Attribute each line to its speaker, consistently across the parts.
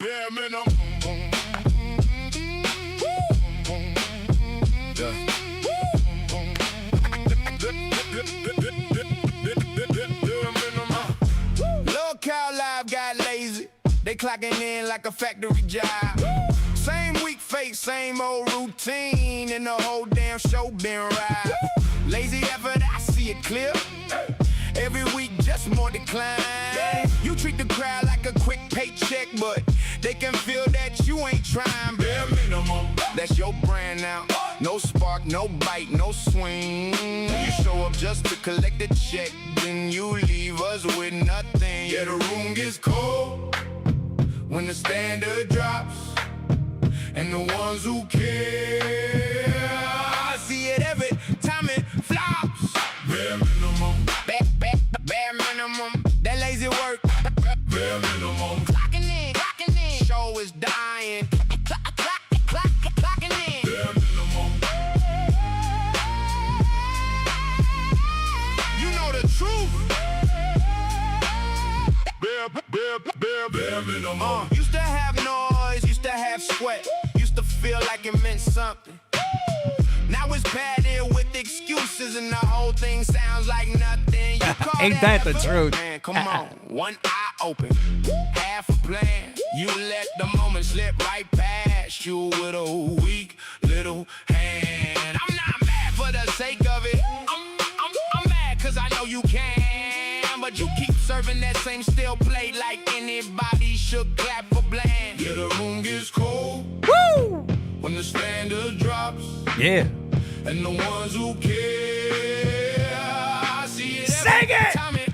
Speaker 1: bare minimum. Lolcow live got lazy. They clocking in like a factory job. Same week face, same old routine, and the whole damn show been right. Lazy effort, I see it clear. Every week, just more decline. You treat the crowd like a quick paycheck, but they can feel that you ain't trying. Bare minimum, that's your brand now. No spark, no bite, no swing. You show up just to collect the check, then you leave us with nothing. Yeah, the room gets cold when the standard drops, and the ones who care, I see it every time it flops. Bare minimum, bare minimum, that lazy work. Bare minimum, clocking in, show is dying. Clocking in. Bare minimum. You know the truth. Bare minimum. Used to have noise, used to have sweat, used to feel like it meant something. Now it's padded with excuses, and the whole thing sounds like nothing. You call
Speaker 2: Ain't that the
Speaker 1: effort?
Speaker 2: truth?
Speaker 1: Man, come on, one eye open, half a plan. You let the moment slip right past you with a weak little hand. I'm not mad for the sake of it. I'm mad cause I know you can, but you keep serving that same steel plate like anybody should clap for bland. Yeah, the room gets cold.
Speaker 2: Woo!
Speaker 1: When the standard drops,
Speaker 2: Yeah.
Speaker 1: and the ones who care, I see it
Speaker 2: Sing
Speaker 1: every
Speaker 2: it!
Speaker 1: time it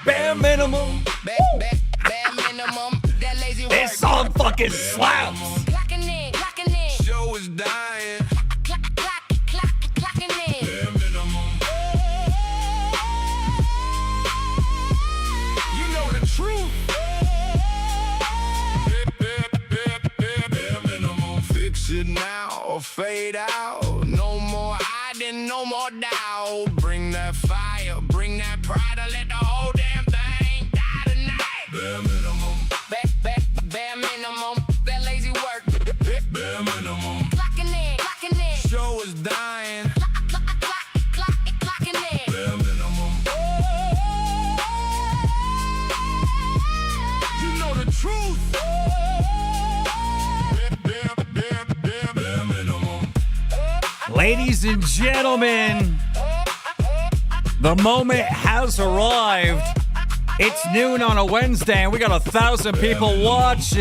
Speaker 2: Bare minimum.
Speaker 1: bare minimum, that lazy work.
Speaker 2: This song fucking slaps.
Speaker 1: Clocking in, show is dying. Clocking in. Bare minimum. You know the truth. Bare minimum. Fix it now or fade out. No more hiding, no more doubt. Bring that fire, bring that pride, and let the whole damn thing die tonight. Bare minimum. Bare minimum. That lazy work. Bare minimum. Clocking in. Show is dying. Clocking in. Bare minimum. You know the truth. Bare minimum.
Speaker 2: Ladies and gentlemen, the moment has arrived. It's noon on a Wednesday, and we got 1,000 people watching.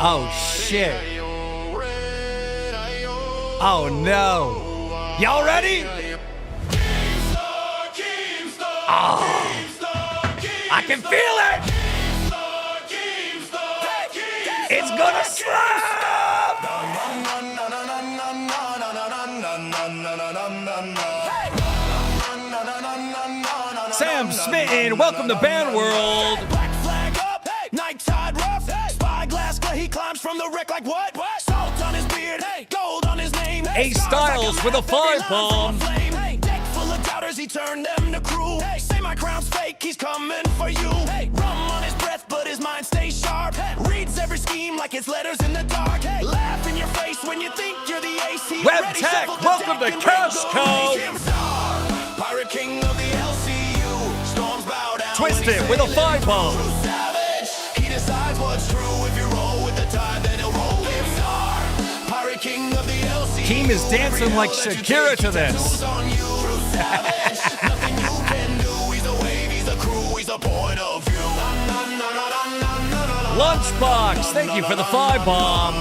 Speaker 2: Oh, shit. Oh, no. Y'all ready? I can feel it. It's gonna slap. Sam Smitten, welcome to Band World.
Speaker 3: Black flag up, night tide rough, spyglass, he climbs from the wreck like what? Salt on his beard, gold on his name.
Speaker 2: A Styles with a 5-bomb.
Speaker 3: Deck full of doubters, he turned them to crew. Say my crown's fake, he's coming for you. Rum on his breath, but his mind stays sharp. Reads every scheme like it's letters in the dark. Laugh in your face when you think you're the ace.
Speaker 2: Web Tech, welcome to Cash Code.
Speaker 3: Pirate King of the LCU, storms bow down.
Speaker 2: Twisted with a 5-bomb.
Speaker 3: Savage, he decides what's true. If you roll with the tide, then he'll roll with star. Pirate King of the LCU.
Speaker 2: Team is dancing like Shakira to this.
Speaker 3: On you, savage. Nothing you can do. He's a wave, he's a crew, he's a point of view.
Speaker 2: Lunchbox, thank you for the 5-bomb.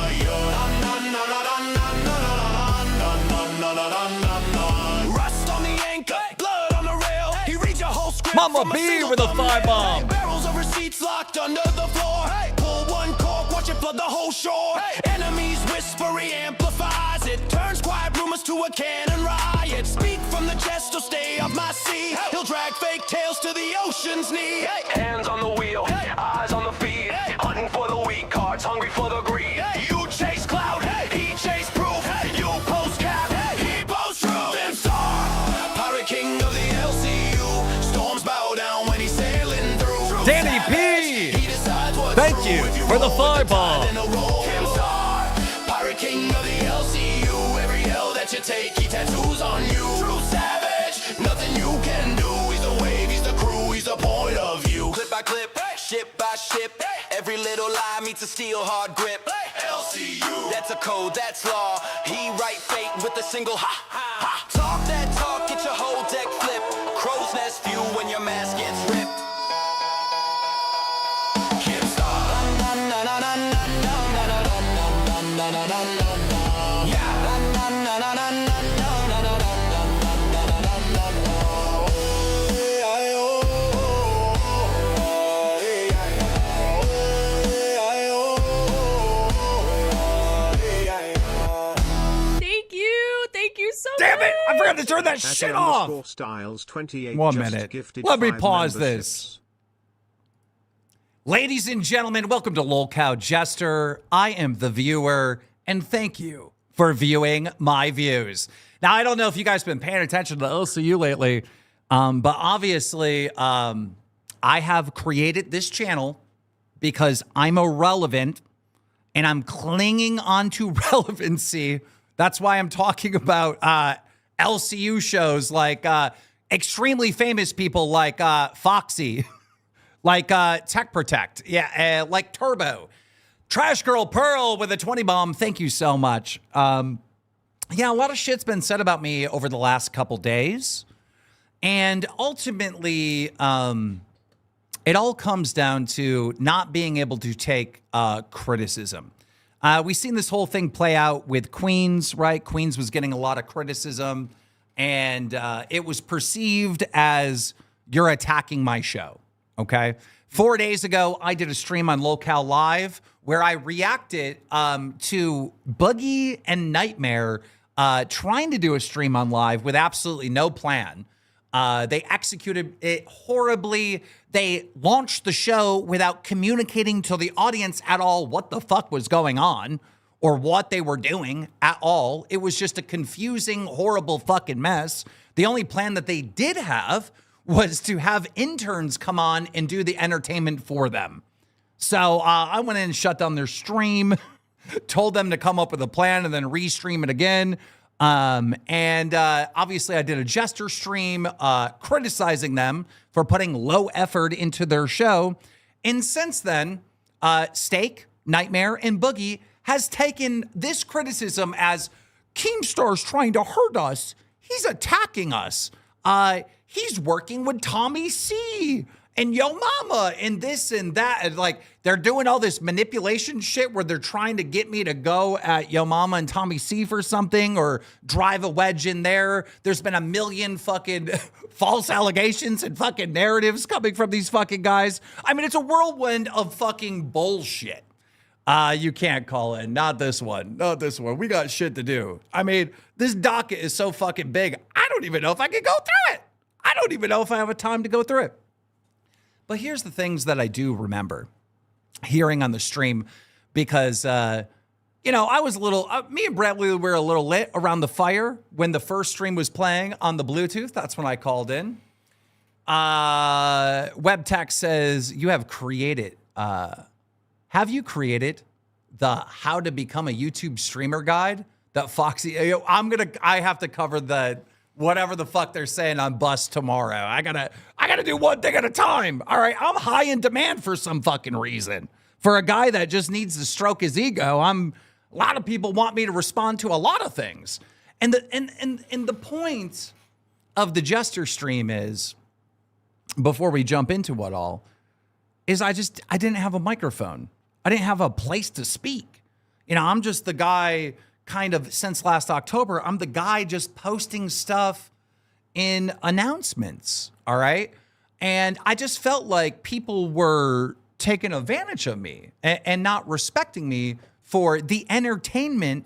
Speaker 3: Rust on the anchor, blood on the rail. He reads your whole script.
Speaker 2: Mama
Speaker 3: from a
Speaker 2: B
Speaker 3: single
Speaker 2: with a
Speaker 3: thumbnail.
Speaker 2: 5-bomb.
Speaker 3: Barrels over seats locked under the floor. Pull one cork, watch it flood the whole shore. Enemies whisper, he amplifies it. Turns quiet rumors to a cannon riot. Speak from the chest or stay off my sea. He'll drag fake tales to the ocean's knee. Hands on the wheel, eyes on the feed. Hunting for the weak cards, hungry for the greed. You chase clout, he chase proof. You post cap, he post truth. And star, pirate king of the LCU. Storms bow down when he's sailing
Speaker 2: Danny P. Thank you for the fireball.
Speaker 3: Pirate king of the LCU. Every L that you take, he tattoos on you. True savage, nothing you can do. He's the wave, he's the crew, he's the point of view. Clip by clip, ship by ship. Every little lie meets a steel hard grip. LCU, that's a code, that's law. He write fate with a single ha ha. Talk that talk, get your whole deck flip. Crow's nest view when your mask gets ripped. Can't stop.
Speaker 4: Thank you so
Speaker 2: Damn
Speaker 4: much.
Speaker 2: it! I forgot to turn that shit off.
Speaker 5: Styles 28
Speaker 2: 1
Speaker 5: just
Speaker 2: minute.
Speaker 5: gifted
Speaker 2: Let me
Speaker 5: 5
Speaker 2: pause
Speaker 5: memberships.
Speaker 2: this. Ladies and gentlemen, welcome to Lolcow Jester. I am the viewer, and thank you for viewing my views. Now, I don't know if you guys have been paying attention to LCU lately, but obviously, I have created this channel because I'm irrelevant, and I'm clinging onto relevancy. That's why I'm talking about LCU shows like extremely famous people like Foxy, like Tech Protect, like Turbo, Trash Girl Pearl with a 20 bomb. Thank you so much. A lot of shit's been said about me over the last couple days, and ultimately, it all comes down to not being able to take criticism. We've seen this whole thing play out with Queens, right? Queens was getting a lot of criticism, and it was perceived as you're attacking my show, okay? 4 days ago, I did a stream on Lolcow Live where I reacted to Boogie and Nightmare trying to do a stream on live with absolutely no plan. They executed it horribly. They launched the show without communicating to the audience at all what the fuck was going on or what they were doing at all. It was just a confusing, horrible fucking mess. The only plan that they did have was to have interns come on and do the entertainment for them. So I went in and shut down their stream, told them to come up with a plan and then restream it again. Obviously I did a Jester stream, criticizing them for putting low effort into their show. And since then, Steak, Nightmare, and Boogie has taken this criticism as Keemstar's trying to hurt us. He's attacking us. He's working with Tommy C and Yo Mama and this and that. And like, they're doing all this manipulation shit where they're trying to get me to go at Yo Mama and Tommy C for something or drive a wedge in there. There's been a million fucking false allegations and fucking narratives coming from these fucking guys. I mean, it's a whirlwind of fucking bullshit. You can't call it. Not this one. Not this one. We got shit to do. I mean, this docket is so fucking big. I don't even know if I can go through it. I don't even know if I have a time to go through it. But here's the things that I do remember hearing on the stream because, I was a little, me and Bradley were a little lit around the fire when the first stream was playing on the Bluetooth. That's when I called in. WebTech says, you have created the how to become a YouTube streamer guide that Foxy, I have to cover the whatever the fuck they're saying on Bus tomorrow. I gotta do one thing at a time. All right, I'm high in demand for some fucking reason. For a guy that just needs to stroke his ego, a lot of people want me to respond to a lot of things. And the point of the Jester stream is, before we jump into what all, is I didn't have a microphone. I didn't have a place to speak. I'm just the guy kind of since last October, I'm the guy just posting stuff in announcements, all right? And I just felt like people were taking advantage of me and not respecting me for the entertainer,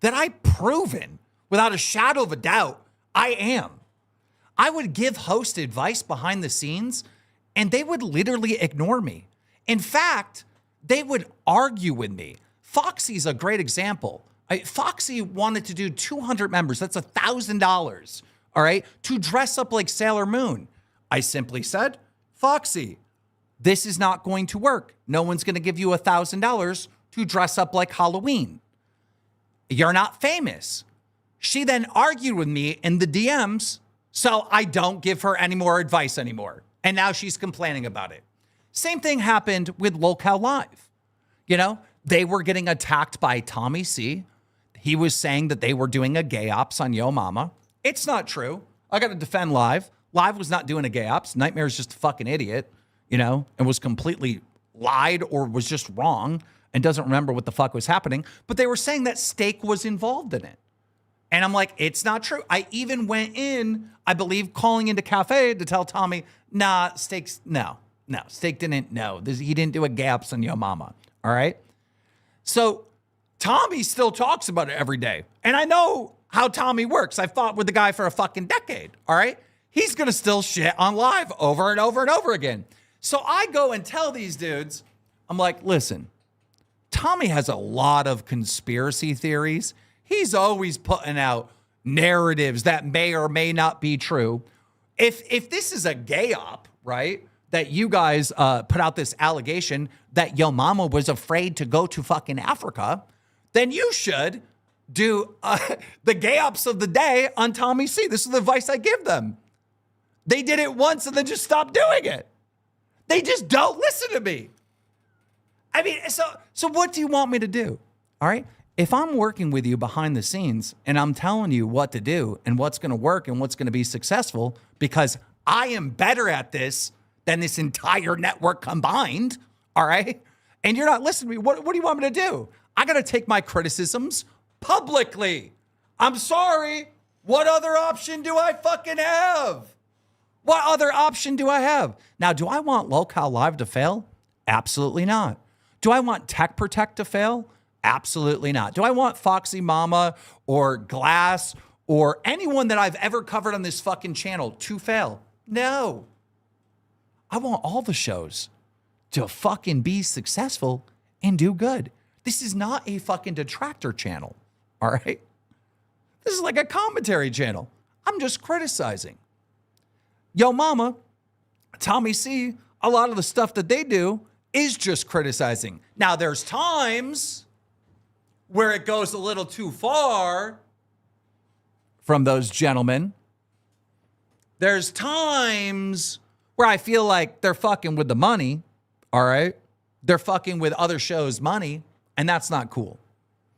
Speaker 2: that I've proven without a shadow of a doubt I am. I would give host advice behind the scenes and they would literally ignore me. In fact, they would argue with me. Foxy's a great example. Foxy wanted to do 200 members. That's $1,000, all right, to dress up like Sailor Moon. I simply said, Foxy, this is not going to work. No one's going to give you $1,000 to dress up like Halloween. You're not famous. She then argued with me in the DMs, so I don't give her any more advice anymore. And now she's complaining about it. Same thing happened with Lolcow Live. You know, they were getting attacked by Tommy C. He was saying that they were doing a gay ops on Yo Mama. It's not true. I got to defend Live. Live was not doing a gay ops. Nightmare's just a fucking idiot, you know, and was completely lied or was just wrong and doesn't remember what the fuck was happening. But they were saying that Steak was involved in it. And I'm like, it's not true. I even went in, I believe, calling into Cafe to tell Tommy, nah, Steak didn't know. He didn't do a gay ops on Yo Mama. All right. So Tommy still talks about it every day. And I know how Tommy works. I've fought with the guy for a fucking decade. All right. He's going to still shit on Live over and over and over again. So I go and tell these dudes, I'm like, listen, Tommy has a lot of conspiracy theories. He's always putting out narratives that may or may not be true. If this is a gay op, right, that you guys put out this allegation that Yo Mama was afraid to go to fucking Africa, then you should do the gay ops of the day on Tommy C. This is the advice I give them. They did it once and then just stopped doing it. They just don't listen to me. I mean, so what do you want me to do? All right. If I'm working with you behind the scenes and I'm telling you what to do and what's going to work and what's going to be successful, because I am better at this than this entire network combined, all right? And you're not listening to me, what do you want me to do? I got to take my criticisms publicly. I'm sorry. What other option do I fucking have? What other option do I have? Now, do I want Lolcow Live to fail? Absolutely not. Do I want Tech Protect to fail? Absolutely not. Do I want Foxy Mama or Glass or anyone that I've ever covered on this fucking channel to fail? No. I want all the shows to fucking be successful and do good. This is not a fucking detractor channel, all right? This is like a commentary channel. I'm just criticizing. Yo Mama, Tommy C, a lot of the stuff that they do is just criticizing. Now, there's times where it goes a little too far from those gentlemen. There's times where I feel like they're fucking with the money, all right? They're fucking with other shows' money, and that's not cool.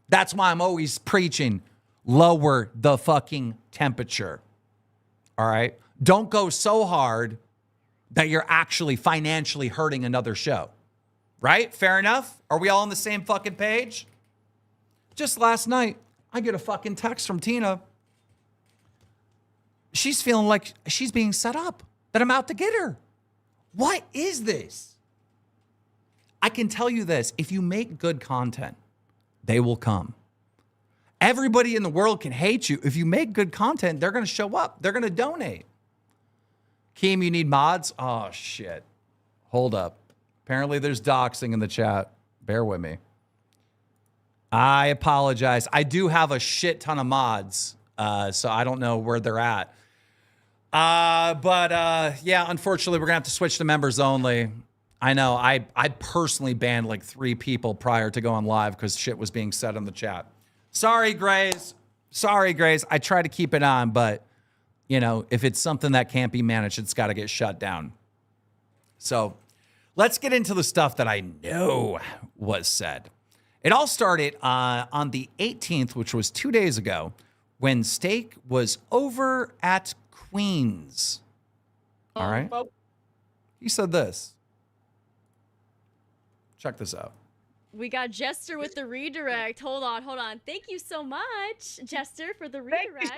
Speaker 2: That's why I'm always preaching, lower the fucking temperature, all right? Don't go so hard that you're actually financially hurting another show, right? Fair enough? Are we all on the same fucking page? Just last night, I get a fucking text from Tina. She's feeling like she's being set up, that I'm out to get her. What is this? I can tell you this. If you make good content, they will come. Everybody in the world can hate you. If you make good content, they're going to show up. They're going to donate. Keem, you need mods? Oh, shit. Hold up. Apparently there's doxing in the chat. Bear with me. I apologize. I do have a shit ton of mods, so I don't know where they're at. Yeah, unfortunately, we're going to have to switch to members only. I know. I personally banned like 3 people prior to going live because shit was being said in the chat. Sorry, Grace. Sorry, Grace. I try to keep it on, but, you know, if it's something that can't be managed, it's got to get shut down. So let's get into the stuff that I know was said. It all started on the 18th, which was 2 days ago, when Steak was over at Queens. All right. He said this. Check this out.
Speaker 4: We got Jester with the redirect. Hold on. Thank you so much, Jester, for the redirect.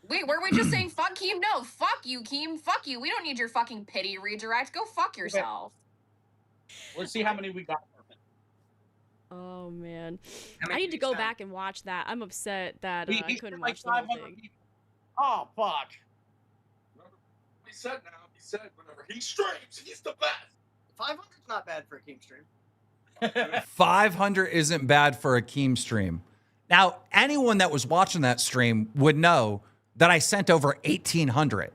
Speaker 5: Wait, were we just saying fuck Keem? No, fuck you, Keem. Fuck you. We don't need your fucking pity redirect. Go fuck yourself.
Speaker 6: Let's see how many we got.
Speaker 4: Oh, man. I need to go back and watch that. I'm upset that I couldn't watch the whole thing.
Speaker 6: People. Oh, fuck. He said now. He said whenever he streams, he's the best.
Speaker 7: 500's not bad for a Keem stream.
Speaker 2: 500 isn't bad for a Keem stream. Now, anyone that was watching that stream would know that I sent over 1,800.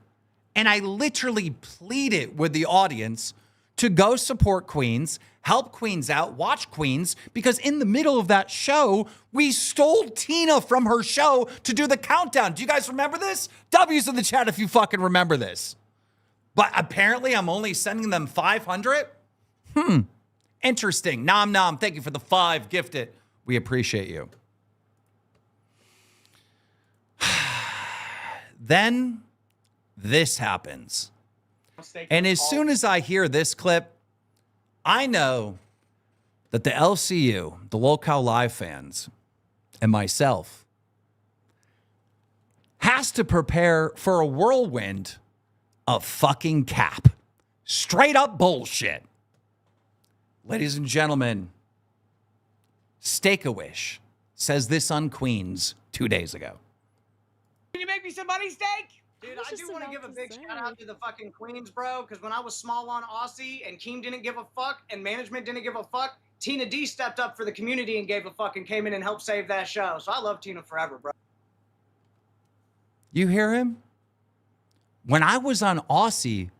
Speaker 2: And I literally pleaded with the audience to go support Queens, help Queens out, watch Queens, because in the middle of that show, we stole Tina from her show to do the countdown. Do you guys remember this? W's in the chat if you fucking remember this. But apparently I'm only sending them 500? Interesting. Nom nom, thank you for the 5 gifted. We appreciate you. Then this happens. And as soon as I hear this clip, I know that the LCU, the Lolcow Live fans, and myself has to prepare for a whirlwind of fucking cap. Straight up bullshit. Ladies and gentlemen, Steak-A-Wish says this on Queens 2 days ago.
Speaker 7: Can you make me some money, Steak? Dude,
Speaker 4: was
Speaker 7: I
Speaker 4: just
Speaker 7: do want to
Speaker 4: about
Speaker 7: give a
Speaker 4: to
Speaker 7: big
Speaker 4: say.
Speaker 7: shout out to the fucking Queens, bro, because when I was small on Aussie and Keem didn't give a fuck and management didn't give a fuck, Tina D stepped up for the community and gave a fuck and came in and helped save that show. So I love Tina forever, bro.
Speaker 2: You hear him? When I was on Aussie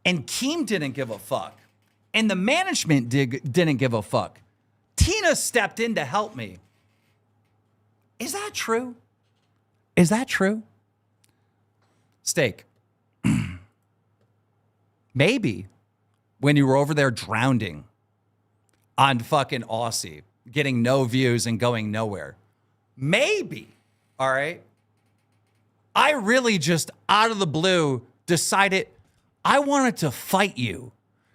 Speaker 2: and Keem didn't give a fuck and the management didn't give a fuck, Tina stepped in to help me. Is that true? Is that true? Steak. Maybe when you were over there drowning on fucking Aussie, getting no views and going nowhere. Maybe, all right? I really just out of the blue decided I wanted to fight you.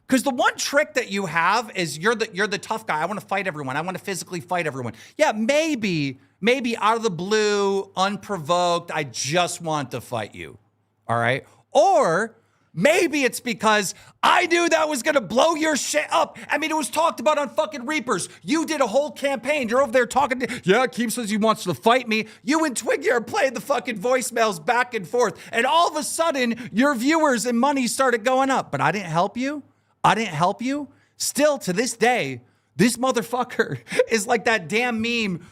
Speaker 2: Because the one trick that you have is you're the tough guy. I want to fight everyone. I want to physically fight everyone. Yeah, maybe out of the blue, unprovoked, I just want to fight you. All right? Or maybe it's because I knew that was going to blow your shit up. I mean, it was talked about on fucking Reapers. You did a whole campaign. You're over there talking to, yeah, Keem says he wants to fight me. You and Twiggy are playing the fucking voicemails back and forth. And all of a sudden, your viewers and money started going up. But I didn't help you. I didn't help you. Still, to this day, this motherfucker is like that damn meme.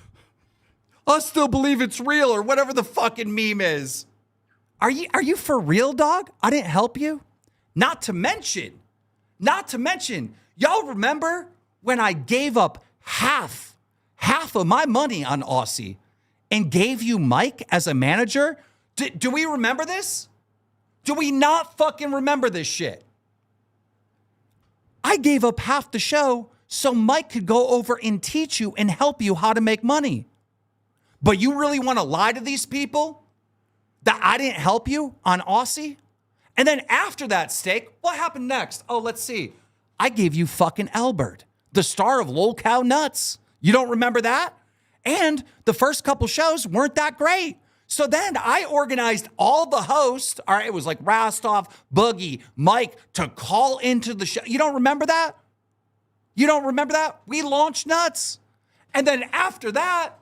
Speaker 2: I still believe it's real, or whatever the fucking meme is. Are you for real, dog? I didn't help you. Not to mention, y'all remember when I gave up half of my money on Aussie and gave you Mike as a manager? Do we remember this? Do we not fucking remember this shit? I gave up half the show so Mike could go over and teach you and help you how to make money. But you really want to lie to these people that I didn't help you on Aussie? And then after that, Steak, what happened next? Oh, let's see. I gave you fucking Albert, the star of Lolcow Nuts. You don't remember that? And the first couple shows weren't that great. So then I organized all the hosts. All right, it was like Rostov, Boogie, Mike to call into the show. You don't remember that? You don't remember that? We launched Nuts. And then after that,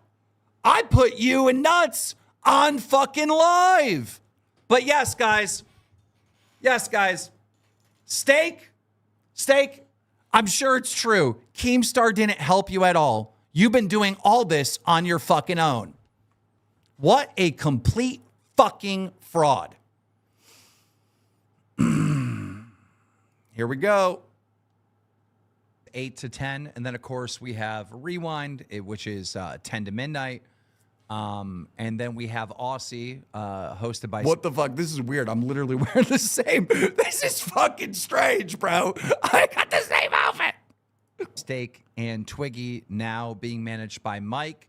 Speaker 2: I put you and Nuts on fucking live. But yes, guys. Steak, I'm sure it's true. Keemstar didn't help you at all. You've been doing all this on your fucking own. What a complete fucking fraud. Here we go. 8 to 10. And then, of course, we have Rewind, which is 10 to midnight. And then we have Aussie, hosted by... What the fuck? This is weird. I'm literally wearing the same. This is fucking strange, bro. I got the same outfit. Steak and Twiggy now being managed by Mike.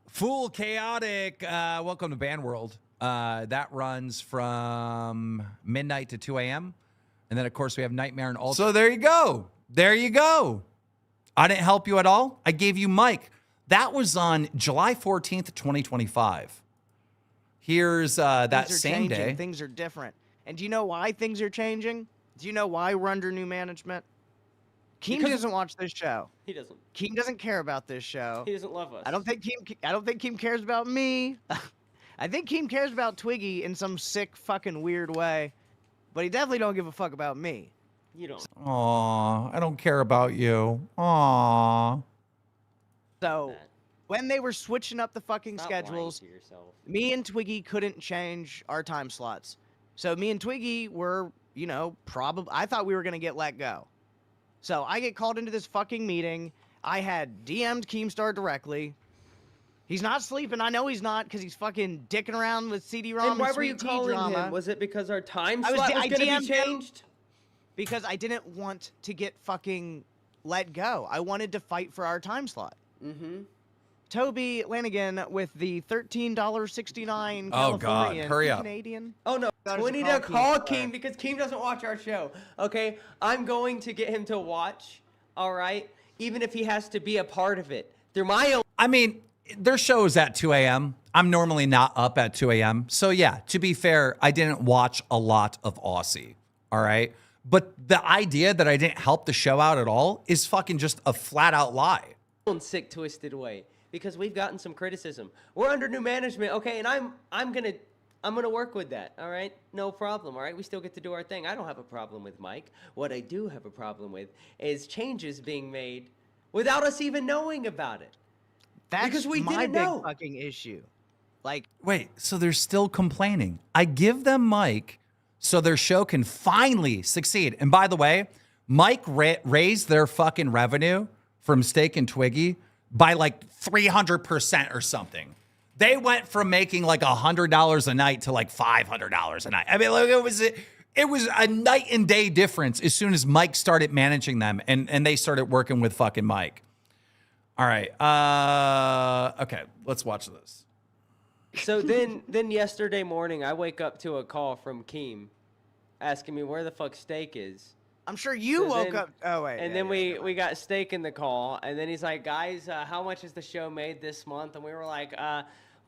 Speaker 2: Full Chaotic, welcome to Band World. That runs from midnight to 2 a.m. And then, of course, we have Nightmare and Ultra. So there you go. There you go. I didn't help you at all. I gave you Mike. That was on July 14th, 2025. Here's that same day.
Speaker 8: Things are different. And do you know why things are changing? Do you know why we're under new management? Keem doesn't watch this show.
Speaker 9: He doesn't.
Speaker 8: Keem doesn't care about this show.
Speaker 9: He doesn't love us.
Speaker 8: I don't think Keem cares about me. I think Keem cares about Twiggy in some sick fucking weird way. But he definitely don't give a fuck about me.
Speaker 9: You don't.
Speaker 2: Aw, I don't care about you. Aw.
Speaker 8: So, when they were switching up the fucking
Speaker 9: Stop
Speaker 8: schedules,
Speaker 9: lying to yourself.
Speaker 8: me and Twiggy couldn't change our time slots. So me and Twiggy were, you know, probably, I thought we were going to get let go. So I get called into this fucking meeting. I had DM'd Keemstar directly. He's not sleeping. I know he's not because he's fucking dicking around with CD-ROM
Speaker 9: And why
Speaker 8: and
Speaker 9: were you
Speaker 8: Sweet Tea
Speaker 9: calling
Speaker 8: drama.
Speaker 9: him? Was it because our time
Speaker 8: I
Speaker 9: slot was going to be
Speaker 8: DM'd him
Speaker 9: changed?
Speaker 8: because I didn't want to get fucking let go. I wanted to fight for our time slot.
Speaker 9: Mm-hmm.
Speaker 8: Toby Lanigan with the $13.69
Speaker 2: Oh, God.
Speaker 8: Californian
Speaker 2: Hurry up.
Speaker 8: Canadian.
Speaker 9: Oh, no.
Speaker 8: Gotta
Speaker 9: We need
Speaker 8: call
Speaker 9: to call
Speaker 8: Keem.
Speaker 9: Keem because Keem doesn't watch our show. Okay? I'm going to get him to watch, all right? Even if he has to be a part of it. Through my own...
Speaker 2: I mean, their show is at 2 a.m. I'm normally not up at 2 a.m. So yeah, to be fair, I didn't watch a lot of Aussie. All right. But the idea that I didn't help the show out at all is fucking just a flat out lie.
Speaker 9: sick, twisted way because we've gotten some criticism. We're under new management, okay, and I'm gonna work with that. All right, no problem. All right, we still get to do our thing. I don't have a problem with Mike. What I do have a problem with is changes being made without us even knowing about it.
Speaker 8: That's
Speaker 9: because we
Speaker 8: my
Speaker 9: didn't
Speaker 8: big
Speaker 9: know.
Speaker 8: fucking issue. Like,
Speaker 2: Wait, so they're still complaining. I give them Mike so their show can finally succeed. And by the way, Mike raised their fucking revenue from Steak and Twiggy by like 300% or something. They went from making like $100 a night to like $500 a night. I mean, like it was a night and day difference as soon as Mike started managing them and they started working with fucking Mike. All right. Okay, let's watch this.
Speaker 9: So then yesterday morning, I wake up to a call from Keem asking me where the fuck Steak is.
Speaker 8: I'm sure you woke up. Oh wait.
Speaker 9: And
Speaker 8: yeah,
Speaker 9: then
Speaker 8: yeah,
Speaker 9: we got Steak in the call, and then he's like, guys, how much has the show made this month? And we were like,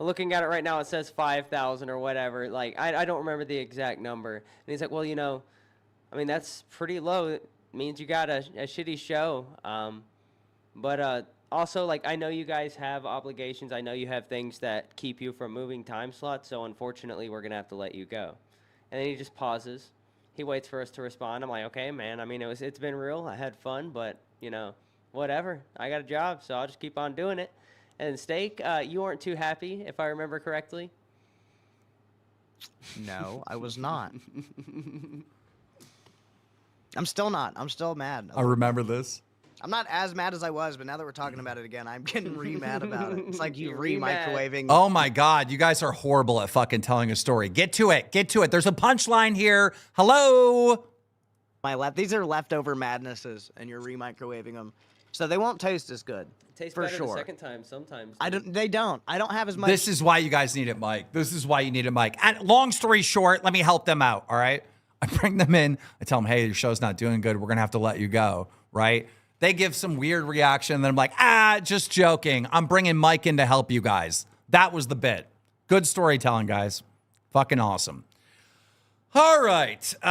Speaker 9: looking at it right now, it says 5,000 or whatever. Like, I don't remember the exact number. And he's like, well, you know, I mean, that's pretty low. It means you got a shitty show. But also, like, I know you guys have obligations. I know you have things that keep you from moving time slots. So unfortunately, we're going to have to let you go. And then he just pauses. He waits for us to respond. I'm like, okay, man. I mean, it's been real. I had fun, but, you know, whatever. I got a job, so I'll just keep on doing it. And Steak, you weren't too happy, if I remember correctly.
Speaker 8: No, I was not. I'm still not. I'm still mad.
Speaker 2: I remember this.
Speaker 8: I'm not as mad as I was, but now that we're talking about it again, I'm getting re-mad about it. It's like you
Speaker 9: You're
Speaker 8: re-microwaving.
Speaker 2: Oh my God, you guys are horrible at fucking telling a story. Get to it. Get to it. There's a punchline here. Hello.
Speaker 8: My left. These are leftover madnesses, and you're re-microwaving them, so they won't taste as good.
Speaker 9: It tastes
Speaker 8: for
Speaker 9: better
Speaker 8: sure.
Speaker 9: the second time sometimes.
Speaker 8: I don't. They don't. I don't have as much.
Speaker 2: This is why you guys needed Mike. This is why you needed Mike. And long story short, let me help them out. All right. I bring them in. I tell them, hey, your show's not doing good. We're going to have to let you go. Right. They give some weird reaction. And then I'm like, just joking. I'm bringing Mike in to help you guys. That was the bit. Good storytelling, guys. Fucking awesome. All right. I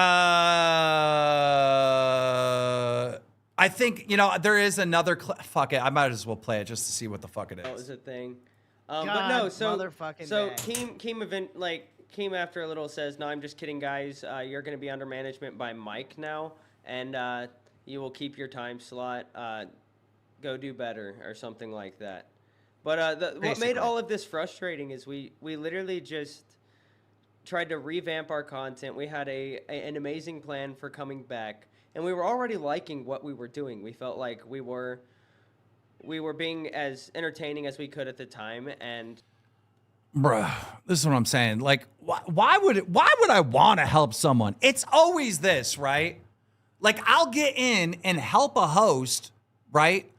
Speaker 2: think, you know, there is another fuck it. I might as well play it just to see what the fuck it is.
Speaker 9: That was a thing.
Speaker 8: God,
Speaker 9: But no, so
Speaker 8: motherfucking day.
Speaker 9: Keem after a little says, no, I'm just kidding, guys. You're going to be under management by Mike now, and you will keep your time slot. Go do better or something like that. But what made all of this frustrating is we literally just tried to revamp our content. We had an amazing plan for coming back, and we were already liking what we were doing. We felt like we were being as entertaining as we could at the time, and
Speaker 2: bruh, this is what I'm saying. Like, why would I want to help someone? It's always this, right? Like, I'll get in and help a host, right?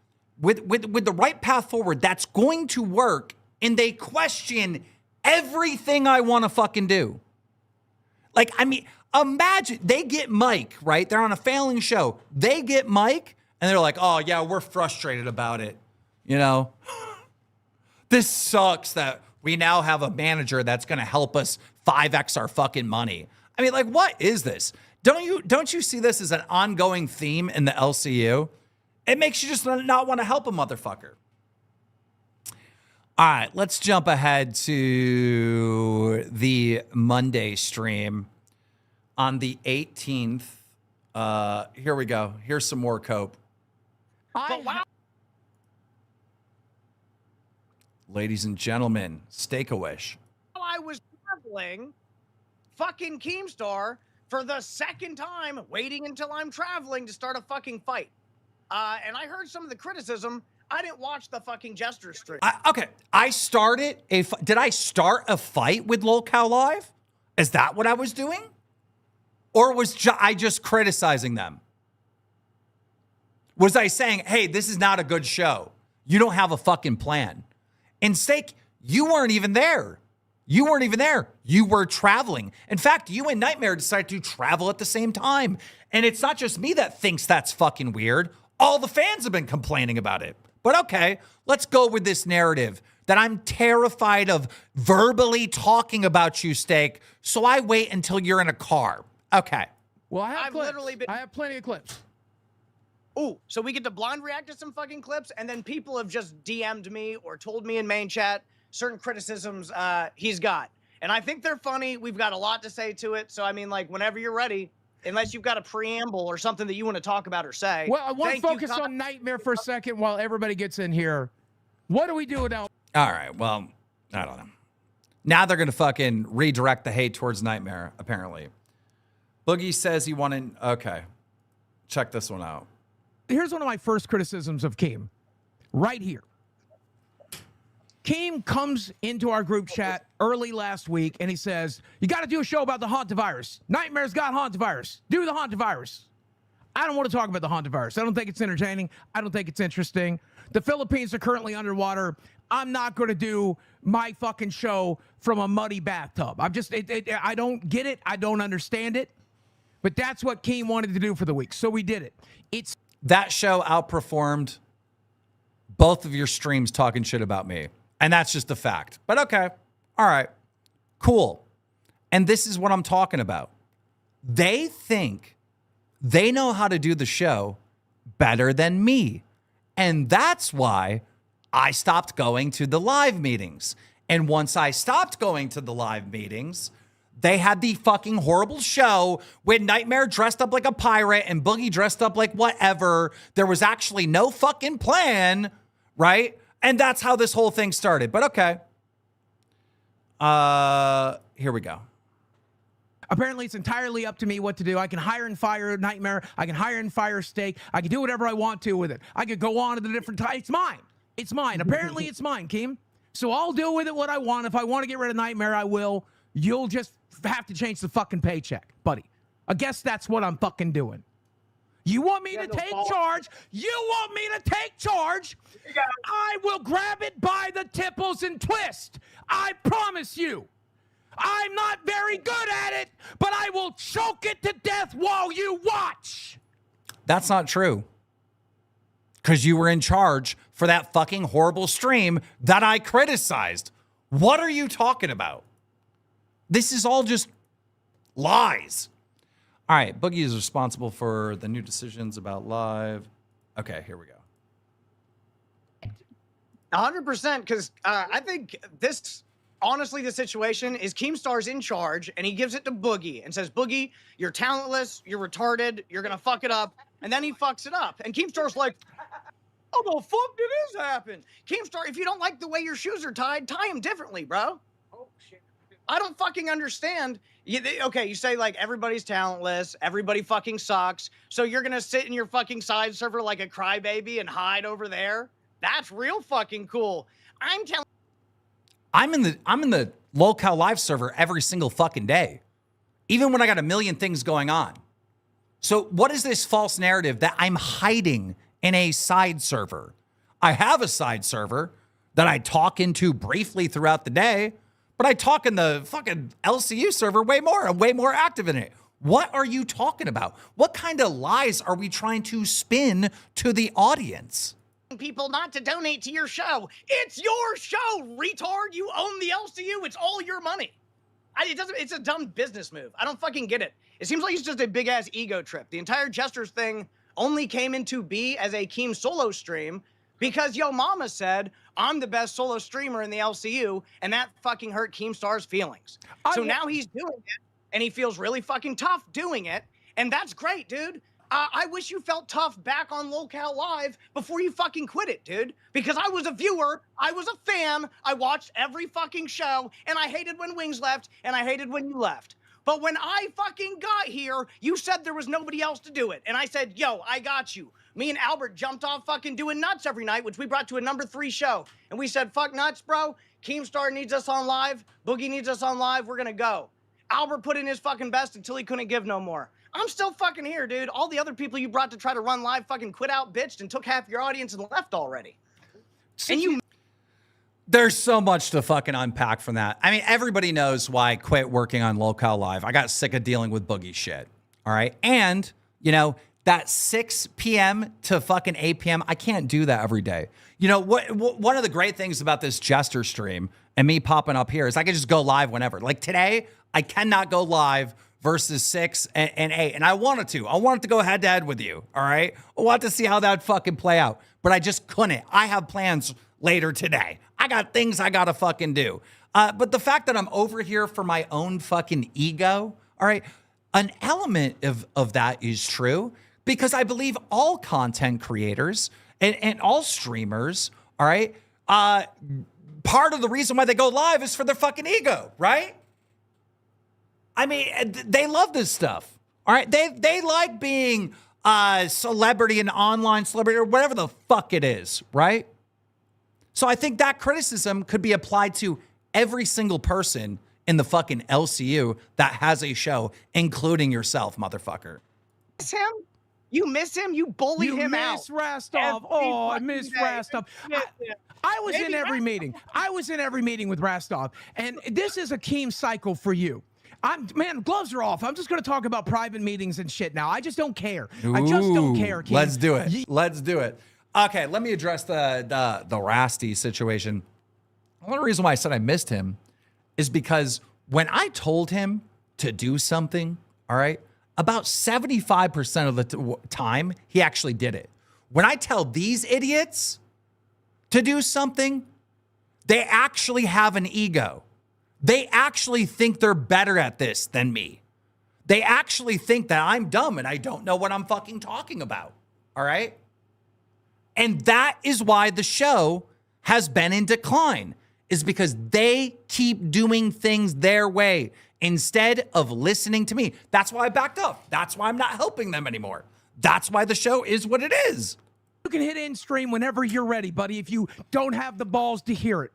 Speaker 2: With the right path forward, that's going to work, and they question everything I want to fucking do. Like, I mean, imagine they get Mike, right? They're on a failing show. They get Mike, and they're like, oh, yeah, we're frustrated about it. You know? This sucks that we now have a manager that's going to help us 5x our fucking money. I mean, like, what is this? Don't you see this as an ongoing theme in the LCU? It makes you just not want to help a motherfucker. All right, let's jump ahead to the Monday stream on the 18th. Here we go. Here's some more Cope. Ladies and gentlemen, Steak-a-Wish.
Speaker 8: I was traveling fucking Keemstar for the second time, waiting until I'm traveling to start a fucking fight. And I heard some of the criticism. I didn't watch the fucking Jester stream.
Speaker 2: Okay, did I start a fight with Lolcow Live? Is that what I was doing? Or was I just criticizing them? Was I saying, hey, this is not a good show. You don't have a fucking plan. And Steak, you weren't even there. You weren't even there. You were traveling. In fact, you and Nightmare decided to travel at the same time. And it's not just me that thinks that's fucking weird. All the fans have been complaining about it. But okay, let's go with this narrative that I'm terrified of verbally talking about you, Steak, so I wait until you're in a car. Okay.
Speaker 10: Well, I have
Speaker 8: I've
Speaker 10: clips.
Speaker 8: literally been-
Speaker 10: I have plenty of clips.
Speaker 8: Ooh, so we get to blind react to some fucking clips, and then people have just DM'd me or told me in main chat certain criticisms he's got. And I think they're funny. We've got a lot to say to it. So, I mean, like, whenever you're ready, unless you've got a preamble or something that you want to talk about or say.
Speaker 10: Well, I want to
Speaker 8: Thank you,
Speaker 10: focus
Speaker 8: Kyle.
Speaker 10: on Nightmare for a second while everybody gets in here. What do we do now?
Speaker 2: All right, well, I don't know. Now they're going to fucking redirect the hate towards Nightmare, apparently. Boogie says he wanted... Okay. Check this one out.
Speaker 10: Here's one of my first criticisms of Keem. Right here. Keem comes into our group chat early last week, and he says, you got to do a show about the hantavirus. Nightmare's got hantavirus. Do the hantavirus. I don't want to talk about the hantavirus. I don't think it's entertaining. I don't think it's interesting. The Philippines are currently underwater. I'm not going to do my fucking show from a muddy bathtub. I don't get it. I don't understand it. But that's what Keem wanted to do for the week, so we did it.
Speaker 2: That show outperformed both of your streams talking shit about me. And that's just a fact. But okay. All right. Cool. And this is what I'm talking about. They think they know how to do the show better than me. And that's why I stopped going to the live meetings. And once I stopped going to the live meetings, they had the fucking horrible show with Nightmare dressed up like a pirate and Boogie dressed up like whatever. There was actually no fucking plan, right? And that's how this whole thing started. But okay. Here we go.
Speaker 10: Apparently, it's entirely up to me what to do. I can hire and fire Nightmare. I can hire and fire Steak. I can do whatever I want to with it. I could go on to the different types. It's mine. It's mine. Apparently, it's mine, Keem. So I'll do with it what I want. If I want to get rid of Nightmare, I will. You'll just have to change the fucking paycheck, buddy. I guess that's what I'm fucking doing. You want me to take charge? You want me to take charge? I will grab it by the tipples and twist. I promise you. I'm not very good at it, but I will choke it to death while you watch.
Speaker 2: That's not true. Because you were in charge for that fucking horrible stream that I criticized. What are you talking about? This is all just lies. All right, Boogie is responsible for the new decisions about live. Okay, here we go.
Speaker 8: 100%, because I think this, honestly, the situation is Keemstar's in charge, and he gives it to Boogie and says, Boogie, you're talentless, you're retarded, you're going to fuck it up, and then he fucks it up. And Keemstar's like, oh, the fuck did this happen? Keemstar, if you don't like the way your shoes are tied, tie them differently, bro. Oh, shit. I don't fucking understand. Okay, you say, like, everybody's talentless, everybody fucking sucks, so you're going to sit in your fucking side server like a crybaby and hide over there? That's real fucking cool.
Speaker 2: I'm in the Lolcow live server every single fucking day, even when I got a million things going on. So what is this false narrative that I'm hiding in a side server? I have a side server that I talk into briefly throughout the day, but I talk in the fucking LCU server way more. I'm way more active in it. What are you talking about? What kind of lies are we trying to spin to the audience?
Speaker 8: People not to donate to your show. It's your show, retard. You own the LCU. It's all your money. It's a dumb business move. I don't fucking get it. It seems like it's just a big ass ego trip. The entire Jester's thing only came into be as a Keem solo stream because Yo Mama said, I'm the best solo streamer in the LCU, and that fucking hurt Keemstar's feelings. So now he's doing it, and he feels really fucking tough doing it, and that's great, dude. I wish you felt tough back on Lolcow Live before you fucking quit it, dude. Because I was a viewer, I was a fan, I watched every fucking show, and I hated when Wings left, and I hated when you left. But when I fucking got here, you said there was nobody else to do it. And I said, yo, I got you. Me and Albert jumped off fucking doing Nuts every night, which we brought to a #3 show. And we said, fuck Nuts, bro. Keemstar needs us on live. Boogie needs us on live. We're going to go. Albert put in his fucking best until he couldn't give no more. I'm still fucking here, dude. All the other people you brought to try to run live fucking quit out, bitched, and took half your audience and left already. And you...
Speaker 2: There's so much to fucking unpack from that. I mean, everybody knows why I quit working on Lolcow Live. I got sick of dealing with Boogie shit. All right. And, you know, that 6 p.m. to fucking 8 p.m., I can't do that every day. You know, one of the great things about this Jester stream and me popping up here is I can just go live whenever. Like today, I cannot go live versus 6 and 8. And I wanted to. I wanted to go head to head with you. All right. I want to see how that fucking play out. But I just couldn't. I have plans later today. I got things I gotta fucking do. But the fact that I'm over here for my own fucking ego, all right, an element of that is true because I believe all content creators and all streamers, all right, part of the reason why they go live is for their fucking ego, right? I mean, they love this stuff, all right? They like being a celebrity, an online celebrity, or whatever the fuck it is, right? So I think that criticism could be applied to every single person in the fucking LCU that has a show, including yourself, motherfucker.
Speaker 8: Miss him? You miss him? You bullied him out.
Speaker 10: You miss Rastov. Oh, I miss Rastov. I was in every meeting. I was in every meeting with Rastov. And this is a Keem cycle for you. Man, gloves are off. I'm just going to talk about private meetings and shit now. I just don't care. I just don't care, Keem.
Speaker 2: Let's do it. Let's do it. Okay, let me address the Rasty situation. The only reason why I said I missed him is because when I told him to do something, all right, about 75% of the time, he actually did it. When I tell these idiots to do something, they actually have an ego. They actually think they're better at this than me. They actually think that I'm dumb and I don't know what I'm fucking talking about, all right? And that is why the show has been in decline, is because they keep doing things their way instead of listening to me. That's why I backed up. That's why I'm not helping them anymore. That's why the show is what it is.
Speaker 10: You can hit in stream whenever you're ready, buddy, if you don't have the balls to hear it.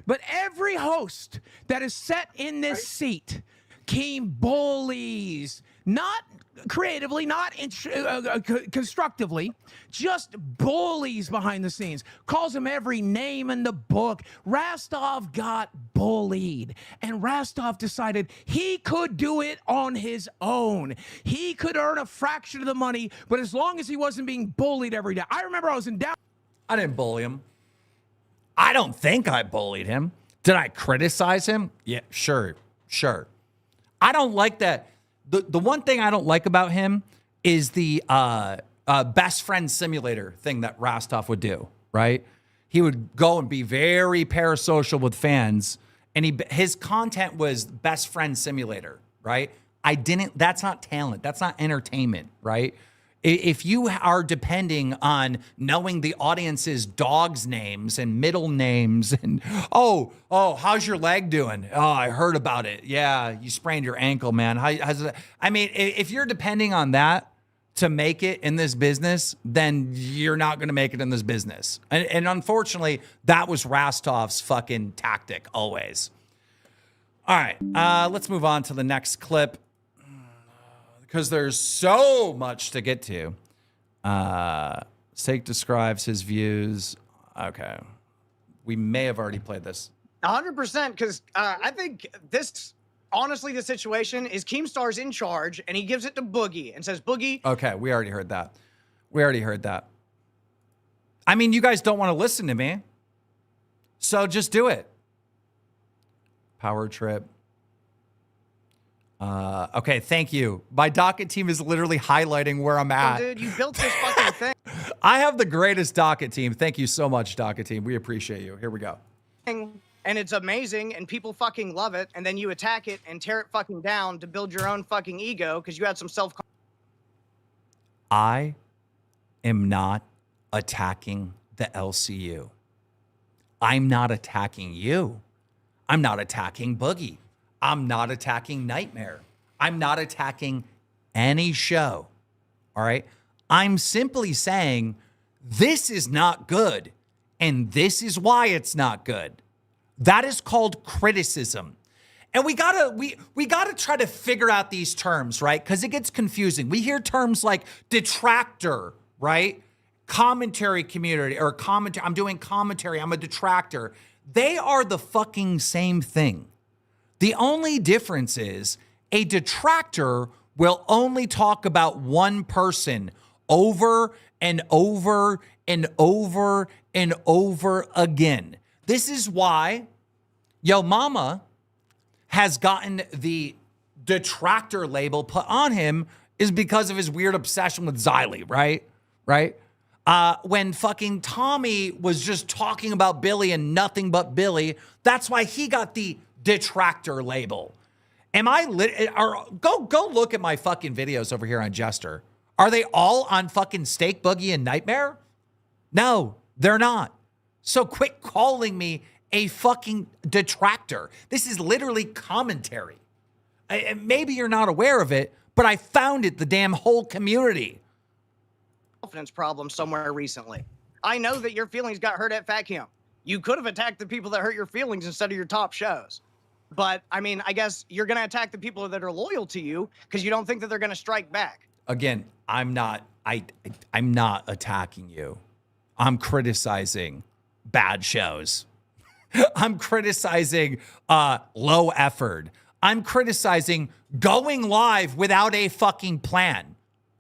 Speaker 10: But every host that is set in this seat, Keem bullies, not creatively, not constructively, just bullies behind the scenes, calls him every name in the book. Rastov got bullied, and Rastov decided he could do it on his own. He could earn a fraction of the money, but as long as he wasn't being bullied every day. I remember I was in down.
Speaker 2: I didn't bully him. I don't think I bullied him. Did I criticize him? Yeah, sure. I don't like that. The one thing I don't like about him is the best friend simulator thing that Rastov would do, right? He would go and be very parasocial with fans, and his content was best friend simulator, right? That's not talent. That's not entertainment, right? If you are depending on knowing the audience's dogs' names and middle names and, oh, how's your leg doing? Oh, I heard about it. Yeah, you sprained your ankle, man. How's it? I mean, if you're depending on that to make it in this business, then you're not going to make it in this business. And unfortunately, that was Rastov's fucking tactic always. All right, let's move on to the next clip, because there's so much to get to. Sake describes his views. Okay. We may have already played this.
Speaker 8: 100%, because I think this, honestly, the situation is Keemstar's in charge, and he gives it to Boogie and says, Boogie.
Speaker 2: Okay, we already heard that. I mean, you guys don't want to listen to me, so just do it. Power trip. Okay, thank you. My docket team is literally highlighting where I'm at.
Speaker 8: Oh, dude, you built this fucking thing.
Speaker 2: I have the greatest docket team. Thank you so much, docket team. We appreciate you. Here we go.
Speaker 8: And it's amazing, and people fucking love it, and then you attack it and tear it fucking down to build your own fucking ego because you had some self.
Speaker 2: I am not attacking the LCU. I'm not attacking you. I'm not attacking Boogie. I'm not attacking Nightmare. I'm not attacking any show. All right. I'm simply saying this is not good. And this is why it's not good. That is called criticism. And we gotta try to figure out these terms, right? Because it gets confusing. We hear terms like detractor, right? Commentary community or commentary. I'm doing commentary. I'm a detractor. They are the fucking same thing. The only difference is a detractor will only talk about one person over and over and over and over again. This is why Yo Mama has gotten the detractor label put on him, is because of his weird obsession with Xylee, right? Right? When fucking Tommy was just talking about Billy and nothing but Billy, that's why he got the detractor label. Am I go look at my fucking videos over here on Jester. Are they all on fucking Steak Boogie and Nightmare? No, they're not. So quit calling me a fucking detractor. This is literally commentary. Maybe you're not aware of it, but I found it the damn whole community.
Speaker 8: Confidence problem somewhere recently. I know that your feelings got hurt at Fat Camp. You could have attacked the people that hurt your feelings instead of your top shows. But I mean, I guess you're going to attack the people that are loyal to you because you don't think that they're going to strike back.
Speaker 2: Again, I'm not attacking you. I'm criticizing bad shows. I'm criticizing low effort. I'm criticizing going live without a fucking plan.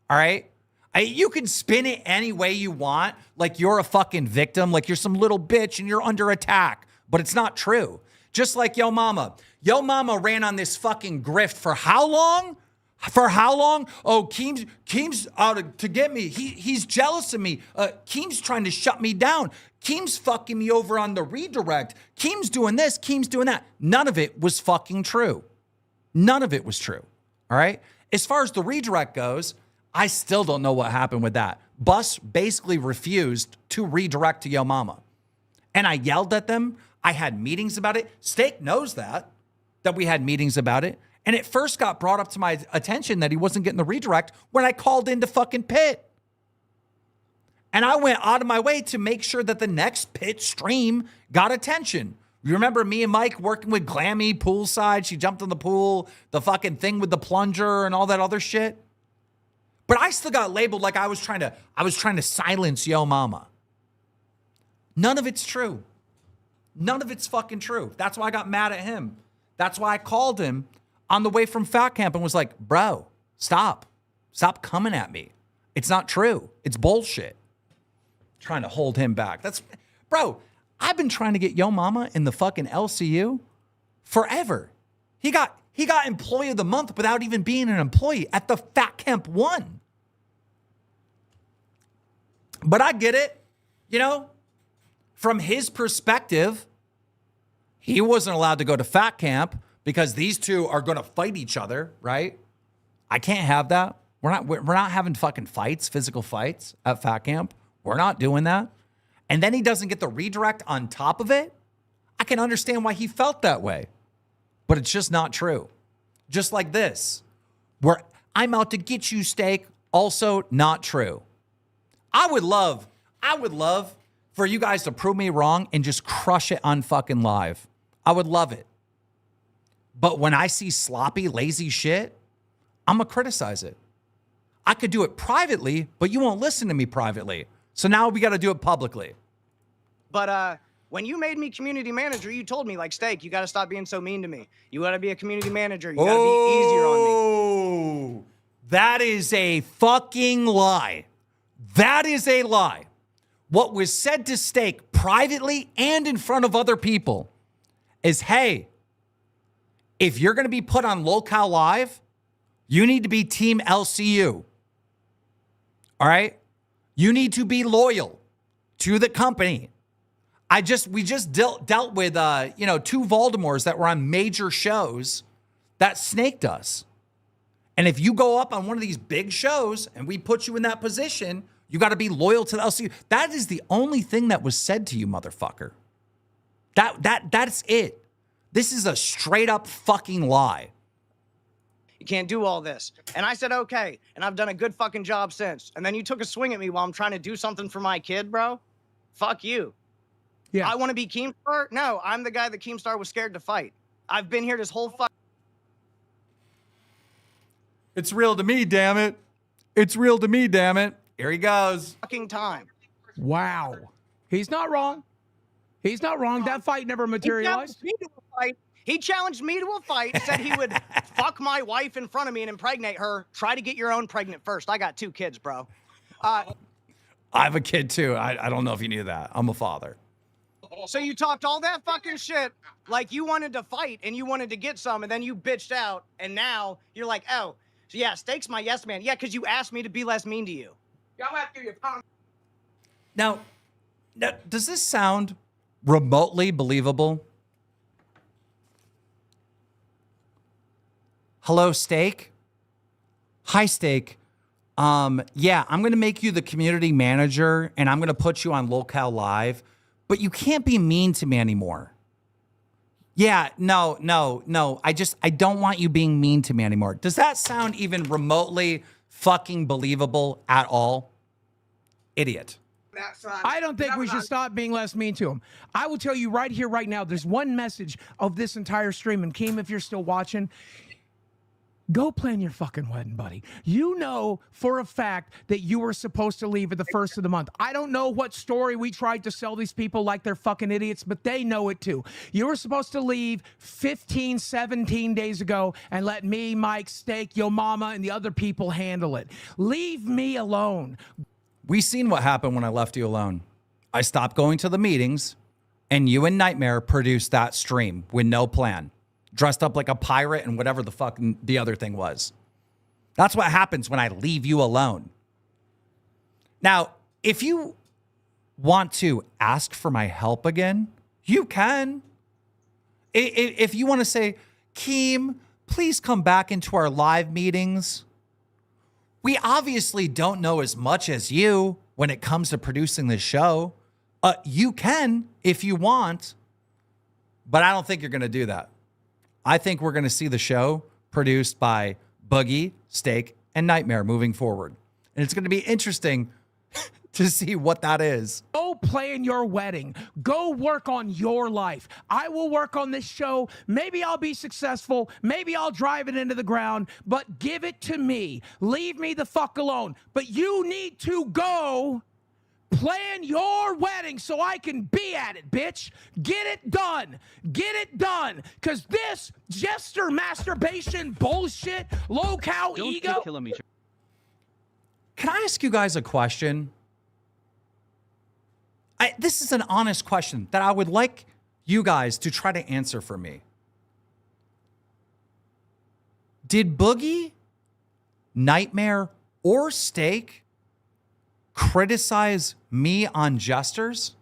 Speaker 2: All right? You can spin it any way you want, like you're a fucking victim, like you're some little bitch and you're under attack, but it's not true. Just like Yo Mama. Yo Mama ran on this fucking grift for how long? For how long? Oh, Keem's out to get me. He's jealous of me. Keem's trying to shut me down. Keem's fucking me over on the redirect. Keem's doing this. Keem's doing that. None of it was fucking true. None of it was true. All right? As far as the redirect goes, I still don't know what happened with that. Bus basically refused to redirect to Yo Mama. And I yelled at them. I had meetings about it. Steak knows that we had meetings about it. And it first got brought up to my attention that he wasn't getting the redirect when I called into fucking Pit. And I went out of my way to make sure that the next Pit stream got attention. You remember me and Mike working with Glammy poolside? She jumped in the pool, the fucking thing with the plunger and all that other shit. But I still got labeled like I was trying to silence Yo Mama. None of it's true. None of it's fucking true. That's why I got mad at him. That's why I called him on the way from Fat Camp and was like, bro, stop. Stop coming at me. It's not true. It's bullshit. Trying to hold him back. Bro, I've been trying to get Yo Mama in the fucking LCU forever. He got Employee of the Month without even being an employee at the Fat Camp 1. But I get it. You know, from his perspective, he wasn't allowed to go to Fat Camp because these two are going to fight each other, right? I can't have that. We're not having fucking fights, physical fights at Fat Camp. We're not doing that. And then he doesn't get the redirect on top of it. I can understand why he felt that way. But it's just not true. Just like this, where I'm out to get you, Steak, also not true. I would love for you guys to prove me wrong and just crush it on fucking live. I would love it. But when I see sloppy, lazy shit, I'm going to criticize it. I could do it privately, but you won't listen to me privately. So now we got to do it publicly.
Speaker 8: But when you made me community manager, you told me, like, Steak, you got to stop being so mean to me. You got to be a community manager. You got to be easier on me.
Speaker 2: Oh, that is a fucking lie. That is a lie. What was said to Steak privately and in front of other people is, hey, if you're going to be put on Lolcow Live, you need to be Team LCU. All right? You need to be loyal to the company. We just dealt with, two Voldemorts that were on major shows that snaked us. And if you go up on one of these big shows and we put you in that position, you got to be loyal to the LCU. That is the only thing that was said to you, motherfucker. That's it. This is a straight up fucking lie.
Speaker 8: You can't do all this. And I said, okay. And I've done a good fucking job since. And then you took a swing at me while I'm trying to do something for my kid, bro. Fuck you.
Speaker 10: Yeah.
Speaker 8: I want to be Keemstar? No, I'm the guy that Keemstar was scared to fight. I've been here this whole
Speaker 2: It's real to me, damn it. It's real to me, damn it. Here he goes.
Speaker 8: fucking time.
Speaker 10: Wow. He's not wrong. He's not wrong. That fight never materialized.
Speaker 8: He challenged me to a fight, said he would fuck my wife in front of me and impregnate her. Try to get your own pregnant first. I got 2 kids, bro.
Speaker 2: I have a kid too. I don't know if you knew that. I'm a father.
Speaker 8: So you talked all that fucking shit like you wanted to fight and you wanted to get some, and then you bitched out, and now you're like, oh, so yeah, Steak's my yes man. Yeah, because you asked me to be less mean to you.
Speaker 2: Now, does this sound remotely believable? Hello, Steak? Hi, Steak. Yeah, I'm going to make you the community manager, and I'm going to put you on Lolcow Live, but you can't be mean to me anymore. Yeah, no. I don't want you being mean to me anymore. Does that sound even remotely fucking believable at all? Idiot.
Speaker 10: I don't think we should stop being less mean to him. I will tell you right here, right now, there's one message of this entire stream. And Keem, if you're still watching, go plan your fucking wedding, buddy. You know for a fact that you were supposed to leave at the first of the month. I don't know what story we tried to sell these people like they're fucking idiots, but they know it too. You were supposed to leave 15, 17 days ago and let me, Mike, Steak, Yo Mama, and the other people handle it. Leave me alone.
Speaker 2: We seen what happened when I left you alone. I stopped going to the meetings, and you and Nightmare produced that stream with no plan. Dressed up like a pirate and whatever the fuck the other thing was. That's what happens when I leave you alone. Now, if you want to ask for my help again, you can. If you want to say, Keem, please come back into our live meetings. We obviously don't know as much as you when it comes to producing this show. You can if you want, but I don't think you're going to do that. I think we're going to see the show produced by Boogie, Steak, and Nightmare moving forward. And it's going to be interesting to see what that is.
Speaker 10: Go plan your wedding. Go work on your life. I will work on this show. Maybe I'll be successful. Maybe I'll drive it into the ground, but give it to me. Leave me the fuck alone. But you need to go plan your wedding so I can be at it, bitch. Get it done. Get it done. Because this Jester masturbation bullshit, Lolcow ego.
Speaker 2: Can I ask you guys a question? This is an honest question that I would like you guys to try to answer for me. Did Boogie, Nightmare, or Steak criticize me on Jesters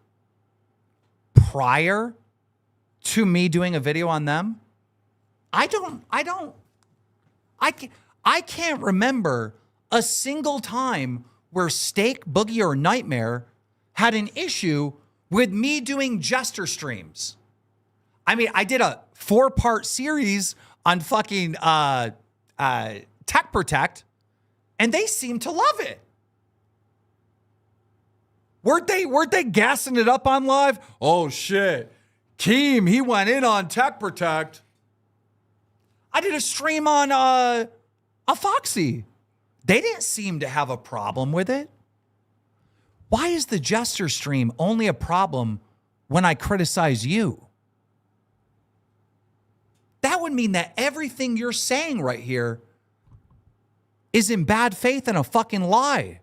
Speaker 2: prior to me doing a video on them? I can't remember a single time where Steak, Boogie, or Nightmare had an issue with me doing Jester streams. I mean, I did a 4-part series on fucking Tech Protect, and they seemed to love it. Weren't they gassing it up on live? Oh shit, Keem, he went in on Tech Protect. I did a stream on a Foxy. They didn't seem to have a problem with it. Why is the Jester stream only a problem when I criticize you? That would mean that everything you're saying right here is in bad faith and a fucking lie.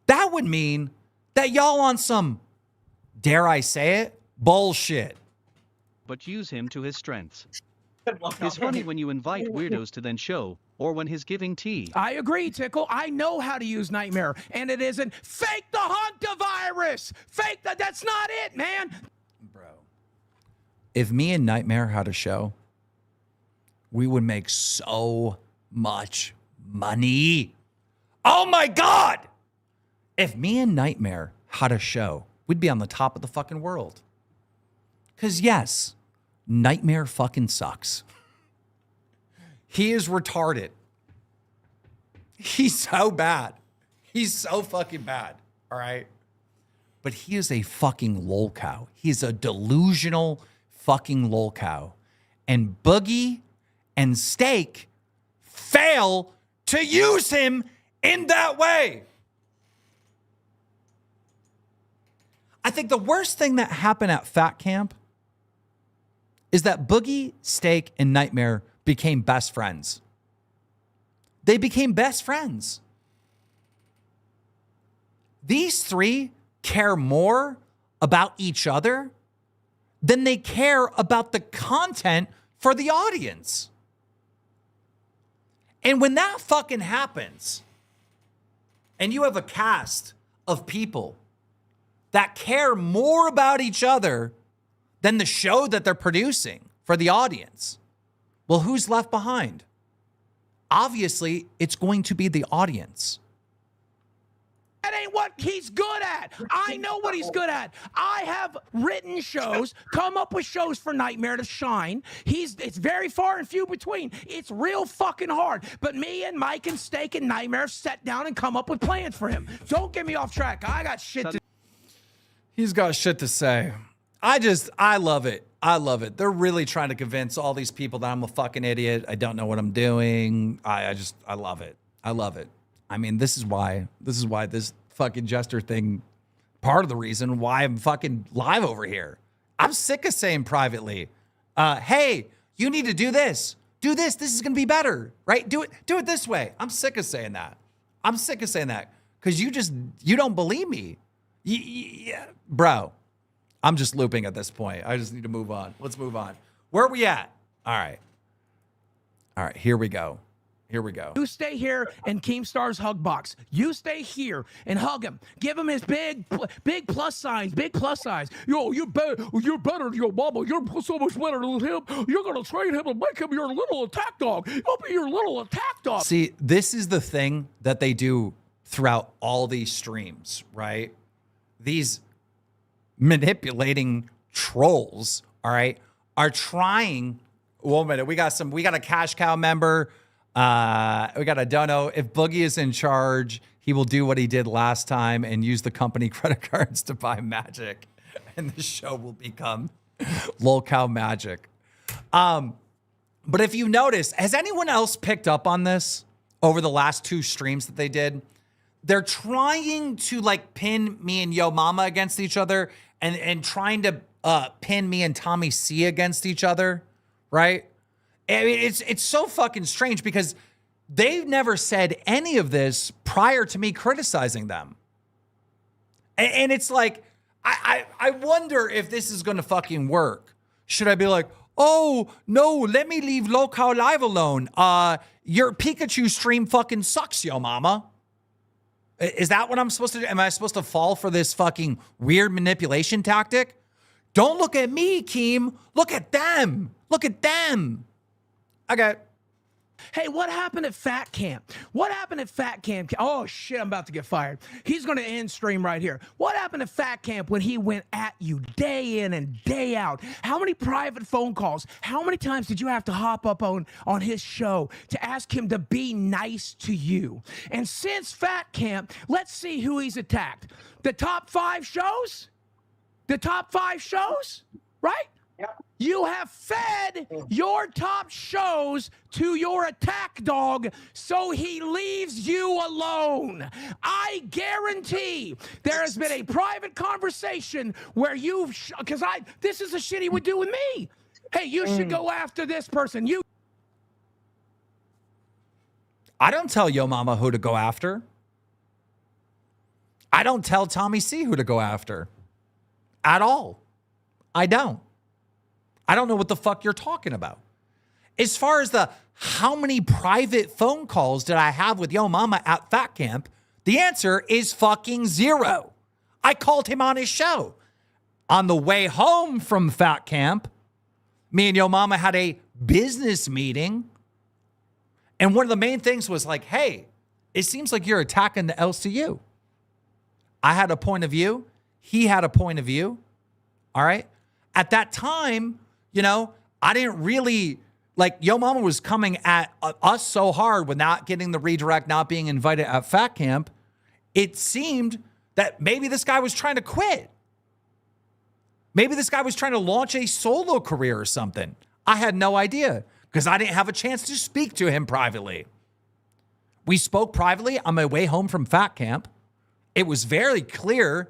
Speaker 2: That would mean that y'all on some, dare I say it, bullshit.
Speaker 11: But use him to his strengths. It's funny when you invite weirdos to then show, or when he's giving tea.
Speaker 10: I agree, Tickle. I know how to use Nightmare, and it isn't fake the Huntavirus. Fake that's not it, man.
Speaker 2: Bro, if me and Nightmare had a show, we would make so much money. Oh my God. If me and Nightmare had a show, we'd be on the top of the fucking world. Because yes, Nightmare fucking sucks. He is retarded. He's so bad. He's so fucking bad. All right. But he is a fucking lolcow. He's a delusional fucking lolcow. And Boogie and Steak fail to use him in that way. I think the worst thing that happened at Fat Camp is that Boogie, Steak, and Nightmare became best friends. They became best friends. These three care more about each other than they care about the content for the audience. And when that fucking happens, and you have a cast of people that care more about each other than the show that they're producing for the audience, well, who's left behind? Obviously, it's going to be the audience.
Speaker 10: That ain't what he's good at. I know what he's good at. I have written shows, come up with shows for Nightmare to shine. It's very far and few between. It's real fucking hard. But me and Mike and Steak and Nightmare sat down and come up with plans for him. Don't get me off track. I got shit to...
Speaker 2: He's got shit to say. I love it. I love it. They're really trying to convince all these people that I'm a fucking idiot. I don't know what I'm doing. I love it. I love it. I mean, this is why this fucking Jester thing, part of the reason why I'm fucking live over here. I'm sick of saying privately, hey, you need to do this. Do this. This is going to be better, right? Do it this way. I'm sick of saying that. I'm sick of saying that because you don't believe me. Yeah, bro, I'm just looping at this point. I just need to move on. Let's move on. Where are we at? All right, here we go. Here we go.
Speaker 10: You stay here in Keemstar's hug box. You stay here and hug him. Give him his big plus signs. Big plus signs. Yo, you're better than your mama. You're so much better than him. You're gonna train him and make him your little attack dog. He'll be your little attack dog.
Speaker 2: See, this is the thing that they do throughout all these streams, right? These manipulating trolls, all right, are trying. Wait a minute, we got a cash cow member. We got a dono. If Boogie is in charge, he will do what he did last time and use the company credit cards to buy magic, and the show will become Lolcow Magic. But if you notice, has anyone else picked up on this over the last two streams that they did? They're trying to like pin me and Yo Mama against each other, and trying to pin me and Tommy C against each other, right? I mean, it's so fucking strange because they've never said any of this prior to me criticizing them. And it's like, I wonder if this is going to fucking work. Should I be like, oh, no, let me leave Lolcow Live alone. Your Pikachu stream fucking sucks, Yo Mama. Is that what I'm supposed to do? Am I supposed to fall for this fucking weird manipulation tactic? Don't look at me, Keem. Look at them. Look at them. Okay.
Speaker 10: Hey, what happened at Fat Camp? What happened at Fat Camp? Oh, shit, I'm about to get fired. He's going to end stream right here. What happened at Fat Camp when he went at you day in and day out? How many private phone calls? How many times did you have to hop up on his show to ask him to be nice to you? And since Fat Camp, let's see who he's attacked. The top 5 shows? The top 5 shows? Right?
Speaker 7: Yep.
Speaker 10: You have fed your top shows to your attack dog, so he leaves you alone. I guarantee there has been a private conversation where this is the shit he would do with me. Hey, you should go after this person.
Speaker 2: I don't tell Yo Mama who to go after. I don't tell Tommy C who to go after. At all. I don't. I don't know what the fuck you're talking about. As far as how many private phone calls did I have with Yo Mama at Fat Camp, the answer is fucking 0. I called him on his show. On the way home from Fat Camp, me and Yo Mama had a business meeting. And one of the main things was like, hey, it seems like you're attacking the LCU. I had a point of view. He had a point of view. All right. At that time, I didn't really Like, Yo Mama was coming at us so hard with not getting the redirect, not being invited at Fat Camp. It seemed that maybe this guy was trying to quit. Maybe this guy was trying to launch a solo career or something. I had no idea because I didn't have a chance to speak to him privately. We spoke privately on my way home from Fat Camp. It was very clear,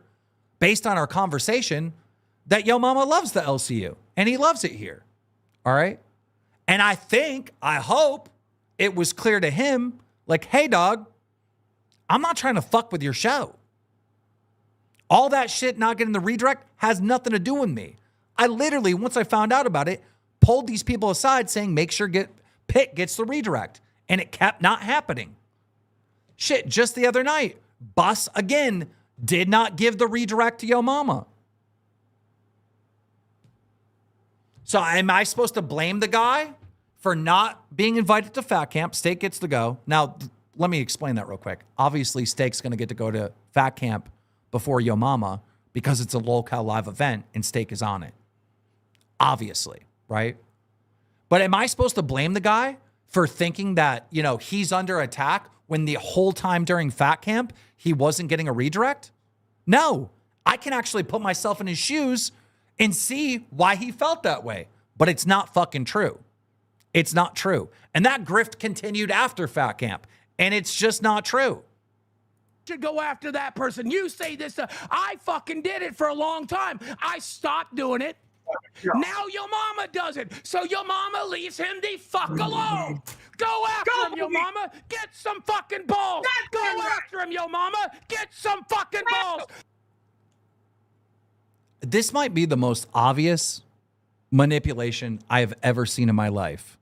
Speaker 2: based on our conversation, that Yo Mama loves the LCU and he loves it here. All right. And I hope it was clear to him, like, hey, dog, I'm not trying to fuck with your show. All that shit not getting the redirect has nothing to do with me. I literally, once I found out about it, pulled these people aside saying, make sure Pitt gets the redirect. And it kept not happening. Shit, just the other night, Bus, again, did not give the redirect to Yo Mama. So am I supposed to blame the guy for not being invited to Fat Camp? Steak gets to go. Now, let me explain that real quick. Obviously, Steak's going to get to go to Fat Camp before Yo Mama because it's a Lolcow live event and Steak is on it. Obviously, right? But am I supposed to blame the guy for thinking that, you know, he's under attack when the whole time during Fat Camp, he wasn't getting a redirect? No, I can actually put myself in his shoes and see why he felt that way. But it's not fucking true. It's not true. And that grift continued after Fat Camp. And it's just not true.
Speaker 10: Should go after that person. You say this. I fucking did it for a long time. I stopped doing it. Now Yo Mama does it. So Yo Mama leaves him the fuck alone. Go after him, Yo Mama. Get some fucking balls. Go after him, Yo Mama. Get some fucking balls.
Speaker 2: This might be the most obvious manipulation I have ever seen in my life.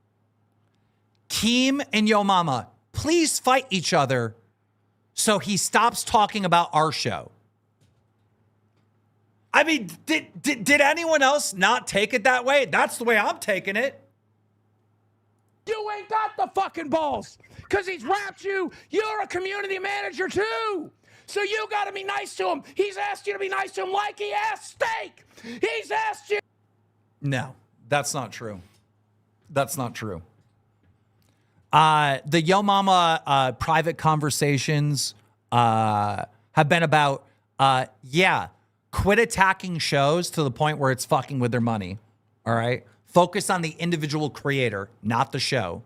Speaker 2: Keem and Yo Mama, please fight each other so he stops talking about our show. I mean, did anyone else not take it that way? That's the way I'm taking it.
Speaker 10: You ain't got the fucking balls because he's rapped you. You're a community manager too. So you got to be nice to him. He's asked you to be nice to him like he asked Steak. He's asked you.
Speaker 2: No, that's not true. That's not true. The Yo Mama private conversations have been about, quit attacking shows to the point where it's fucking with their money. All right. Focus on the individual creator, not the show.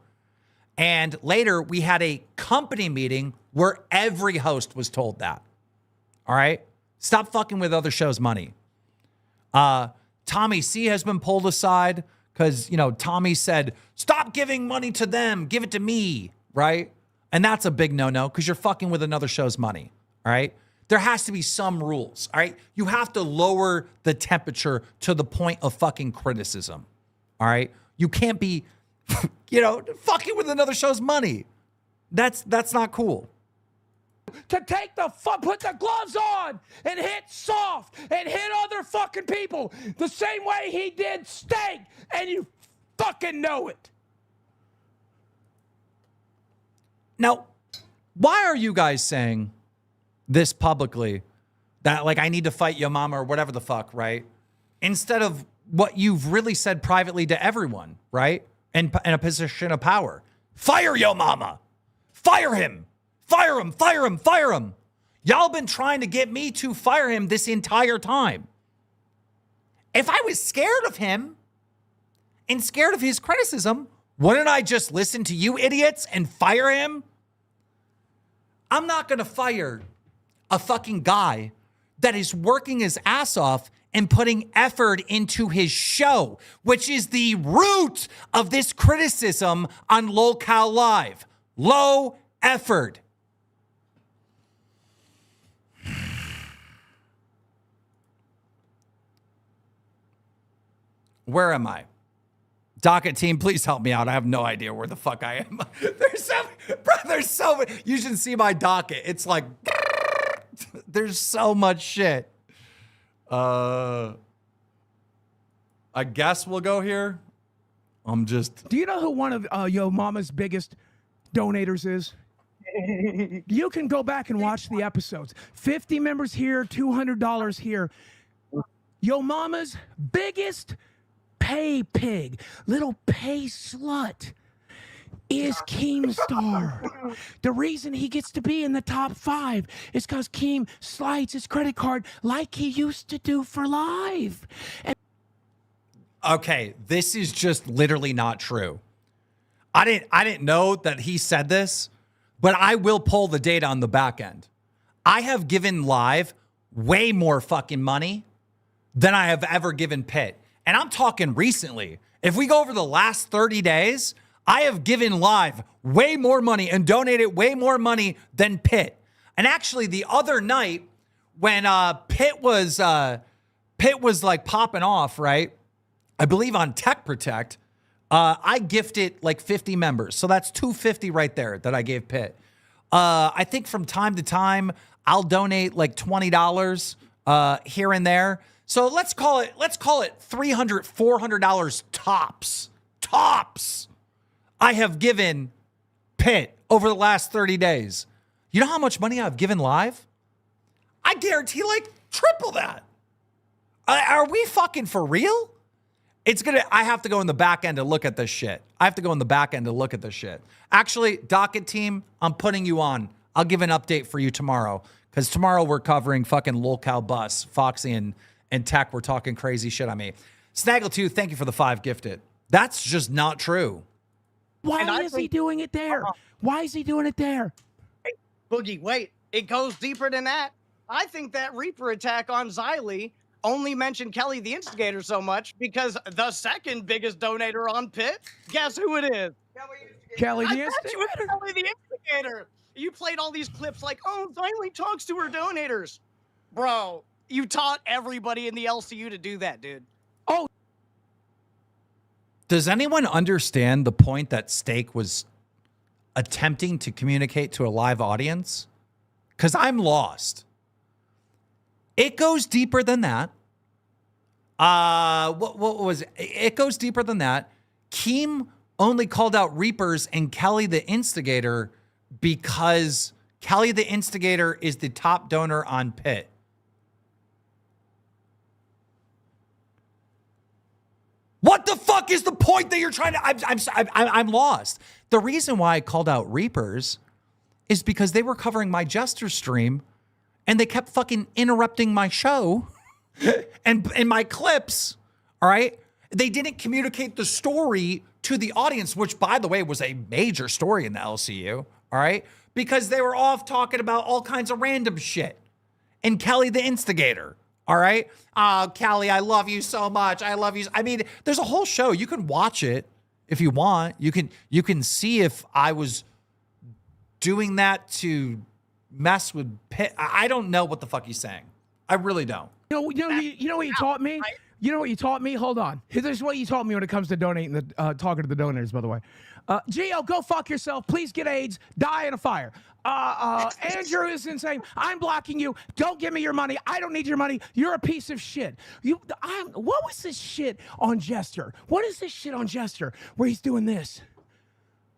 Speaker 2: And later we had a company meeting where every host was told that. All right. Stop fucking with other shows' money. Tommy C has been pulled aside because, you know, Tommy said, stop giving money to them. Give it to me. Right. And that's a big no-no because you're fucking with another show's money. All right. There has to be some rules. All right. You have to lower the temperature to the point of fucking criticism. All right. You can't be, fucking with another show's money. That's not cool.
Speaker 10: To take put the gloves on and hit soft and hit other fucking people the same way he did Steak, and you fucking know it.
Speaker 2: Now, why are you guys saying this publicly that, like, I need to fight Yo Mama or whatever the fuck, right? Instead of what you've really said privately to everyone, right? In a position of power. Fire Yo Mama. Fire him. Fire him, fire him, fire him. Y'all been trying to get me to fire him this entire time. If I was scared of him and scared of his criticism, wouldn't I just listen to you idiots and fire him? I'm not going to fire a fucking guy that is working his ass off and putting effort into his show, which is the root of this criticism on Lolcow Live. Low effort. Where am I? Docket team, please help me out. I have no idea where the fuck I am. There's so many. You should see my docket. It's like, there's so much shit. I guess we'll go here.
Speaker 10: Do you know who one of Yo Mama's biggest donators is? You can go back and watch the episodes. 50 members here, $200 here. Yo Mama's biggest pay pig, little pay slut is Keemstar. The reason he gets to be in the top 5 is because Keem slides his credit card like he used to do for live.
Speaker 2: Okay, this is just literally not true. I didn't know that he said this, but I will pull the data on the back end. I have given live way more fucking money than I have ever given Pitt. And I'm talking recently. If we go over the last 30 days, I have given live way more money and donated way more money than Pitt. And actually the other night when Pitt was like popping off, right? I believe on Tech Protect, I gifted like 50 members. So that's 250 right there that I gave Pitt. I think from time to time, I'll donate like $20 here and there. So let's call it $300, $400 tops. Tops. I have given Pitt over the last 30 days. You know how much money I've given live? I guarantee like triple that. Are we fucking for real? I have to go in the back end to look at this shit. Actually, Docket team, I'm putting you on. I'll give an update for you tomorrow. Because tomorrow we're covering fucking Lolcow bus. Foxy and Tech, we're talking crazy shit on me. Snaggle2, thank you for the 5 gifted. That's just not true.
Speaker 10: Why is he doing it there? Why is he doing it there?
Speaker 8: Hey, Boogie, wait. It goes deeper than that. I think that Reaper attack on Xylee only mentioned Kelly the Instigator so much because the second biggest donator on Pitt, guess who it is?
Speaker 10: Kelly the
Speaker 8: I bet you it's
Speaker 10: Instigator.
Speaker 8: Kelly the Instigator. You played all these clips like, oh, Xylee talks to her donators. Bro, you taught everybody in the LCU to do that, dude.
Speaker 10: Oh.
Speaker 2: Does anyone understand the point that Steak was attempting to communicate to a live audience? Because I'm lost. It goes deeper than that. What was it? It goes deeper than that. Keem only called out Reapers and Kelly the Instigator because Kelly the Instigator is the top donor on Pitt. What the fuck is the point that you're trying to? I'm lost. The reason why I called out Reapers is because they were covering my Jester stream, and they kept fucking interrupting my show and my clips. All right, they didn't communicate the story to the audience, which, by the way, was a major story in the LCU. All right, because they were off talking about all kinds of random shit. And Kelly the Instigator. All right. Kelly, I love you so much. I love you. I mean, there's a whole show. You can watch it if you want. You can see if I was doing that to mess with Pitt. I don't know what the fuck he's saying. I really don't.
Speaker 10: You know what you taught me? You know what you taught me? Hold on. This is what you taught me when it comes to donating, talking to the donors, by the way. Gio, go fuck yourself. Please get AIDS. Die in a fire. Andrew is insane. I'm blocking you. Don't give me your money. I don't need your money. You're a piece of shit. What was this shit on Jester? What is this shit on Jester where he's doing this?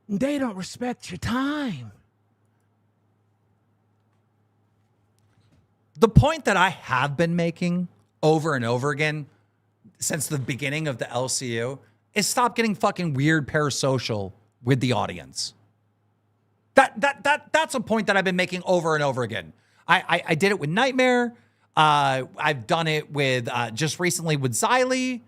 Speaker 10: They don't respect your time.
Speaker 2: The point that I have been making over and over again since the beginning of the LCU is stop getting fucking weird parasocial with the audience. That's a point that I've been making over and over again. I did it with Nightmare. I've done it with just recently with Xylee.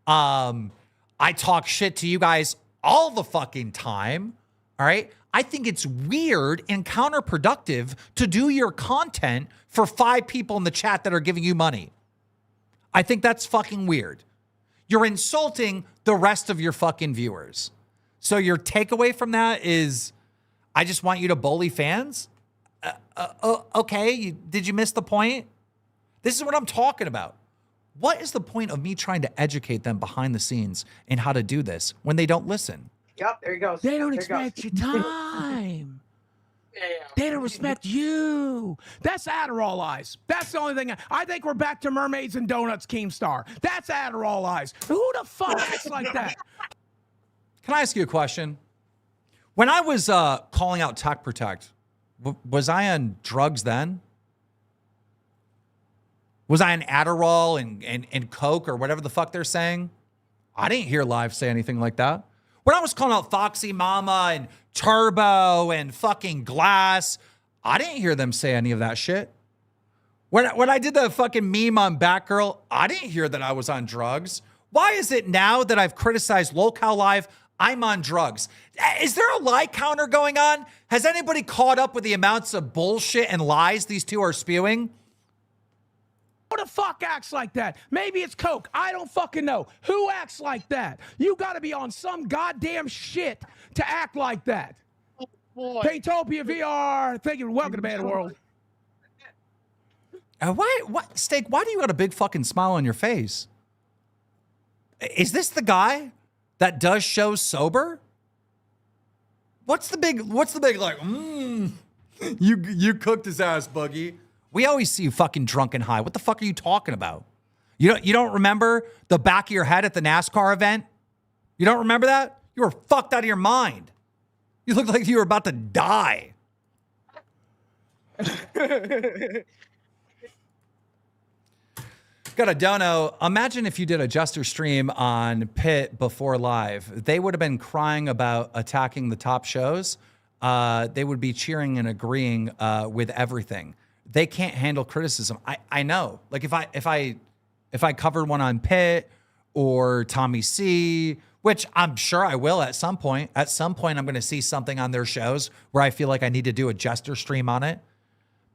Speaker 2: I talk shit to you guys all the fucking time. All right. I think it's weird and counterproductive to do your content for 5 people in the chat that are giving you money. I think that's fucking weird. You're insulting the rest of your fucking viewers. So your takeaway from that is, I just want you to bully fans? Okay, did you miss the point? This is what I'm talking about. What is the point of me trying to educate them behind the scenes in how to do this when they don't listen?
Speaker 7: Yep, there you go.
Speaker 10: They don't expect your time. They don't respect you. That's Adderall eyes. That's the only thing. I think we're back to mermaids and donuts, Keemstar. That's Adderall eyes. Who the fuck acts like that?
Speaker 2: Can I ask you a question? When I was calling out Tech Protect, was I on drugs then? Was I on Adderall and Coke or whatever the fuck they're saying? I didn't hear Live say anything like that. When I was calling out Foxy Mama and Turbo and fucking Glass, I didn't hear them say any of that shit. When I did the fucking meme on Batgirl, I didn't hear that I was on drugs. Why is it now that I've criticized Lolcow Live, I'm on drugs? Is there a lie counter going on? Has anybody caught up with the amounts of bullshit and lies these two are spewing?
Speaker 10: Who the fuck acts like that? Maybe it's Coke. I don't fucking know. Who acts like that? You got to be on some goddamn shit to act like that. Paytopia VR. Thank you. Welcome to Bad World.
Speaker 2: What, Steak, why do you got a big fucking smile on your face? Is this the guy that does shows sober? What's the big like, you cooked his ass, Buggy. We always see you fucking drunk and high. What the fuck are you talking about? You don't remember the back of your head at the NASCAR event? You don't remember that? You were fucked out of your mind. You looked like you were about to die. Got a dono. Imagine if you did a Jester stream on Pit before Live. They would have been crying about attacking the top shows. They would be cheering and agreeing with everything. They can't handle criticism. I know. Like if I covered one on Pit or Tommy C, which I'm sure I will at some point. At some point, I'm going to see something on their shows where I feel like I need to do a Jester stream on it.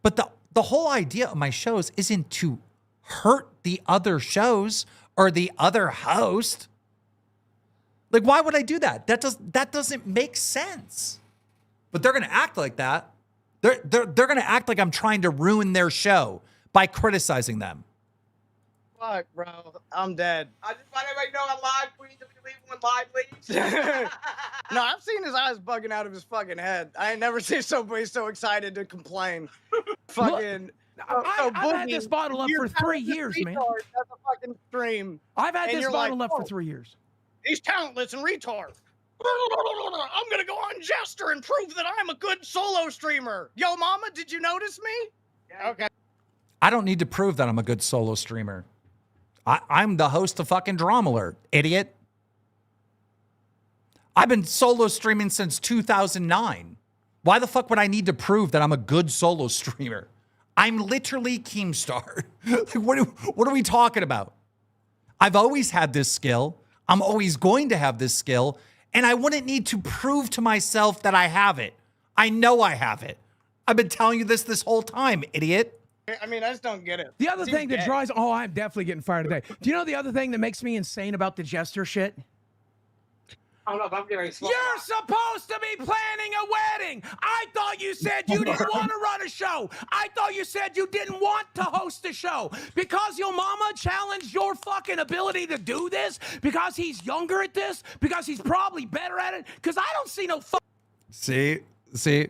Speaker 2: But the whole idea of my shows isn't to hurt the other shows or the other host. Like, why would I do that? That doesn't make sense. But they're going to act like that. They're going to act like I'm trying to ruin their show by criticizing them.
Speaker 8: Fuck, bro. I'm dead.
Speaker 7: I just want everybody to know I'm live, please. If you leave when live, please.
Speaker 8: No, I've seen his eyes bugging out of his fucking head. I ain't never seen somebody so excited to complain. Fucking.
Speaker 10: I've had this bottle up for 3 years, man.
Speaker 8: That's a fucking stream.
Speaker 10: I've had
Speaker 8: And
Speaker 10: this
Speaker 8: you're
Speaker 10: bottle
Speaker 8: like,
Speaker 10: up for 3 years.
Speaker 8: He's talentless and retard. I'm gonna go on Jester and prove that I'm a good solo streamer. Yo, mama, did you notice me? Yeah. Okay.
Speaker 2: I don't need to prove that I'm a good solo streamer. I'm the host of fucking Drama Alert, idiot. I've been solo streaming since 2009. Why the fuck would I need to prove that I'm a good solo streamer? I'm literally Keemstar. Like, what are we talking about? I've always had this skill. I'm always going to have this skill. And I wouldn't need to prove to myself that I have it. I know I have it. I've been telling you this whole time, idiot.
Speaker 8: I mean, I just don't get it.
Speaker 10: The other thing that drives... Oh, I'm definitely getting fired today. Do you know the other thing that makes me insane about the Jester shit?
Speaker 7: I don't know if I'm getting slow.
Speaker 10: You're supposed to be planning a wedding. I thought you said you didn't want to run a show. I thought you said you didn't want to host a show because your mama challenged your fucking ability to do this, because he's younger at this, because he's probably better at it, because I don't see no
Speaker 2: See?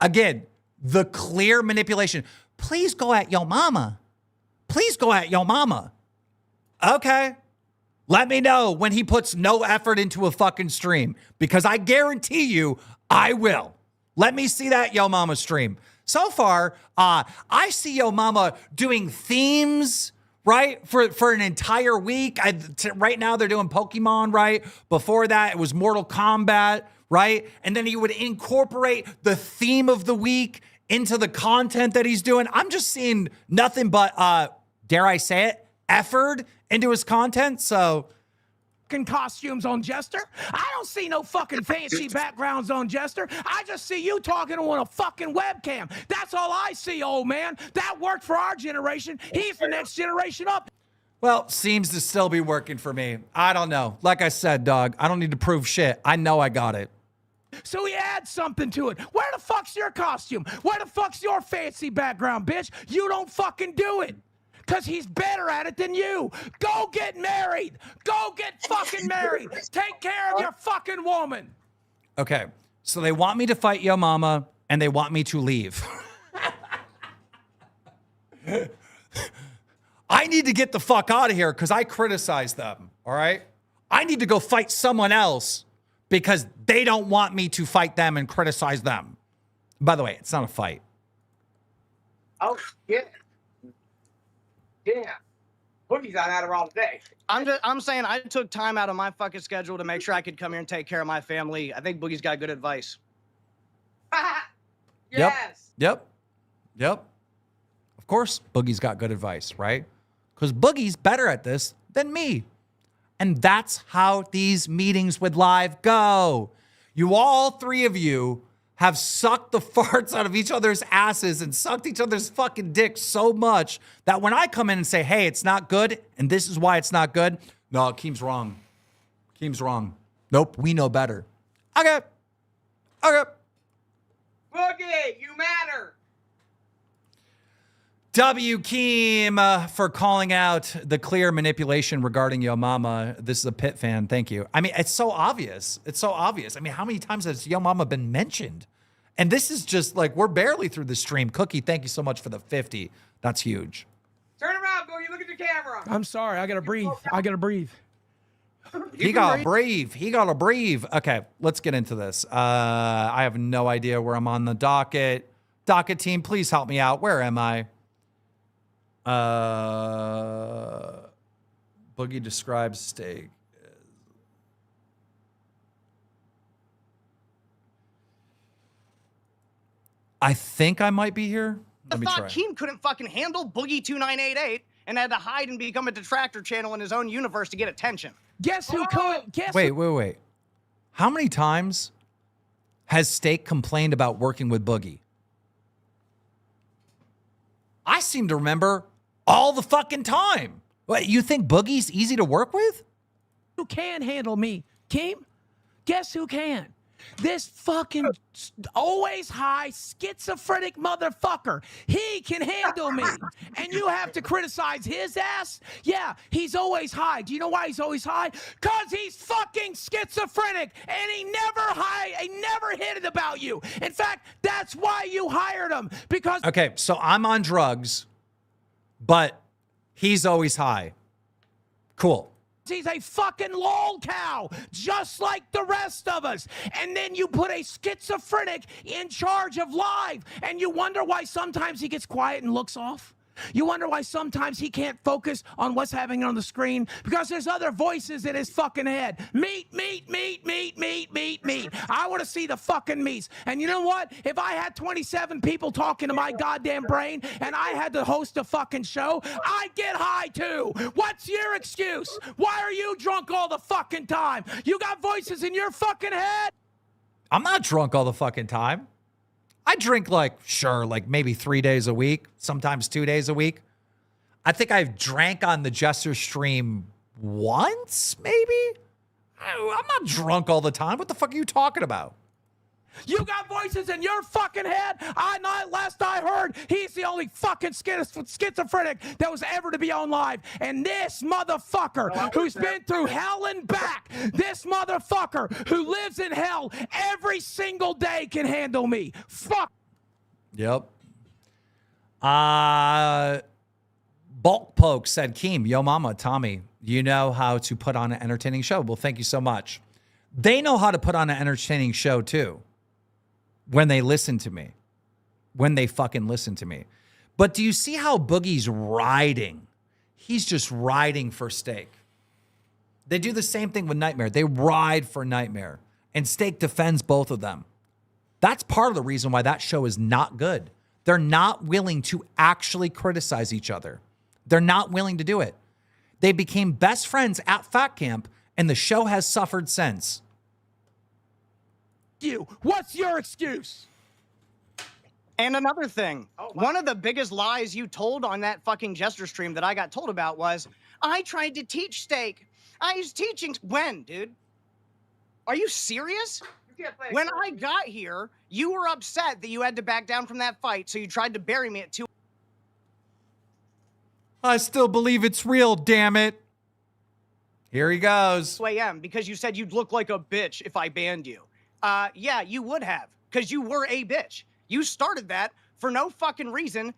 Speaker 2: Again, the clear manipulation. Please go at your mama. Please go at your mama. Okay. Let me know when he puts no effort into a fucking stream, because I guarantee you I will. Let me see that Yo Mama stream. So far, I see Yo Mama doing themes, right, for an entire week. Right now they're doing Pokemon, right? Before that, it was Mortal Kombat, right? And then he would incorporate the theme of the week into the content that he's doing. I'm just seeing nothing but, dare I say it, effort into his content. So
Speaker 10: costumes on Jester. I don't see no fucking fancy backgrounds on Jester. I just see you talking on a fucking webcam. That's all I see, old man. That worked for our generation. He's the next generation up.
Speaker 2: Well, seems to still be working for me. I don't know. Like I said, dog, I don't need to prove shit. I know I got it.
Speaker 10: So he adds something to it. Where the fuck's your costume? Where the fuck's your fancy background, bitch? You don't fucking do it. Because he's better at it than you. Go get married. Go get fucking married. Take care of your fucking woman.
Speaker 2: Okay, so they want me to fight Yo Mama, and they want me to leave. I need to get the fuck out of here because I criticized them, all right? I need to go fight someone else because they don't want me to fight them and criticize them. By the way, it's not a fight.
Speaker 7: Oh, yeah. Yeah.
Speaker 6: Boogie's on Adderall today.
Speaker 8: I'm saying I took time out of my fucking schedule to make sure I could come here and take care of my family. I think Boogie's got good advice.
Speaker 6: Yes.
Speaker 2: Yep. Of course, Boogie's got good advice, right? Because Boogie's better at this than me. And that's how these meetings with Live go. You all three of you have sucked the farts out of each other's asses and sucked each other's fucking dicks so much that when I come in and say, hey, it's not good, and this is why it's not good, no, Keem's wrong. Keem's wrong. Nope, we know better. Okay.
Speaker 6: Boogie, you matter.
Speaker 2: W. Keem for calling out the clear manipulation regarding Yo Mama. This is a Pit fan. Thank you. I mean, it's so obvious. It's so obvious. I mean, how many times has Yo Mama been mentioned? And this is just like, we're barely through the stream. Cookie, thank you so much for the 50. That's huge.
Speaker 6: Turn around, Boogie. Look at the camera.
Speaker 10: I'm sorry. I gotta breathe. I gotta breathe.
Speaker 2: He gotta breathe. He gotta breathe. Okay, let's get into this. I have no idea where I'm on the docket. Docket team, please help me out. Where am I? Boogie describes steak. I think I might be here. Let me
Speaker 8: I
Speaker 2: try.
Speaker 8: thought Keem couldn't fucking handle Boogie 2988 and had to hide and become a detractor channel in his own universe to get attention.
Speaker 10: Guess who could? Guess
Speaker 2: Wait. How many times has Steak complained about working with Boogie? I seem to remember all the fucking time. What, you think Boogie's easy to work with?
Speaker 10: who can handle me? Keem? Guess who can? This fucking always high schizophrenic motherfucker. He can handle me. And you have to criticize his ass? Yeah, he's always high. Do you know why he's always high? Because he's fucking schizophrenic and he never hit it about you. In fact, that's why you hired him. Because
Speaker 2: Okay, so I'm on drugs, but he's always high. Cool.
Speaker 10: he's a fucking lolcow, just like the rest of us. And then you put a schizophrenic in charge of live, and you wonder why sometimes he gets quiet and looks off. You wonder why sometimes he can't focus on what's happening on the screen because there's other voices in his fucking head. Meat. I want to see the fucking meats. And you know what? If I had 27 people talking to my goddamn brain and I had to host a fucking show, I'd get high too. What's your excuse? Why are you drunk all the fucking time? You got voices in your fucking head?
Speaker 2: I'm not drunk all the fucking time. I drink like maybe 3 days a week, sometimes 2 days a week. I think I've drank on the Jester stream once, maybe? I'm not drunk all the time. What the fuck are you talking about?
Speaker 10: You got voices in your fucking head? Last I heard, he's the only fucking schizophrenic that was ever to be on live. And this motherfucker who's been through hell and back, this motherfucker who lives in hell every single day can handle me. Fuck.
Speaker 2: Yep. Bulk Poke said, Keem, yo mama, Tommy, you know how to put on an entertaining show. Well, thank you so much. They know how to put on an entertaining show too. When they listen to me. When they fucking listen to me. But do you see how Boogie's riding? He's just riding for Steak. They do the same thing with Nightmare. They ride for Nightmare. And Steak defends both of them. That's part of the reason why that show is not good. They're not willing to actually criticize each other. They're not willing to do it. They became best friends at Fat Camp, and the show has suffered since.
Speaker 10: What's your excuse?
Speaker 8: And another thing, one of the biggest lies you told on that fucking Jester stream that I got told about was, I tried to teach Steak. I was teaching. When, dude? Are you serious? When I got here, you were upset that you had to back down from that fight, so you tried to bury me at 2.
Speaker 2: I still believe it's real, damn it. Here he goes.
Speaker 8: 2 a.m. because you said you'd look like a bitch if I banned you. Yeah, you would have, because you were a bitch. You started that for no fucking reason.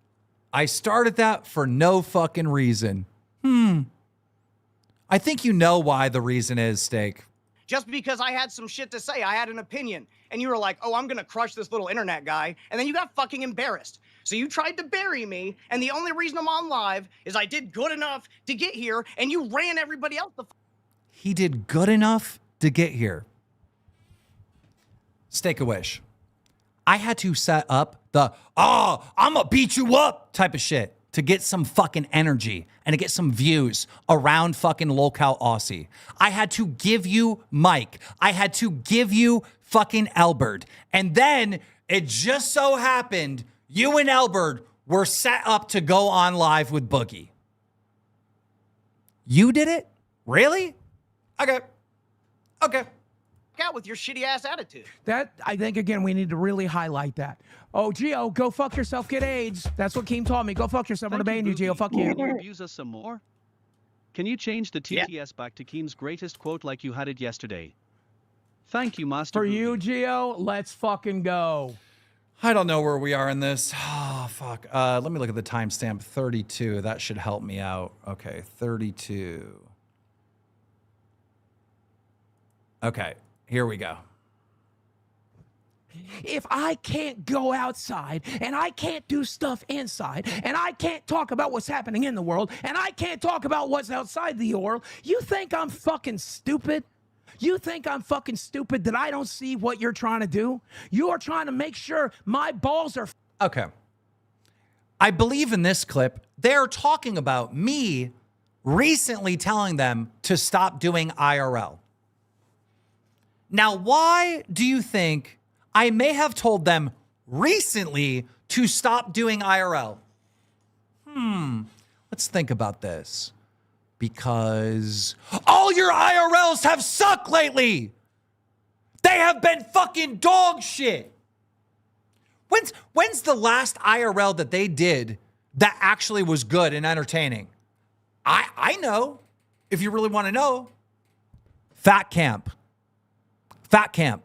Speaker 2: I started that for no fucking reason. I think you know why the reason is, Steak.
Speaker 8: Just because I had some shit to say, I had an opinion. And you were like, oh, I'm going to crush this little internet guy. And then you got fucking embarrassed. So you tried to bury me, and the only reason I'm on live is I did good enough to get here, and you ran everybody else the
Speaker 2: He did good enough to get here. Stake a wish. I had to set up the, oh, I'm gonna beat you up type of shit to get some fucking energy and to get some views around fucking Lolcow Aussie. I had to give you Mike. I had to give you fucking Elbert. And then it just so happened you and Elbert were set up to go on live with Boogie. You did it? Really? Okay.
Speaker 8: out with your shitty ass attitude.
Speaker 10: That, I think, again, we need to really highlight that. Oh, Gio, go fuck yourself, get AIDS. That's what Keem taught me. Go fuck yourself. I'm gonna ban you, Gio. Fuck you.
Speaker 11: Can you abuse us some more? Can you change the TTS back to Keem's greatest quote like you had it yesterday? Thank you, Master.
Speaker 10: For you, Gio, let's fucking go.
Speaker 2: I don't know where we are in this. Oh, fuck. Let me look at the timestamp. 32. That should help me out. Okay, 32. Okay, here we go.
Speaker 10: If I can't go outside and I can't do stuff inside and I can't talk about what's happening in the world and I can't talk about what's outside the world, you think I'm fucking stupid? You think I'm fucking stupid that I don't see what you're trying to do? You're trying to make sure my balls are...
Speaker 2: Okay. I believe in this clip, they're talking about me recently telling them to stop doing IRL. Now, why do you think I may have told them recently to stop doing IRL? Let's think about this. Because all your IRLs have sucked lately. They have been fucking dog shit. When's the last IRL that they did that actually was good and entertaining? I know, if you really want to know. Fat Camp. The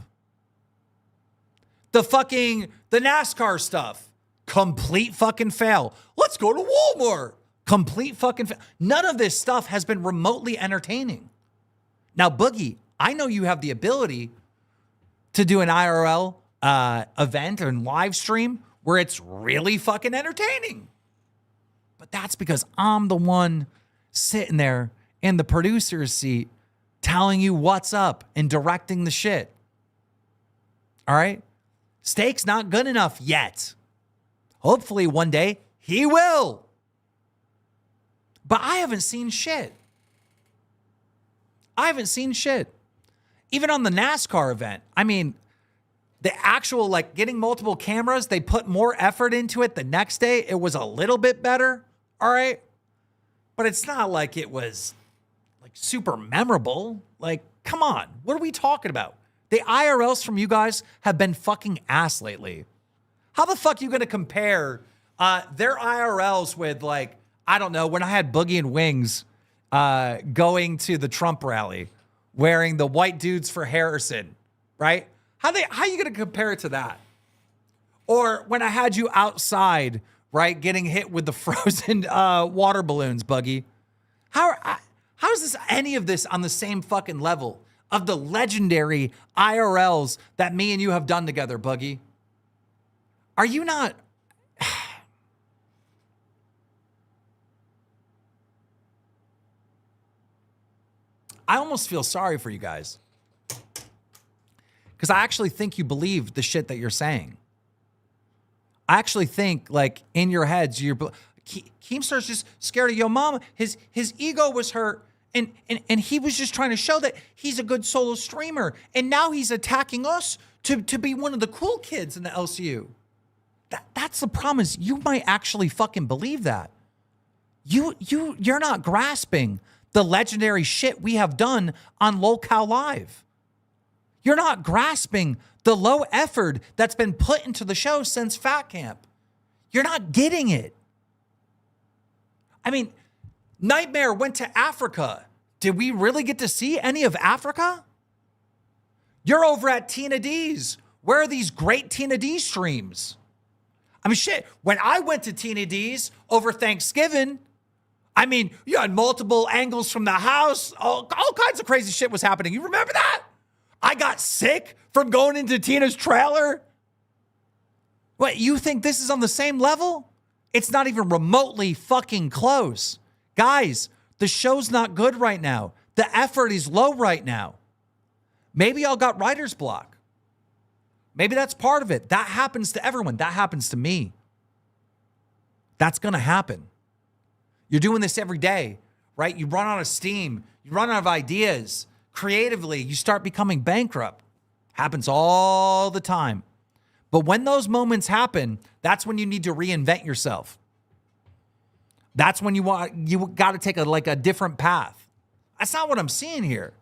Speaker 2: NASCAR stuff. Complete fucking fail. Let's go to Walmart. Complete fucking fail. None of this stuff has been remotely entertaining. Now, Boogie, I know you have the ability to do an IRL event and live stream where it's really fucking entertaining. But that's because I'm the one sitting there in the producer's seat telling you what's up and directing the shit. All right? Steak's not good enough yet. Hopefully one day he will. But I haven't seen shit. Even on the NASCAR event. I mean, the actual, like, getting multiple cameras, they put more effort into it the next day. It was a little bit better. All right? But it's not like it was, like, super memorable. Like, come on. What are we talking about? The IRLs from you guys have been fucking ass lately. How the fuck are you going to compare their IRLs with, like, I don't know, when I had Boogie and Wings going to the Trump rally, wearing the white dudes for Harrison, right? How are you going to compare it to that? Or when I had you outside, right, getting hit with the frozen water balloons, Buggy. How is this any of this on the same fucking level of the legendary IRLs that me and you have done together, Buggy? Are you not... I almost feel sorry for you guys. Because I actually think you believe the shit that you're saying. I actually think, like, in your heads, Keemstar's just scared of your mama. His ego was hurt, and he was just trying to show that he's a good solo streamer. And now he's attacking us to be one of the cool kids in the LCU. That's the problem, is you might actually fucking believe that. You're not grasping the legendary shit we have done on Lolcow Live. You're not grasping the low effort that's been put into the show since Fat Camp. You're not getting it. I mean, Nightmare went to Africa. Did we really get to see any of Africa? You're over at Tina D's. Where are these great Tina D streams? I mean, shit, when I went to Tina D's over Thanksgiving, I mean, you had multiple angles from the house. All kinds of crazy shit was happening. You remember that? I got sick from going into Tina's trailer. What, you think this is on the same level? It's not even remotely fucking close. Guys, the show's not good right now. The effort is low right now. Maybe y'all got writer's block. Maybe that's part of it. That happens to everyone. That happens to me. That's going to happen. You're doing this every day, right? You run out of steam. You run out of ideas. Creatively, you start becoming bankrupt. Happens all the time. But when those moments happen, that's when you need to reinvent yourself. That's when you got to take a different path. That's not what I'm seeing here.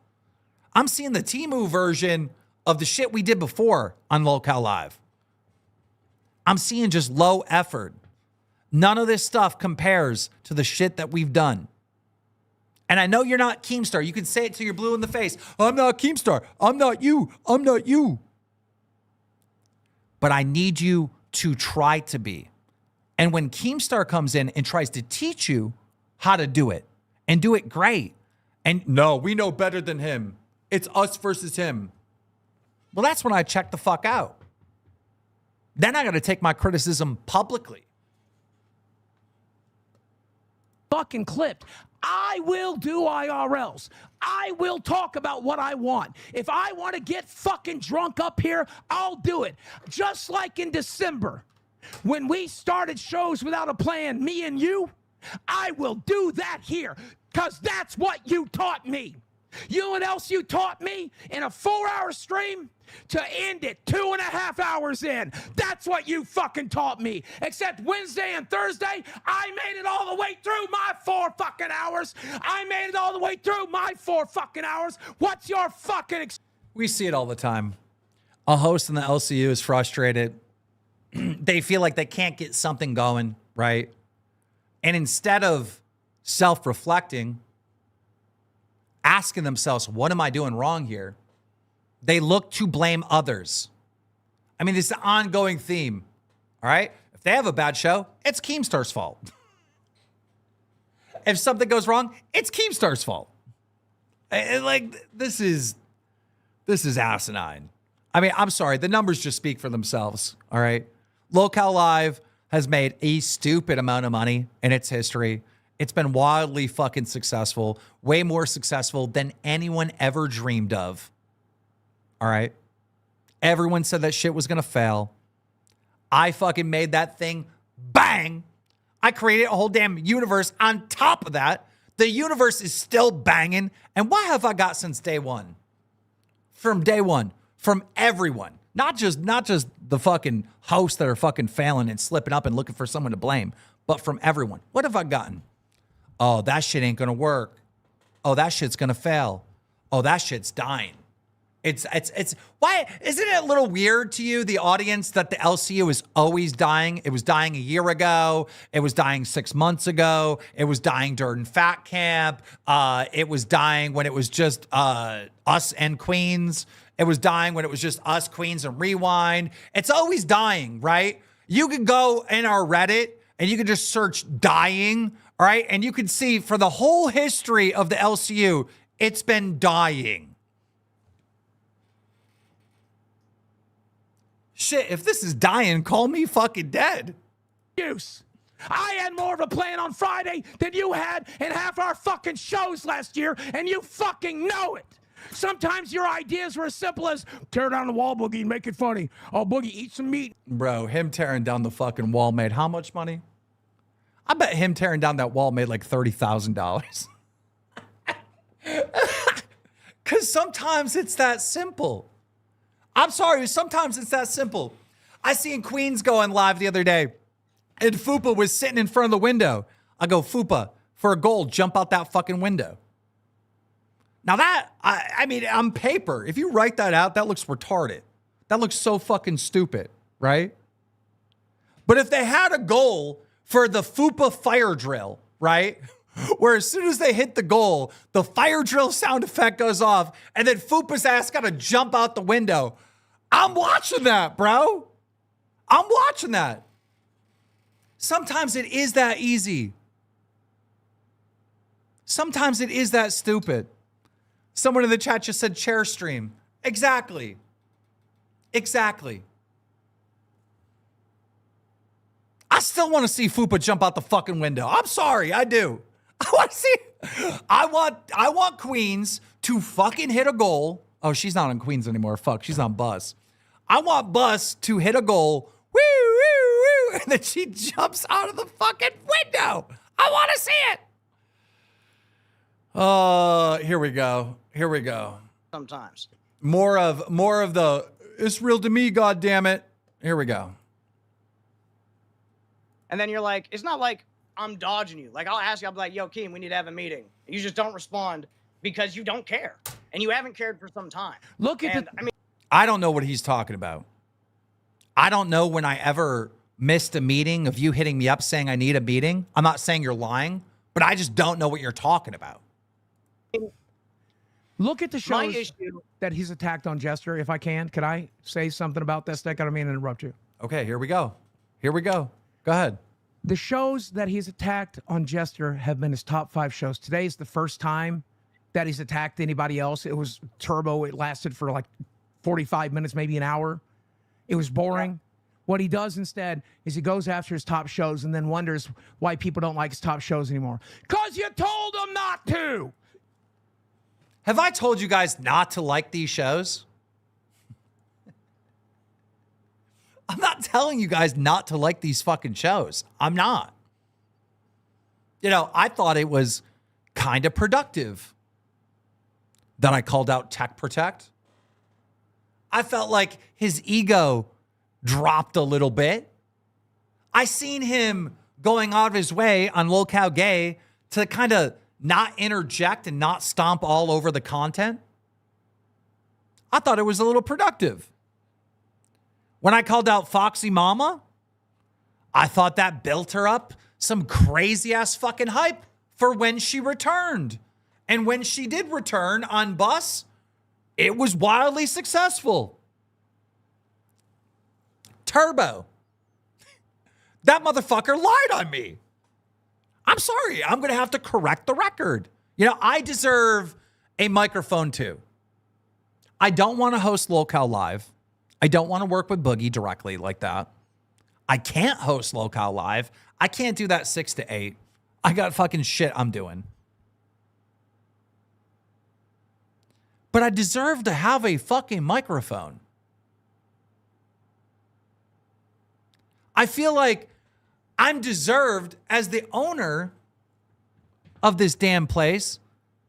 Speaker 2: I'm seeing the Temu version of the shit we did before on Lolcow Live. I'm seeing just low effort. None of this stuff compares to the shit that we've done. And I know you're not Keemstar. You can say it till you're blue in the face. I'm not Keemstar. I'm not you. I'm not you. But I need you to try to be. And when Keemstar comes in and tries to teach you how to do it and do it great, and no, we know better than him. It's us versus him. Well, that's when I check the fuck out. Then I got to take my criticism publicly.
Speaker 10: Fucking clipped. I will do IRLs. I will talk about what I want. If I want to get fucking drunk up here, I'll do it. Just like in December, when we started shows without a plan, me and you, I will do that here, because that's what you taught me. You know what else you taught me? In a 4-hour stream, to end it 2.5 hours in. That's what you fucking taught me. Except Wednesday and Thursday, I made it all the way through my 4 fucking hours. I made it all the way through my 4 fucking hours. What's your fucking...
Speaker 2: We see it all the time. A host in the LCU is frustrated. They feel like they can't get something going, right? And instead of self-reflecting, asking themselves, what am I doing wrong here? They look to blame others. I mean, this is an ongoing theme, all right? If they have a bad show, it's Keemstar's fault. If something goes wrong, it's Keemstar's fault. This is asinine. I mean, I'm sorry. The numbers just speak for themselves, all right? Lolcow Live has made a stupid amount of money in its history. It's been wildly fucking successful, way more successful than anyone ever dreamed of. All right. Everyone said that shit was going to fail. I fucking made that thing bang. I created a whole damn universe on top of that. The universe is still banging. And what have I got since day one? From day one, from everyone, not just the fucking hosts that are fucking failing and slipping up and looking for someone to blame, but from everyone. What have I gotten? Oh, that shit ain't going to work. Oh, that shit's going to fail. Oh, that shit's dying. It's why isn't it a little weird to you, the audience, that the LCU is always dying? It was dying a year ago. It was dying 6 months ago. It was dying during Fat Camp. It was dying when it was just us and Queens. It was dying when it was just us, Queens, and Rewind. It's always dying, right? You can go in our Reddit and you can just search dying, all right? And you can see for the whole history of the LCU, it's been dying. Shit, if this is dying, call me fucking dead.
Speaker 10: Use. I had more of a plan on Friday than you had in half our fucking shows last year, and you fucking know it. Sometimes your ideas were as simple as tear down the wall, Boogie, and make it funny. Oh, Boogie, eat some meat.
Speaker 2: Bro, him tearing down the fucking wall made how much money? I bet him tearing down that wall made like $30,000. Because sometimes it's that simple. I'm sorry, sometimes it's that simple. I seen Queens going live the other day, and Fupa was sitting in front of the window. I go, Fupa, for a goal, jump out that fucking window. Now that, I mean, on paper, if you write that out, that looks retarded. That looks so fucking stupid, right? But if they had a goal for the Fupa fire drill, right? Where as soon as they hit the goal, the fire drill sound effect goes off, and then Fupa's ass got to jump out the window. I'm watching that, bro. I'm watching that. Sometimes it is that easy. Sometimes it is that stupid. Someone in the chat just said chair stream. Exactly. Exactly. still want to see Fupa jump out the fucking window. I'm sorry, I do. I want to see. I want Queens to fucking hit a goal. Oh, she's not on Queens anymore. Fuck, she's on Bus. I want Bus to hit a goal. Woo, woo, woo, and then she jumps out of the fucking window. I want to see it. Here we go. Here we go.
Speaker 8: Sometimes.
Speaker 2: More of the it's real to me, God damn it. Here we go.
Speaker 8: And then you're like, it's not like I'm dodging you. Like, I'll ask you, I'll be like, yo, Keem, we need to have a meeting. You just don't respond because you don't care. And you haven't cared for some time.
Speaker 10: Look at
Speaker 8: and,
Speaker 10: the...
Speaker 8: I mean,
Speaker 2: I don't know what he's talking about. I don't know when I ever missed a meeting of you hitting me up saying I need a meeting. I'm not saying you're lying, but I just don't know what you're talking about.
Speaker 10: Look at the shows
Speaker 8: issue,
Speaker 10: that he's attacked on Jester, if I can. Could I say something about this, Dick? I don't mean to interrupt you.
Speaker 2: Okay, here we go. Here we go. Go ahead.
Speaker 10: The shows that he's attacked on Jester have been his top 5 shows. Today's the first time that he's attacked anybody else. It was Turbo. It lasted for like 45 minutes, maybe an hour. It was boring. Yeah. What he does instead is he goes after his top shows and then wonders why people don't like his top shows anymore. Because you told them not to.
Speaker 2: Have I told you guys not to like these shows? I'm not telling you guys not to like these fucking shows. I'm not. You know, I thought it was kind of productive that I called out Tech Protect. I felt like his ego dropped a little bit. I seen him going out of his way on Lolcow Gay to kind of not interject and not stomp all over the content. I thought it was a little productive. When I called out Foxy Mama, I thought that built her up some crazy ass fucking hype for when she returned. And when she did return on Bus, it was wildly successful. Turbo. That motherfucker lied on me. I'm sorry. I'm going to have to correct the record. You know, I deserve a microphone too. I don't want to host Lolcow Live. I don't want to work with Boogie directly like that. I can't host Lolcow Live. I can't do that 6 to 8. I got fucking shit I'm doing. But I deserve to have a fucking microphone. I feel like I'm deserved as the owner of this damn place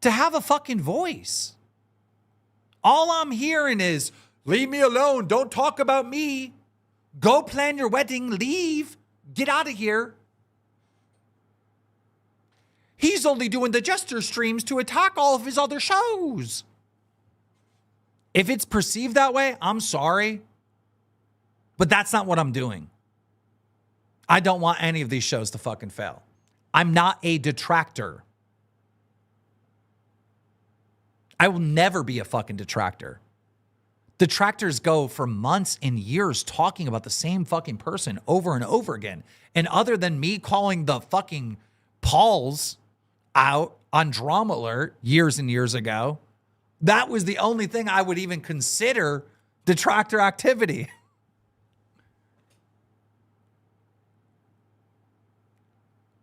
Speaker 2: to have a fucking voice. All I'm hearing is, leave me alone. Don't talk about me. Go plan your wedding. Leave. Get out of here. He's only doing the Jester streams to attack all of his other shows. If it's perceived that way, I'm sorry. But that's not what I'm doing. I don't want any of these shows to fucking fail. I'm not a detractor. I will never be a fucking detractor. Detractors go for months and years talking about the same fucking person over and over again. And other than me calling the fucking Pauls out on Drama Alert years and years ago, that was the only thing I would even consider detractor activity.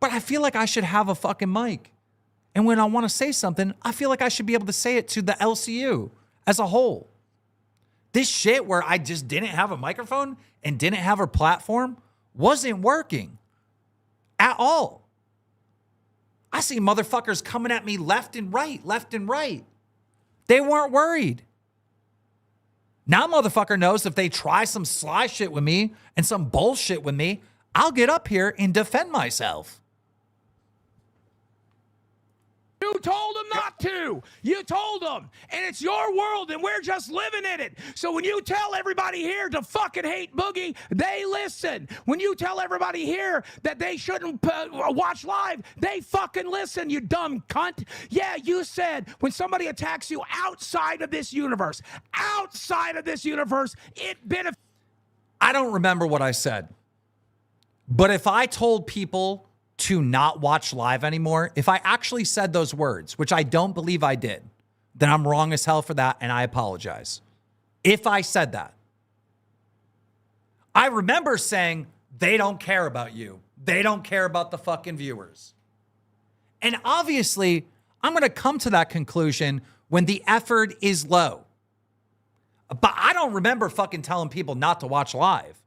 Speaker 2: But I feel like I should have a fucking mic. And when I want to say something, I feel like I should be able to say it to the LCU as a whole. This shit where I just didn't have a microphone and didn't have a platform wasn't working at all. I see motherfuckers coming at me left and right, left and right. They weren't worried. Now motherfucker knows if they try some sly shit with me and some bullshit with me, I'll get up here and defend myself.
Speaker 10: You told them not to. You told them. And it's your world, and we're just living in it. So when you tell everybody here to fucking hate Boogie, they listen. When you tell everybody here that they shouldn't watch live, they fucking listen, you dumb cunt. Yeah, you said when somebody attacks you outside of this universe, it benefits.
Speaker 2: I don't remember what I said. But if I told people to not watch live anymore, if I actually said those words, which I don't believe I did, then I'm wrong as hell for that, and I apologize. If I said that. I remember saying, they don't care about you. They don't care about the fucking viewers. And obviously, I'm going to come to that conclusion when the effort is low. But I don't remember fucking telling people not to watch live.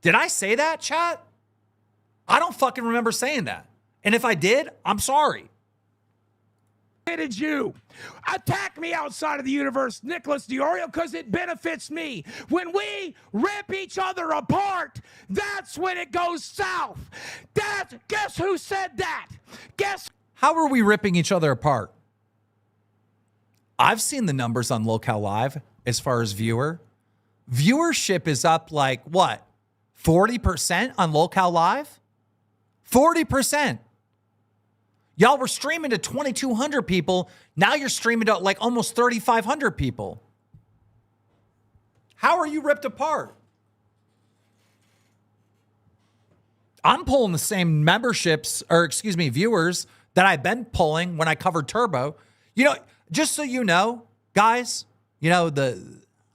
Speaker 2: Did I say that, chat? I don't fucking remember saying that. And if I did, I'm sorry.
Speaker 10: Did you attack me outside of the universe, Nicholas DiOrio, because it benefits me. When we rip each other apart, that's when it goes south. Guess who said that?
Speaker 2: How are we ripping each other apart? I've seen the numbers on Lolcow Live as far as viewership is up like what? 40% on Lolcow Live? 40%. Y'all were streaming to 2,200 people. Now you're streaming to like almost 3,500 people. How are you ripped apart? I'm pulling the same viewers that I've been pulling when I covered Turbo. You know, just so you know, guys, you know,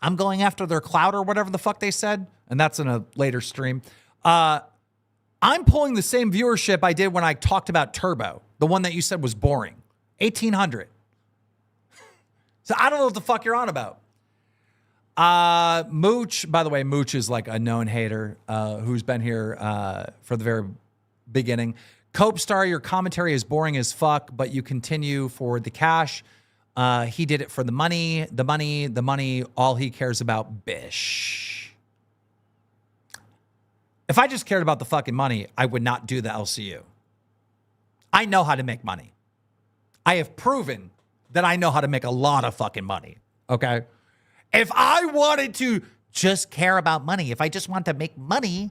Speaker 2: I'm going after their clout or whatever the fuck they said. And that's in a later stream. I'm pulling the same viewership I did when I talked about Turbo. The one that you said was boring. 1,800. So I don't know what the fuck you're on about. Mooch, by the way, Mooch is like a known hater who's been here for the very beginning. Cope Star, your commentary is boring as fuck, but you continue for the cash. He did it for the money, all he cares about, bish. If I just cared about the fucking money, I would not do the LCU. I know how to make money. I have proven that I know how to make a lot of fucking money, okay? If I wanted to just care about money, if I just want to make money,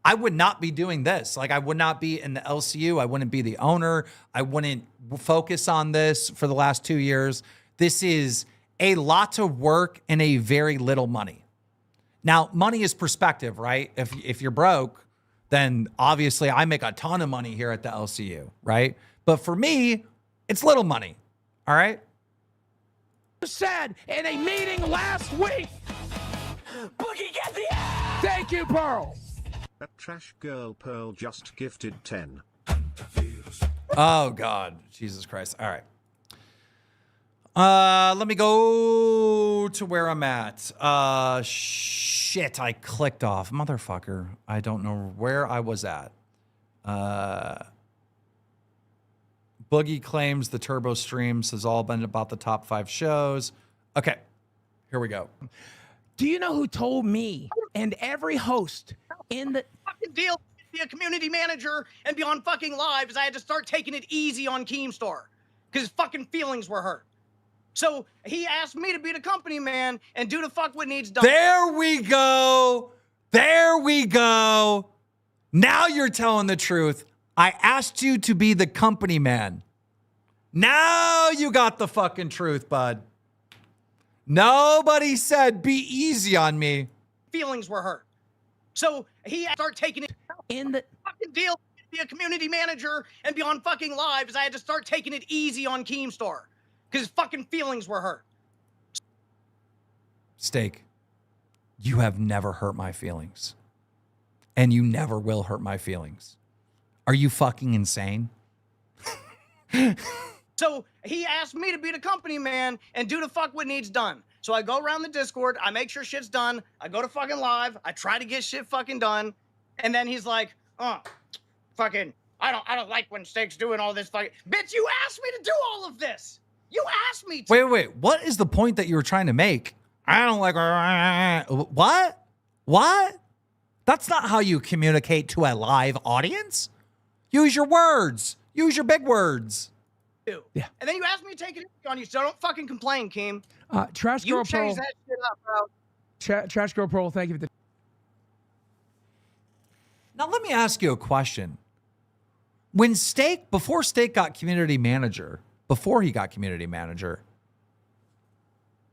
Speaker 2: I would not be doing this. Like, I would not be in the LCU. I wouldn't be the owner. I wouldn't focus on this for the last 2 years. This is a lot of work and a very little money. Now, money is perspective, right? If you're broke, then obviously I make a ton of money here at the LCU, right? But for me, it's little money, all right?
Speaker 10: Said in a meeting last week.
Speaker 3: Boogie, get the ass!
Speaker 10: Thank you, Pearl.
Speaker 11: That trash girl Pearl just gifted 10.
Speaker 2: Oh, God. Jesus Christ. All right. Let me go to where I'm at. Shit, I clicked off. Motherfucker. I don't know where I was at. Boogie claims the Turbo streams has all been about the top 5 shows. Okay, here we go.
Speaker 10: Do you know who told me and every host in the
Speaker 7: Fucking deal to be a community manager and be on fucking live is I had to start taking it easy on Keemstar because his fucking feelings were hurt. So he asked me to be the company man and do the fuck what needs done.
Speaker 2: There we go. There we go. Now you're telling the truth. I asked you to be the company man. Now you got the fucking truth, bud. Nobody said be easy on me.
Speaker 7: Feelings were hurt. So he started taking it
Speaker 10: in the
Speaker 7: fucking deal to be a community manager and be on fucking live is I had to start taking it easy on Keemstar because his fucking feelings were hurt.
Speaker 2: Steak, you have never hurt my feelings. And you never will hurt my feelings. Are you fucking insane?
Speaker 7: So he asked me to be the company man and do the fuck what needs done. So I go around the Discord, I make sure shit's done, I go to fucking live, I try to get shit fucking done, and then he's like, oh, fucking, I don't like when Steak's doing all this fucking. Bitch, you asked me to do all of this. You asked me to.
Speaker 2: Wait. What is the point that you were trying to make? I don't like. What? What? That's not how you communicate to a live audience. Use your words. Use your big words.
Speaker 7: Yeah. And then you asked me to take it on you, so don't fucking complain, Keem.
Speaker 10: Trash Girl
Speaker 7: You
Speaker 10: Pearl.
Speaker 7: change that shit up, bro.
Speaker 10: Trash Girl Pearl, thank you for the.
Speaker 2: Now let me ask you a question. When Steak, before he got community manager,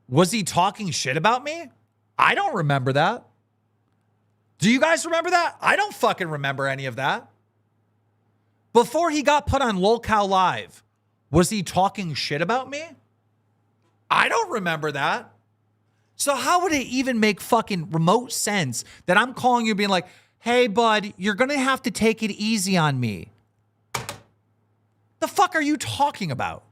Speaker 2: was he talking shit about me? I don't remember that. Do you guys remember that? I don't fucking remember any of that. Before he got put on Lolcow Live, was he talking shit about me? I don't remember that. So how would it even make fucking remote sense that I'm calling you being like, hey, bud, you're going to have to take it easy on me. The fuck are you talking about?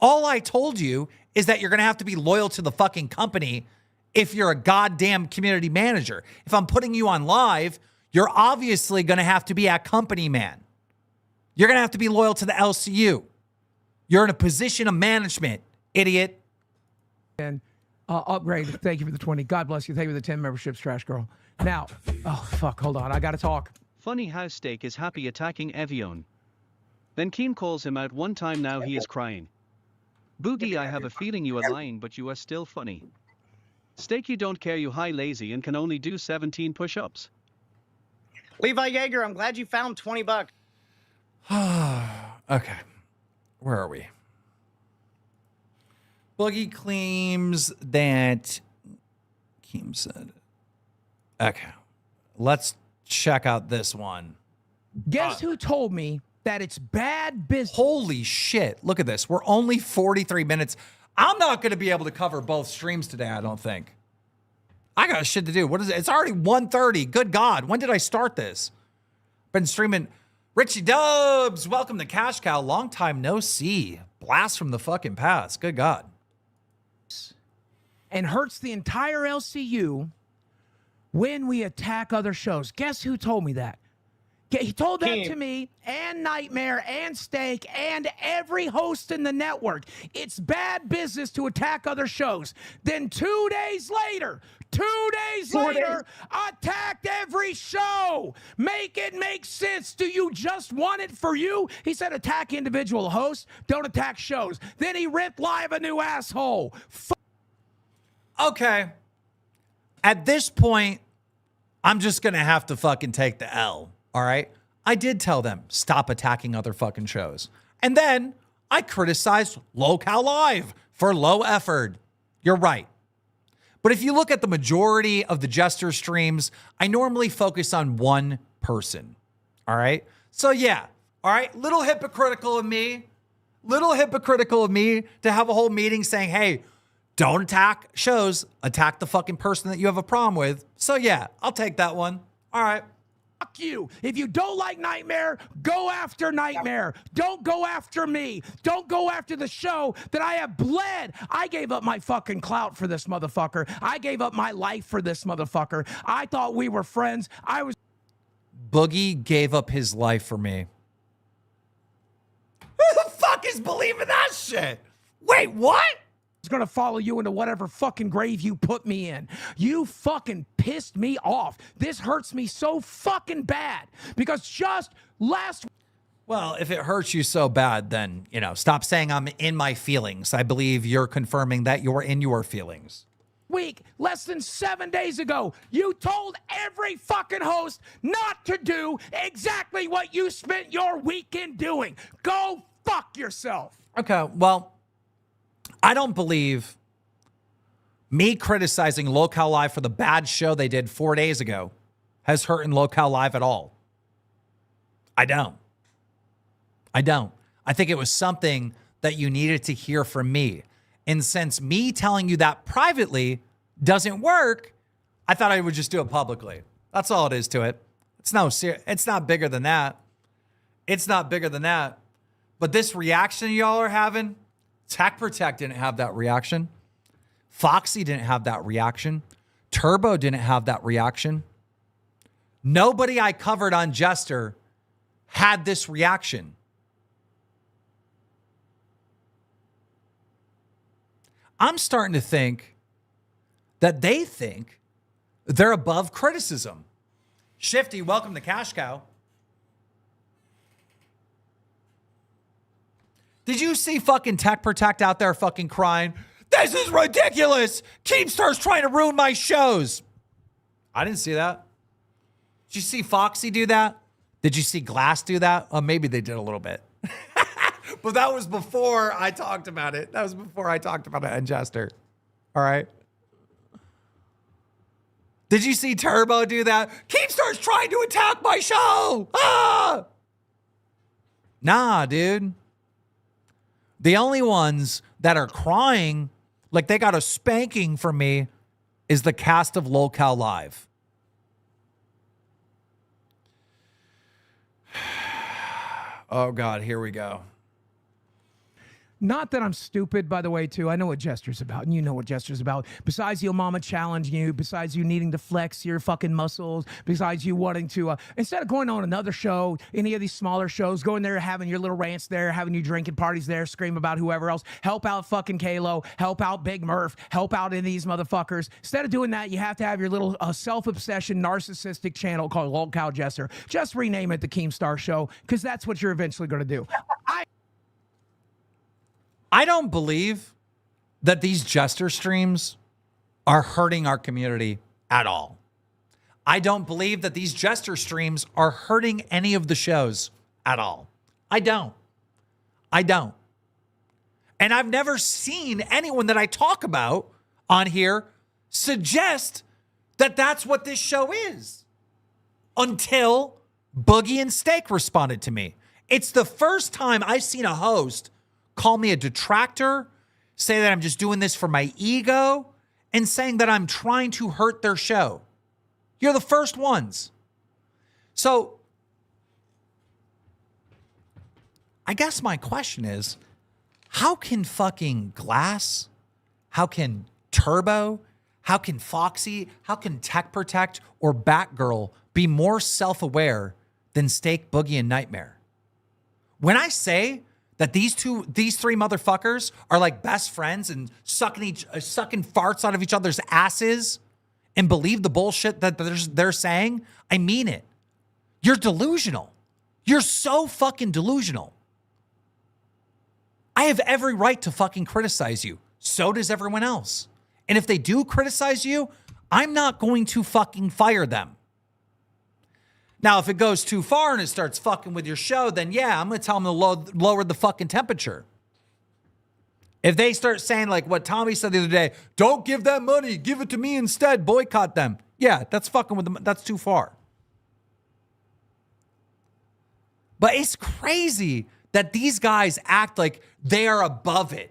Speaker 2: All I told you is that you're going to have to be loyal to the fucking company if you're a goddamn community manager. If I'm putting you on live, you're obviously going to have to be at company man. You're going to have to be loyal to the LCU. You're in a position of management, idiot.
Speaker 10: And upgrade. Thank you for the 20. God bless you. Thank you for the 10 memberships, Trash Girl. Now, oh, fuck. Hold on. I got to talk.
Speaker 11: Funny how Steak is happy attacking Evian. Then Keem calls him out one time, now he is crying. Boogie, I have a feeling you are lying, but you are still funny. Steak, you don't care, you high lazy and can only do 17 push-ups.
Speaker 7: Levi Yeager, I'm glad you found 20 bucks.
Speaker 2: Okay. Where are we? Boogie claims that Keem said. Okay. Let's check out this one.
Speaker 10: Guess who told me that it's bad business?
Speaker 2: Holy shit. Look at this. We're only 43 minutes. I'm not going to be able to cover both streams today, I don't think. I got shit to do. What is it? It's already 1:30. Good God. When did I start this? Been streaming. Richie Dubs, welcome to Cash Cow. Long time no see. Blast from the fucking past. Good God.
Speaker 10: And hurts the entire LCU when we attack other shows. Guess who told me that? He told that to me and Nightmare and Steak and every host in the network. It's bad business to attack other shows. Then 2 days later, attacked every show. Make it make sense. Do you just want it for you? He said attack individual hosts, don't attack shows. Then he ripped live a new asshole.
Speaker 2: Okay. At this point, I'm just going to have to fucking take the L. All right. I did tell them, stop attacking other fucking shows. And then I criticized Lolcow Live for low effort. You're right. But if you look at the majority of the Jester streams, I normally focus on one person. All right. So yeah. All right. Little hypocritical of me to have a whole meeting saying, hey, don't attack shows, attack the fucking person that you have a problem with. So yeah, I'll take that one. All right.
Speaker 10: Fuck you. If you don't like Nightmare, go after Nightmare. Don't go after me. Don't go after the show that I have bled. I gave up my fucking clout for this motherfucker. I gave up my life for this motherfucker. I thought we were friends.
Speaker 2: Boogie gave up his life for me. Who the fuck is believing that shit? Wait, what?
Speaker 10: Gonna follow you into whatever fucking grave you put me in. You fucking pissed me off. This hurts me so fucking bad because just last.
Speaker 2: Well, if it hurts you so bad, then, you know, stop saying I'm in my feelings. I believe you're confirming that you're in your feelings.
Speaker 10: Week, less than 7 days ago, you told every fucking host not to do exactly what you spent your weekend doing. Go fuck yourself.
Speaker 2: Okay, well, I don't believe me criticizing Lolcow Live for the bad show they did 4 days ago has hurt in Lolcow Live at all. I don't. I think it was something that you needed to hear from me. And since me telling you that privately doesn't work, I thought I would just do it publicly. That's all it is to it. It's not bigger than that. It's not bigger than that. But this reaction y'all are having, Tech Protect didn't have that reaction. Foxy didn't have that reaction. Turbo didn't have that reaction. Nobody I covered on Jester had this reaction. I'm starting to think that they think they're above criticism. Shifty, welcome to Cash Cow. Did you see fucking Tech Protect out there fucking crying? This is ridiculous. Keemstar's trying to ruin my shows. I didn't see that. Did you see Foxy do that? Did you see Glass do that? Maybe they did a little bit. But that was before I talked about it. That was before I talked about it on Jester. All right. Did you see Turbo do that? Keemstar's trying to attack my show. Ah! Nah, dude. The only ones that are crying like they got a spanking from me is the cast of Lolcow Live. Oh, God, here we go.
Speaker 10: Not that I'm stupid, by the way, too. I know what Jester's about, and you know what Jester's about. Besides your mama challenging you, besides you needing to flex your fucking muscles, besides you wanting to, instead of going on another show, any of these smaller shows, going there, having your little rants there, having you drinking parties there, scream about whoever else, help out fucking Kalo, help out Big Murph, help out any of these motherfuckers. Instead of doing that, you have to have your little self-obsession, narcissistic channel called Lolcow Jester. Just rename it the Keemstar Show, because that's what you're eventually going to do.
Speaker 2: I don't believe that these Jester streams are hurting our community at all. I don't believe that these Jester streams are hurting any of the shows at all. I don't. And I've never seen anyone that I talk about on here suggest that that's what this show is until Boogie and Steak responded to me. It's the first time I've seen a host call me a detractor, say that I'm just doing this for my ego, and saying that I'm trying to hurt their show. You're the first ones. So I guess my question is, how can fucking Glass, how can Turbo, how can Foxy, how can Tech Protect or Batgirl be more self-aware than Steak, Boogie, and Nightmare? When I say that these three motherfuckers are like best friends and sucking farts out of each other's asses and believe the bullshit that they're saying, I mean it. You're delusional. You're so fucking delusional. I have every right to fucking criticize you. So does everyone else. And if they do criticize you, I'm not going to fucking fire them. Now, if it goes too far and it starts fucking with your show, then yeah, I'm going to tell them to lower the fucking temperature. If they start saying like what Tommy said the other day, don't give them money, give it to me instead, boycott them. Yeah, that's fucking with them. That's too far. But it's crazy that these guys act like they are above it.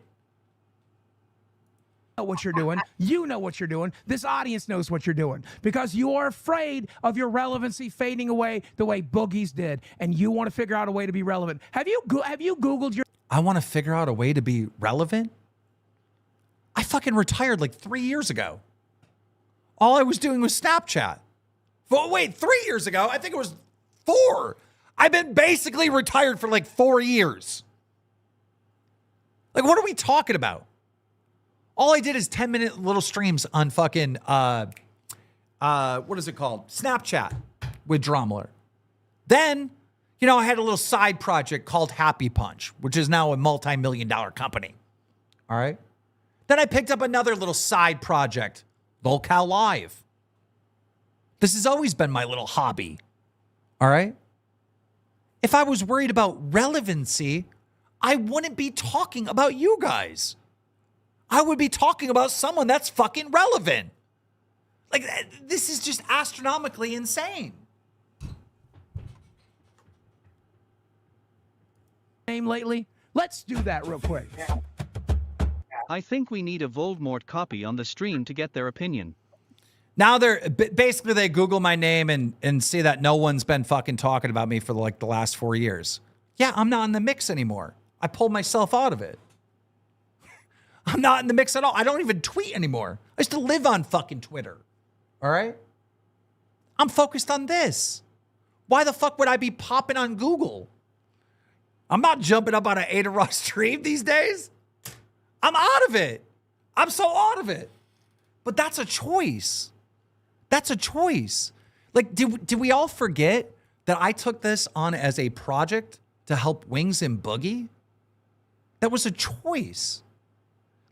Speaker 10: Know what you're doing. You know what you're doing. This audience knows what you're doing because you are afraid of your relevancy fading away the way Boogie's did, and you want to figure out a way to be relevant. Have you Googled your...
Speaker 2: I want to figure out a way to be relevant? I fucking retired like 3 years ago. All I was doing was Snapchat. But wait, 3 years ago? I think it was 4. I've been basically retired for like 4 years. Like, what are we talking about? All I did is 10-minute little streams on fucking, what is it called? Snapchat with Dromler. Then, I had a little side project called Happy Punch, which is now a multi-million-dollar company. All right. Then I picked up another little side project, Lolcow Live. This has always been my little hobby. All right. If I was worried about relevancy, I wouldn't be talking about you guys. I would be talking about someone that's fucking relevant. Like, this is just astronomically insane.
Speaker 10: Name lately? Let's do that real quick.
Speaker 11: I think we need a Voldemort copy on the stream to get their opinion.
Speaker 2: Now basically they Google my name and see that no one's been fucking talking about me for like the last 4 years. Yeah, I'm not in the mix anymore. I pulled myself out of it. I'm not in the mix at all. I don't even tweet anymore. I used to live on fucking Twitter. All right? I'm focused on this. Why the fuck would I be popping on Google? I'm not jumping up on an Ada Ross stream these days. I'm out of it. I'm so out of it. But that's a choice. That's a choice. Like, did we all forget that I took this on as a project to help Wings and Boogie? That was a choice.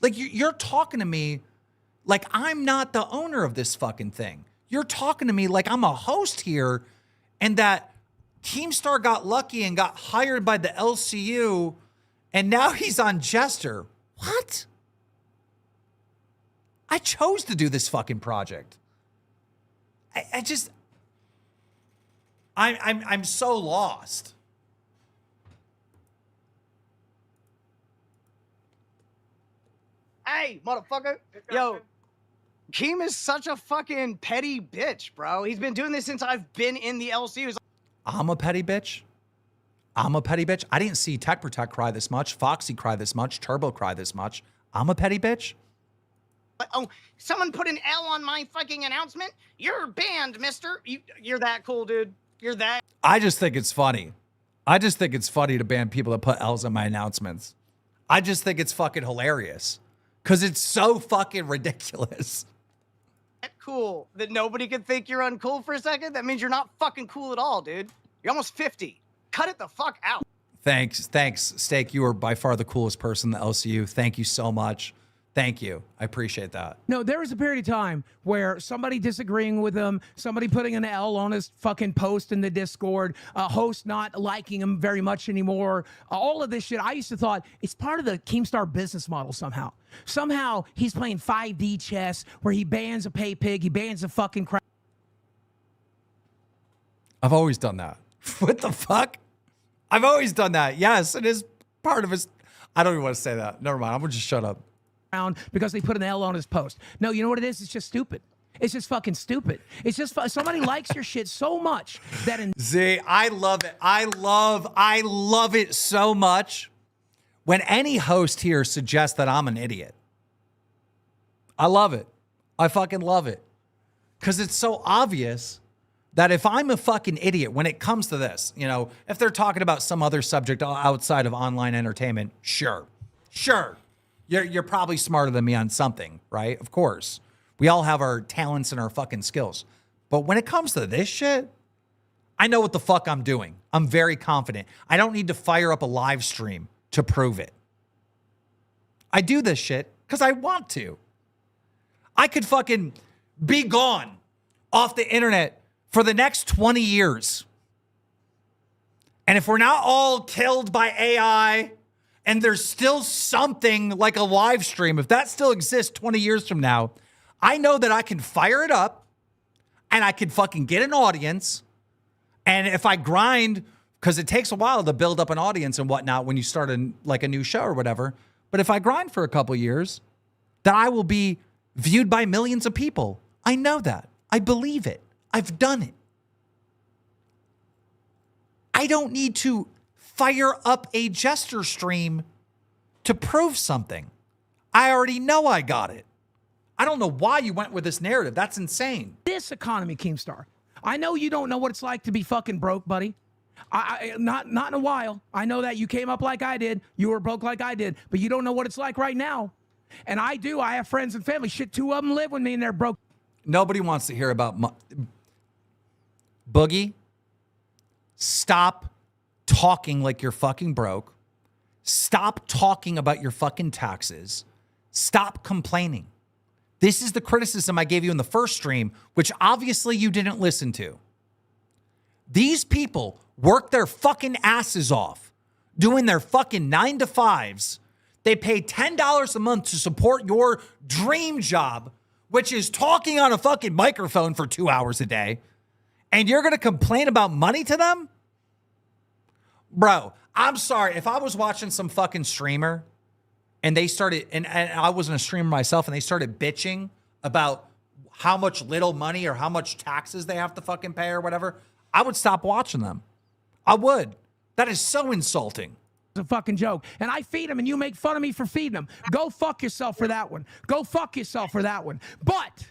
Speaker 2: Like, you're talking to me like I'm not the owner of this fucking thing. You're talking to me like I'm a host here and that Keemstar got lucky and got hired by the LCU and now he's on Jester. What? I chose to do this fucking project. I'm so lost.
Speaker 7: Hey, motherfucker. Yo, Keem is such a fucking petty bitch, bro. He's been doing this since I've been in the LCU.
Speaker 2: I'm a petty bitch. I'm a petty bitch. I didn't see Tech Protect cry this much, Foxy cry this much, Turbo cry this much. I'm a petty bitch.
Speaker 7: Oh, someone put an L on my fucking announcement? You're banned, mister. You're that cool, dude. You're that.
Speaker 2: I just think it's funny. I just think it's funny to ban people that put L's on my announcements. I just think it's fucking hilarious because it's so fucking ridiculous.
Speaker 7: Cool that nobody could think you're uncool for a second. That means you're not fucking cool at all, dude. You're almost 50. Cut it the fuck out.
Speaker 2: Thanks, Steak. You are by far the coolest person in the LCU. Thank you so much. Thank you. I appreciate that.
Speaker 10: No, there was a period of time where somebody disagreeing with him, somebody putting an L on his fucking post in the Discord, a host not liking him very much anymore, all of this shit. I used to thought it's part of the Keemstar business model somehow. Somehow he's playing 5D chess where he bans a pay pig, he bans a fucking crap.
Speaker 2: I've always done that. What the fuck? I've always done that. Yes, it is part of his. I don't even want to say that. Never mind. I'm going to just shut up.
Speaker 10: Because they put an L on his post. No, you know what it is? It's just stupid. It's just fucking stupid. It's just somebody likes your shit so much that
Speaker 2: Z, I love it. I love it so much when any host here suggests that I'm an idiot. I love it. I fucking love it. Because it's so obvious that if I'm a fucking idiot when it comes to this, you know, if they're talking about some other subject outside of online entertainment, sure. You're probably smarter than me on something, right? Of course. We all have our talents and our fucking skills. But when it comes to this shit, I know what the fuck I'm doing. I'm very confident. I don't need to fire up a live stream to prove it. I do this shit because I want to. I could fucking be gone off the internet for the next 20 years. And if we're not all killed by AI, and there's still something like a live stream, if that still exists 20 years from now, I know that I can fire it up and I can fucking get an audience. And if I grind, because it takes a while to build up an audience and whatnot when you start a new show or whatever. But if I grind for a couple years, then I will be viewed by millions of people. I know that. I believe it. I've done it. I don't need to fire up a Jester stream to prove something. I already know I got it. I don't know why you went with this narrative. That's insane.
Speaker 10: This economy, Keemstar. I know you don't know what it's like to be fucking broke, buddy. Not in a while. I know that you came up like I did. You were broke like I did. But you don't know what it's like right now. And I do. I have friends and family. Shit, 2 of them live with me and they're broke.
Speaker 2: Nobody wants to hear about Boogie. Stop talking like you're fucking broke. Stop talking about your fucking taxes. Stop complaining. This is the criticism I gave you in the first stream, which obviously you didn't listen to. These people work their fucking asses off, doing their fucking 9-to-5s. They pay $10 a month to support your dream job, which is talking on a fucking microphone for 2 hours a day. And you're going to complain about money to them? Bro, I'm sorry. If I was watching some fucking streamer and they started, and I wasn't a streamer myself, and they started bitching about how much little money or how much taxes they have to fucking pay or whatever, I would stop watching them. I would. That is so insulting.
Speaker 10: It's a fucking joke. And I feed them and you make fun of me for feeding them. Go fuck yourself for that one. Go fuck yourself for that one. But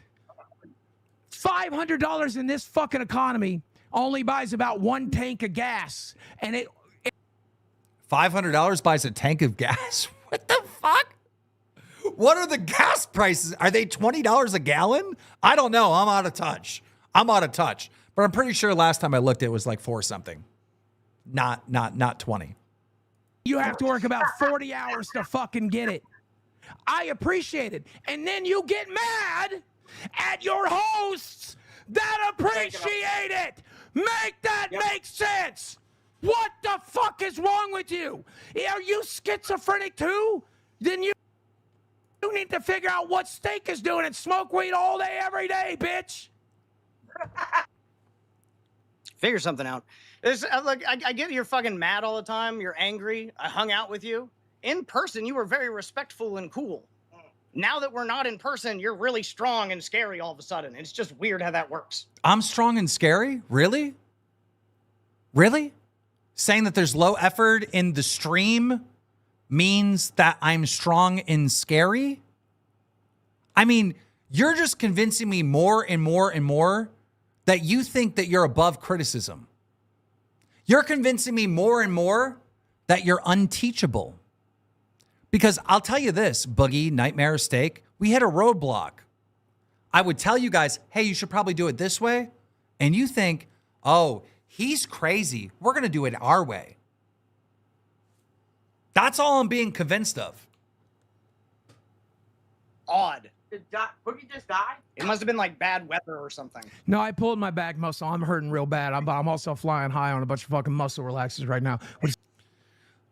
Speaker 10: $500 in this fucking economy only buys about 1 tank of gas. And it
Speaker 2: $500 buys a tank of gas? What the fuck? What are the gas prices? Are they $20 a gallon? I don't know. I'm out of touch. But I'm pretty sure last time I looked, it was like 4 something. Not 20.
Speaker 10: You have to work about 40 hours to fucking get it. I appreciate it. And then you get mad at your hosts that appreciate it. Make that make sense. What the fuck is wrong with you? Are you schizophrenic too? Then you need to figure out what Steak is doing and smoke weed all day, every day, bitch.
Speaker 7: Figure something out. Look, I get you're fucking mad all the time. You're angry. I hung out with you. In person, you were very respectful and cool. Now that we're not in person, you're really strong and scary all of a sudden. It's just weird how that works.
Speaker 2: I'm strong and scary? Really? Really? saying that there's low effort in the stream means that I'm strong and scary? I mean, you're just convincing me more and more and more that you think that you're above criticism. You're convincing me more and more that you're unteachable. Because I'll tell you this, Boogie, Nightmare, Steak, we hit a roadblock. I would tell you guys, hey, you should probably do it this way. And you think, oh, he's crazy. We're going to do it our way. That's all I'm being convinced of.
Speaker 7: Odd.
Speaker 6: Did Boogie just die?
Speaker 7: It must have been like bad weather or something.
Speaker 10: No, I pulled my back muscle. I'm hurting real bad. I'm also flying high on a bunch of fucking muscle relaxers right now.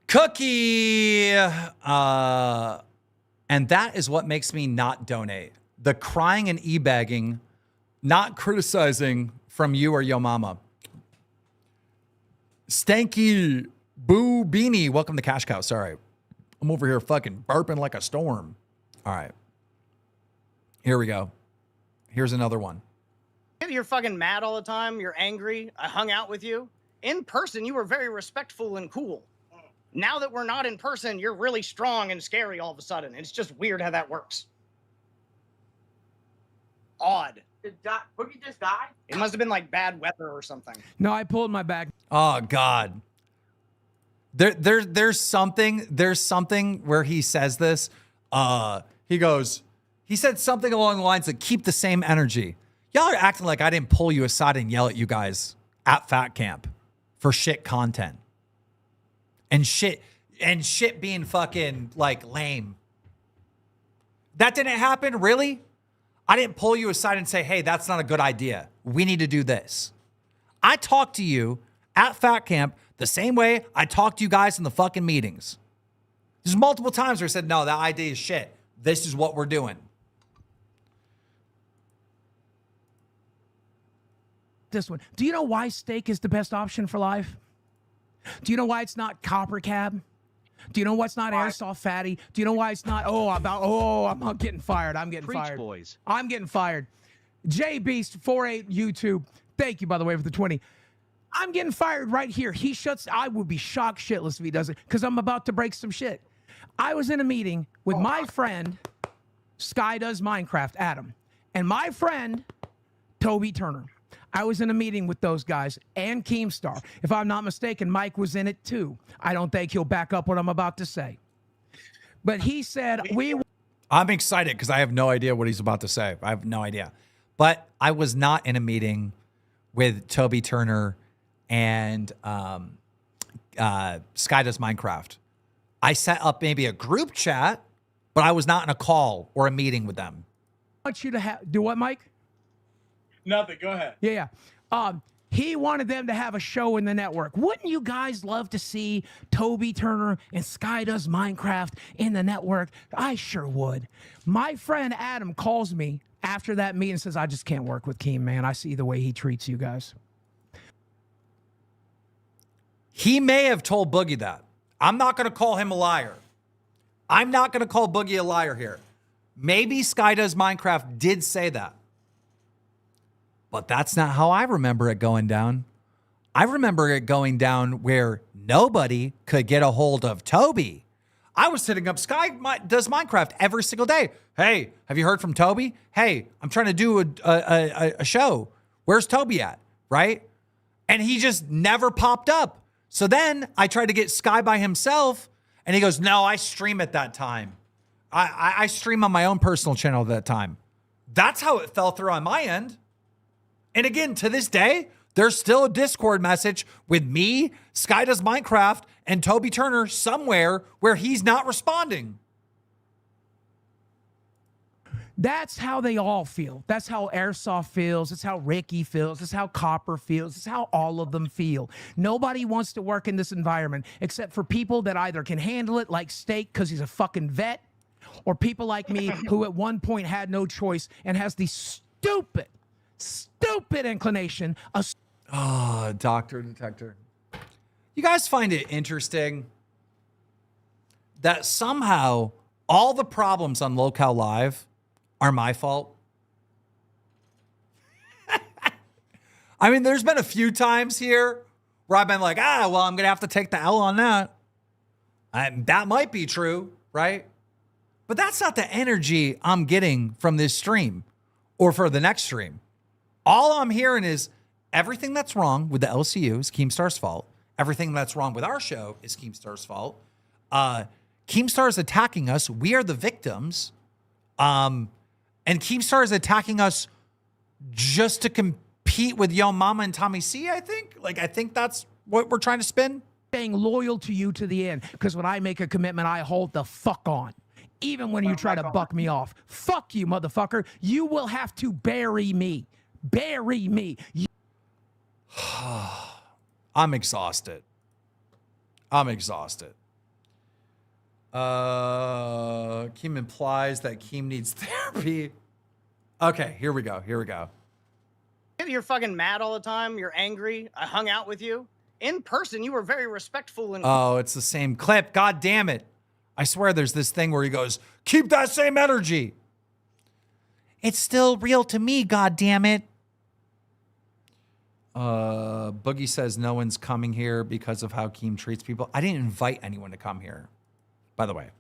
Speaker 2: Cookie. And that is what makes me not donate. The crying and e-bagging, not criticizing from you or yo mama. Stanky Boo Beanie. Welcome to Cash Cow. Sorry. I'm over here fucking burping like a storm. All right. Here we go. Here's another one.
Speaker 7: You're fucking mad all the time. You're angry. I hung out with you. In person, you were very respectful and cool. Now that we're not in person, you're really strong and scary all of a sudden. It's just weird how that works. Odd.
Speaker 6: Did Boogie just die?
Speaker 7: It must have been like bad weather or something.
Speaker 10: No, I pulled my back.
Speaker 2: Oh God. There's something where he says this. He said something along the lines of keep the same energy. Y'all are acting like I didn't pull you aside and yell at you guys at Fat Camp for shit content. And shit being fucking like lame. That didn't happen, really? I didn't pull you aside and say, hey, that's not a good idea. We need to do this. I talked to you at Fat Camp the same way I talked to you guys in the fucking meetings. There's multiple times where I said, no, that idea is shit. This is what we're doing.
Speaker 10: This one. Do you know why steak is the best option for life? Do you know why it's not copper cab? Do you know why it's not airsoft fatty? Do you know why it's not, I'm not getting fired. I'm getting
Speaker 11: Preach,
Speaker 10: fired.
Speaker 11: boys.
Speaker 10: I'm getting fired. J Beast 48 YouTube. Thank you, by the way, for the 20. I'm getting fired right here. He shuts. I would be shocked shitless if he doesn't, because I'm about to break some shit. I was in a meeting with my friend, Sky Does Minecraft, Adam, and my friend, Toby Turner. I was in a meeting with those guys and Keemstar. If I'm not mistaken, Mike was in it too. I don't think he'll back up what I'm about to say. But he said,
Speaker 2: I'm excited because I have no idea what he's about to say. I have no idea. But I was not in a meeting with Toby Turner and Sky Does Minecraft. I set up maybe a group chat, but I was not in a call or a meeting with them.
Speaker 10: I want you to do what, Mike?
Speaker 6: Nothing. Go ahead.
Speaker 10: Yeah. He wanted them to have a show in the network. Wouldn't you guys love to see Toby Turner and Sky Does Minecraft in the network? I sure would. My friend Adam calls me after that meeting and says, I just can't work with Keem, man. I see the way he treats you guys.
Speaker 2: He may have told Boogie that. I'm not going to call him a liar. I'm not going to call Boogie a liar here. Maybe Sky Does Minecraft did say that. But that's not how I remember it going down. I remember it going down where nobody could get a hold of Toby. I was sitting up Sky Does Minecraft every single day. Hey, have you heard from Toby? Hey, I'm trying to do a show. Where's Toby at? Right? And he just never popped up. So then I tried to get Sky by himself, and he goes, no, I stream at that time. I stream on my own personal channel at that time. That's how it fell through on my end. And again, to this day, there's still a Discord message with me, Sky Does Minecraft, and Toby Turner somewhere where he's not responding.
Speaker 10: That's how they all feel. That's how Airsoft feels. That's how Ricky feels. That's how Copper feels. That's how all of them feel. Nobody wants to work in this environment except for people that either can handle it, like Steak because he's a fucking vet, or people like me who at one point had no choice and has the stupid inclination of...
Speaker 2: Oh, Dr. Detector. You guys find it interesting that somehow all the problems on Lolcow Live are my fault? I mean, there's been a few times here where I've been like, well, I'm going to have to take the L on that. That might be true, right? But that's not the energy I'm getting from this stream or for the next stream. All I'm hearing is everything that's wrong with the LCU is Keemstar's fault. Everything that's wrong with our show is Keemstar's fault. Keemstar is attacking us. We are the victims. And Keemstar is attacking us just to compete with Yo Mama and Tommy C, I think. Like, I think that's what we're trying to spin.
Speaker 10: Staying loyal to you to the end. Because when I make a commitment, I hold the fuck on. Even when you try to buck me off. Fuck you, motherfucker. You will have to bury me. Bury me.
Speaker 2: I'm exhausted. Keem implies that Keem needs therapy. Okay, here we go.
Speaker 7: You're fucking mad all the time. You're angry. I hung out with you. In person, you were very respectful and...
Speaker 2: Oh, it's the same clip. God damn it. I swear there's this thing where he goes, keep that same energy. It's still real to me, god damn it. Boogie says no one's coming here because of how Keem treats people. I didn't invite anyone to come here, by the way.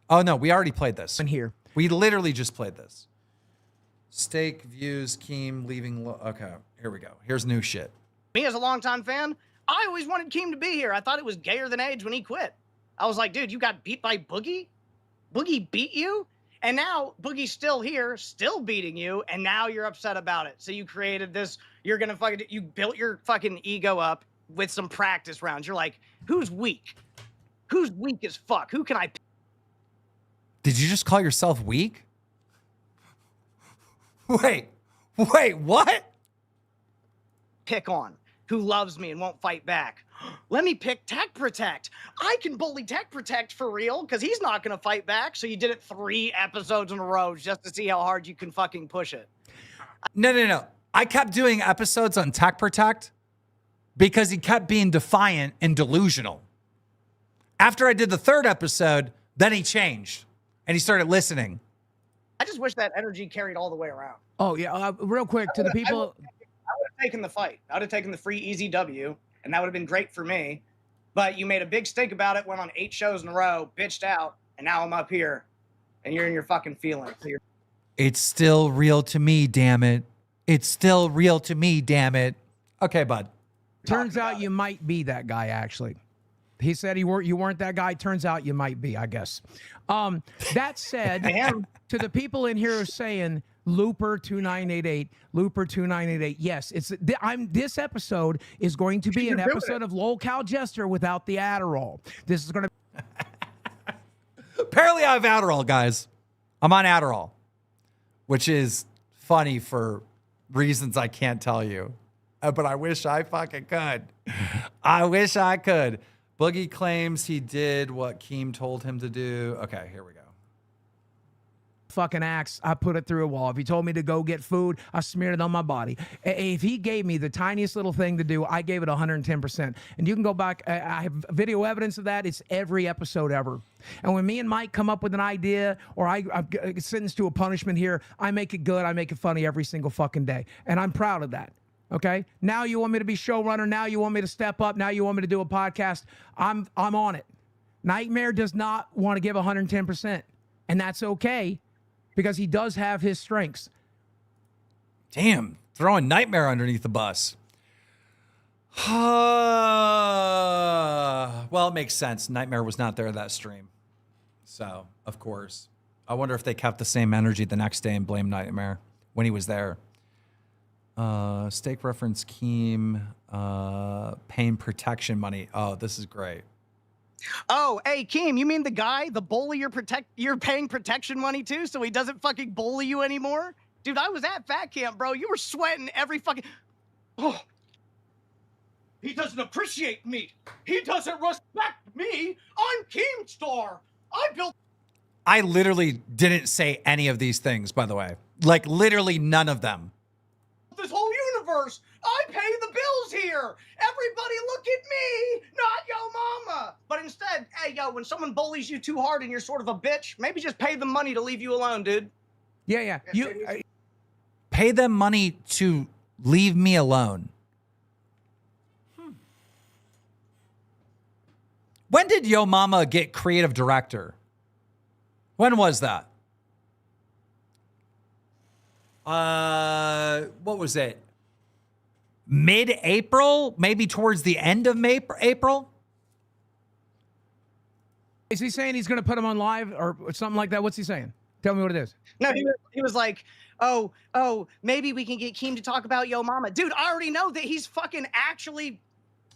Speaker 2: Oh, no, we already played this.
Speaker 10: In here.
Speaker 2: We literally just played this. Steak views Keem leaving. Okay, here we go. Here's new shit.
Speaker 7: Me as a longtime fan, I always wanted Keem to be here. I thought it was gayer than age when he quit. I was like, dude, you got beat by Boogie? Boogie beat you? And now Boogie's still here, still beating you, and now you're upset about it. So you created this, you built your fucking ego up with some practice rounds. You're like, who's weak? Who's weak as fuck? Who can I pick?
Speaker 2: Did you just call yourself weak? Wait, what?
Speaker 7: Pick on? Who loves me and won't fight back? Let me pick Tech Protect. I can bully Tech Protect for real because he's not going to fight back. So you did it 3 episodes in a row just to see how hard you can fucking push it.
Speaker 2: No. I kept doing episodes on Tech Protect because he kept being defiant and delusional. After I did the 3rd episode, then he changed and he started listening.
Speaker 7: I just wish that energy carried all the way around.
Speaker 10: Oh, yeah. Real quick to the people.
Speaker 7: I would have taken the fight. I would have taken the free easy W, and that would have been great for me. But you made a big stink about it, went on 8 shows in a row, bitched out, and now I'm up here, and you're in your fucking feelings. So
Speaker 2: it's still real to me, damn it. It's still real to me, damn it. Okay, bud.
Speaker 10: Turns out you might be that guy, actually. He said you weren't that guy. Turns out you might be, I guess. That said, to the people in here who are saying Looper 2988, yes, this episode is going to be an episode of Lolcow Jester without the Adderall. This is going to.
Speaker 2: Apparently, I have Adderall, guys. I'm on Adderall, which is funny for reasons I can't tell you, but I wish I fucking could. I wish I could. Boogie claims he did what Keem told him to do. Okay, here we go.
Speaker 10: Fucking axe, I put it through a wall. If he told me to go get food, I smeared it on my body. If he gave me the tiniest little thing to do, I gave it 110%. And you can go back. I have video evidence of that. It's every episode ever. And when me and Mike come up with an idea or I'm sentenced to a punishment here, I make it good. I make it funny every single fucking day. And I'm proud of that. Okay. Now you want me to be showrunner. Now you want me to step up. Now you want me to do a podcast. I'm on it. Nightmare does not want to give 110%. And that's okay because he does have his strengths.
Speaker 2: Damn. Throwing Nightmare underneath the bus. Well, it makes sense. Nightmare was not there at that stream. So, of course. I wonder if they kept the same energy the next day and blamed Nightmare when he was there. Steak reference Keem, pain protection money. Oh, this is great.
Speaker 7: Oh, hey, Keem, you mean the guy, the bully you're paying protection money to so he doesn't fucking bully you anymore? Dude, I was at Fat Camp, bro. You were sweating every fucking...
Speaker 6: Oh. He doesn't appreciate me. He doesn't respect me. I'm Keemstar.
Speaker 2: I literally didn't say any of these things, by the way. Like, literally none of them.
Speaker 6: This whole universe. I pay the bills here. Everybody look at me, not Yo Mama.
Speaker 7: But instead, hey, yo, when someone bullies you too hard and you're sort of a bitch, maybe just pay them money to leave you alone, dude.
Speaker 10: Yeah.
Speaker 2: Pay them money to leave me alone. When did Yo Mama get creative director? When was that? What was it? Mid-April? Maybe towards the end of April?
Speaker 10: Is he saying he's going to put him on live or something like that? What's he saying? Tell me what it is.
Speaker 7: No, he was like, oh, maybe we can get Keem to talk about Yo Mama. Dude, I already know that he's fucking actually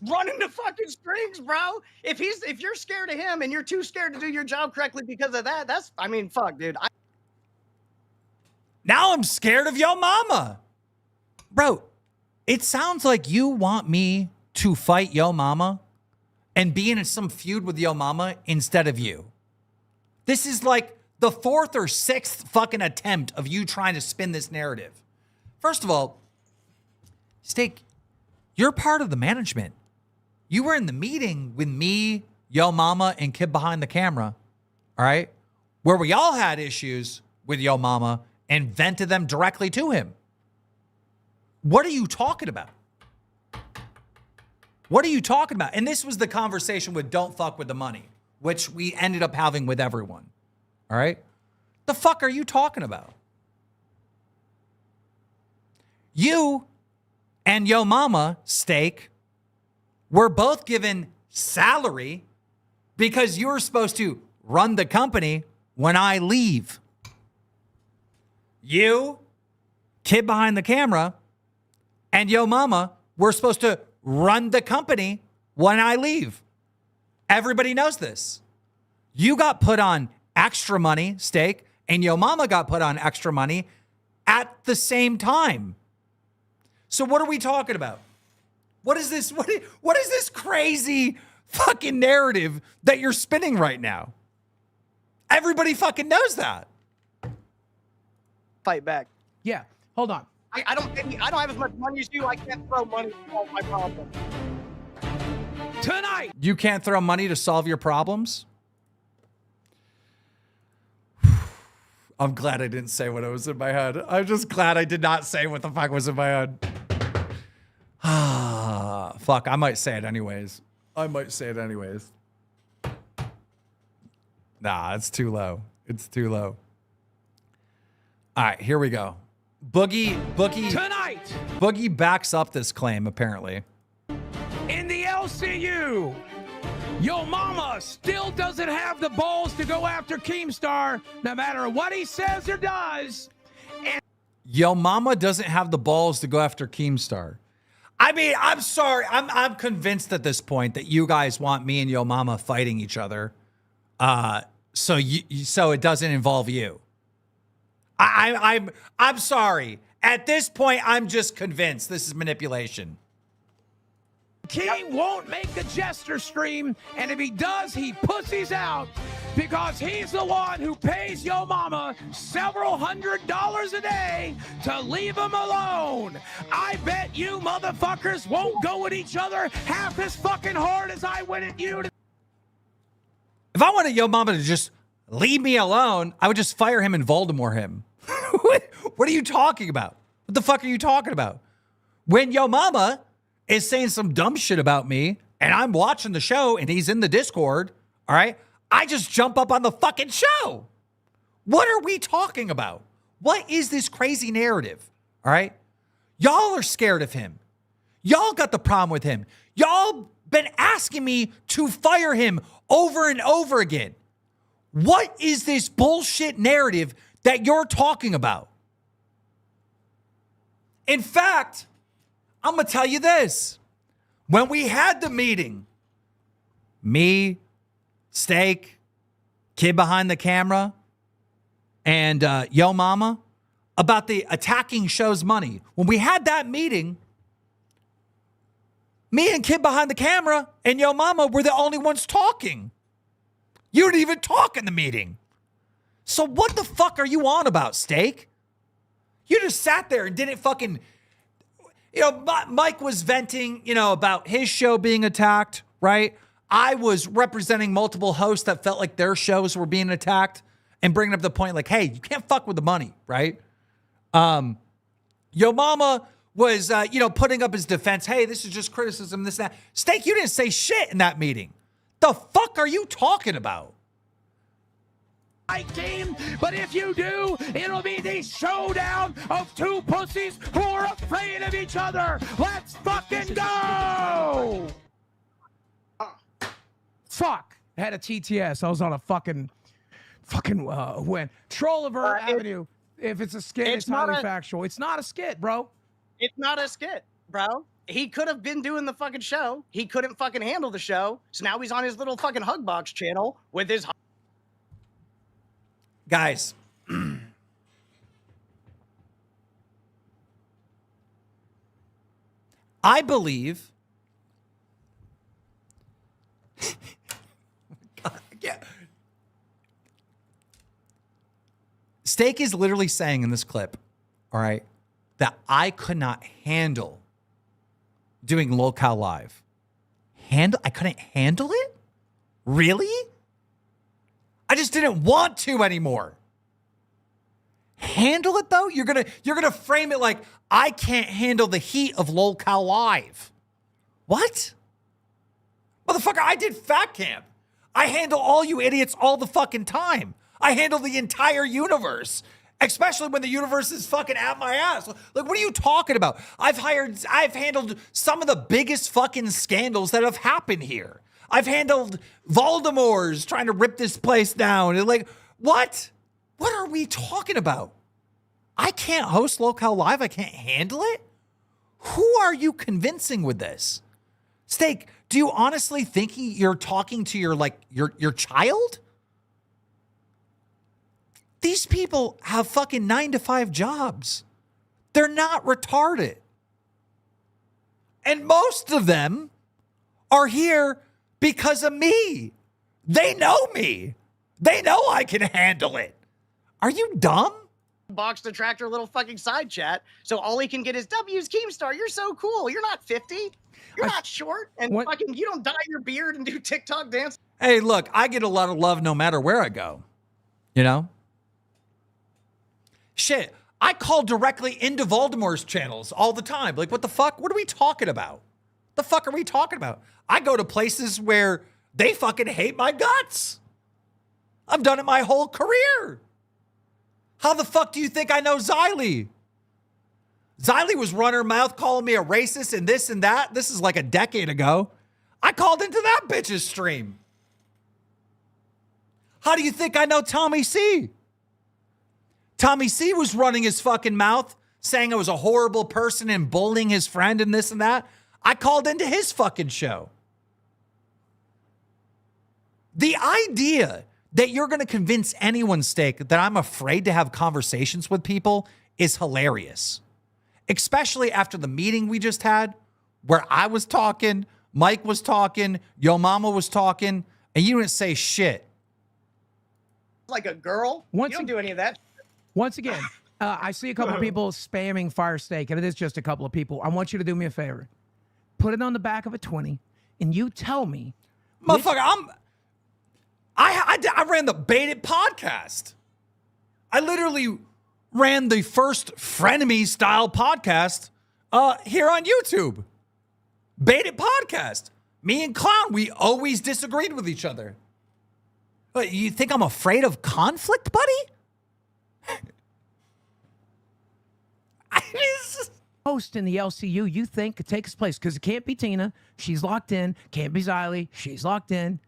Speaker 7: running the fucking strings, bro. If you're scared of him and you're too scared to do your job correctly because of that, I mean, fuck, dude.
Speaker 2: Now I'm scared of Yo Mama. Bro, it sounds like you want me to fight Yo Mama and be in some feud with Yo Mama instead of you. This is like the 4th or 6th fucking attempt of you trying to spin this narrative. First of all, Steak, you're part of the management. You were in the meeting with me, Yo Mama, and Kid Behind the Camera, all right? Where we all had issues with Yo Mama and vented them directly to him. What are you talking about? What are you talking about? And this was the conversation with Don't Fuck With the Money, which we ended up having with everyone. All right? The fuck are you talking about? You and Yo Mama, Steak, were both given salary because you were supposed to run the company when I leave. You, Kid Behind the Camera, and Yo Mama were supposed to run the company when I leave. Everybody knows this. You got put on extra money, Steak, and Yo Mama got put on extra money at the same time. So what are we talking about? What is this? What is this crazy fucking narrative that you're spinning right now? Everybody fucking knows that.
Speaker 7: Fight back.
Speaker 10: Yeah, hold on.
Speaker 7: I don't have as much money as you. I can't throw money to solve my problem.
Speaker 10: Tonight.
Speaker 2: You can't throw money to solve your problems? I'm glad I didn't say what was in my head. I'm just glad I did not say what the fuck was in my head. Ah, fuck, I might say it anyways. Nah, it's too low. It's too low. All right, here we go. Boogie
Speaker 10: Tonight.
Speaker 2: Boogie backs up this claim, apparently.
Speaker 10: In the LCU, Yo Mama still doesn't have the balls to go after Keemstar, no matter what he says or does. And
Speaker 2: Yo Mama doesn't have the balls to go after Keemstar. I mean, I'm sorry. I'm convinced at this point that you guys want me and Yo Mama fighting each other. So it doesn't involve you. I'm sorry. At this point, I'm just convinced this is manipulation.
Speaker 10: Keem won't make the Jester stream, and if he does, he pussies out because he's the one who pays Yo Mama several $100s a day to leave him alone. I bet you motherfuckers won't go at each other half as fucking hard as I went at you.
Speaker 2: If I wanted Yo Mama to just leave me alone, I would just fire him and Voldemort him. What are you talking about? What the fuck are you talking about? When Yo Mama is saying some dumb shit about me and I'm watching the show and he's in the Discord, all right, I just jump up on the fucking show. What are we talking about? What is this crazy narrative? All right. Y'all are scared of him. Y'all got the problem with him. Y'all been asking me to fire him over and over again. What is this bullshit narrative that you're talking about? In fact, I'm going to tell you this. When we had the meeting, me, Steak, Kid Behind the Camera, and Yo Mama, about the attacking show's money. When we had that meeting, me and Kid Behind the Camera and Yo Mama were the only ones talking. You didn't even talk in the meeting. So what the fuck are you on about, Steak? You just sat there and didn't fucking... You know, Mike was venting, about his show being attacked, right? I was representing multiple hosts that felt like their shows were being attacked and bringing up the point like, hey, you can't fuck with the money, right? Yo Mama was, putting up his defense. Hey, this is just criticism, this, that. Steak, you didn't say shit in that meeting. The fuck are you talking about?
Speaker 10: Game, but if you do, it'll be the showdown of two pussies who are afraid of each other. Let's fucking go! Fuck. I had a TTS. I was on a fucking when Trolliver Avenue. If it's a skit, it's highly factual. It's not a skit, bro.
Speaker 7: It's not a skit, bro. He could have been doing the fucking show. He couldn't fucking handle the show. So now he's on his little fucking Hugbox channel with his.
Speaker 2: Guys. I believe. Yeah. Steak is literally saying in this clip, all right, that I could not handle doing Lolcow live. I couldn't handle it? Really? I just didn't want to anymore. Handle it though? You're gonna frame it like I can't handle the heat of Lolcow live. What? Motherfucker, I did Fat Camp. I handle all you idiots all the fucking time. I handle the entire universe, especially when the universe is fucking at my ass. Like, what are you talking about? I've handled some of the biggest fucking scandals that have happened here. I've handled Voldemort's trying to rip this place down. And like, what? What are we talking about? I can't host Lolcow Live. I can't handle it. Who are you convincing with this? Steak, do you honestly think you're talking to your child? These people have fucking 9-to-5 jobs. They're not retarded. And most of them are here because of me. They know me. They know I can handle it. Are you dumb?
Speaker 7: Box the tractor little fucking side chat. So all he can get is W's Keemstar. You're so cool. You're not 50. You're not short. And fucking you don't dye your beard and do TikTok dance.
Speaker 2: Hey, look, I get a lot of love no matter where I go. You know? Shit, I call directly into Voldemort's channels all the time. Like, what the fuck? What are we talking about? The fuck are we talking about? I go to places where they fucking hate my guts. I've done it my whole career. How the fuck do you think I know Xylee? Xylee was running her mouth calling me a racist and this and that. This is like a decade ago. I called into that bitch's stream. How do you think I know Tommy C? Tommy C was running his fucking mouth saying I was a horrible person and bullying his friend and this and that. I called into his fucking show. The idea that you're going to convince anyone, Steak, that I'm afraid to have conversations with people is hilarious. Especially after the meeting we just had where I was talking, Mike was talking, Yo Mama was talking, and you didn't say shit.
Speaker 7: Like a girl? You don't do any of that.
Speaker 10: Once again, I see a couple people spamming Fire Steak, and it is just a couple of people. I want you to do me a favor. Put it on the back of a 20, and you tell me.
Speaker 2: Motherfucker, I ran the Baited podcast. I literally ran the first frenemy style podcast here on YouTube. Baited podcast. Me and Clown, we always disagreed with each other. But you think I'm afraid of conflict, buddy?
Speaker 10: Host in the LCU you think could take his place, because it can't be Tina. She's locked in. Can't be Xylee. She's locked in.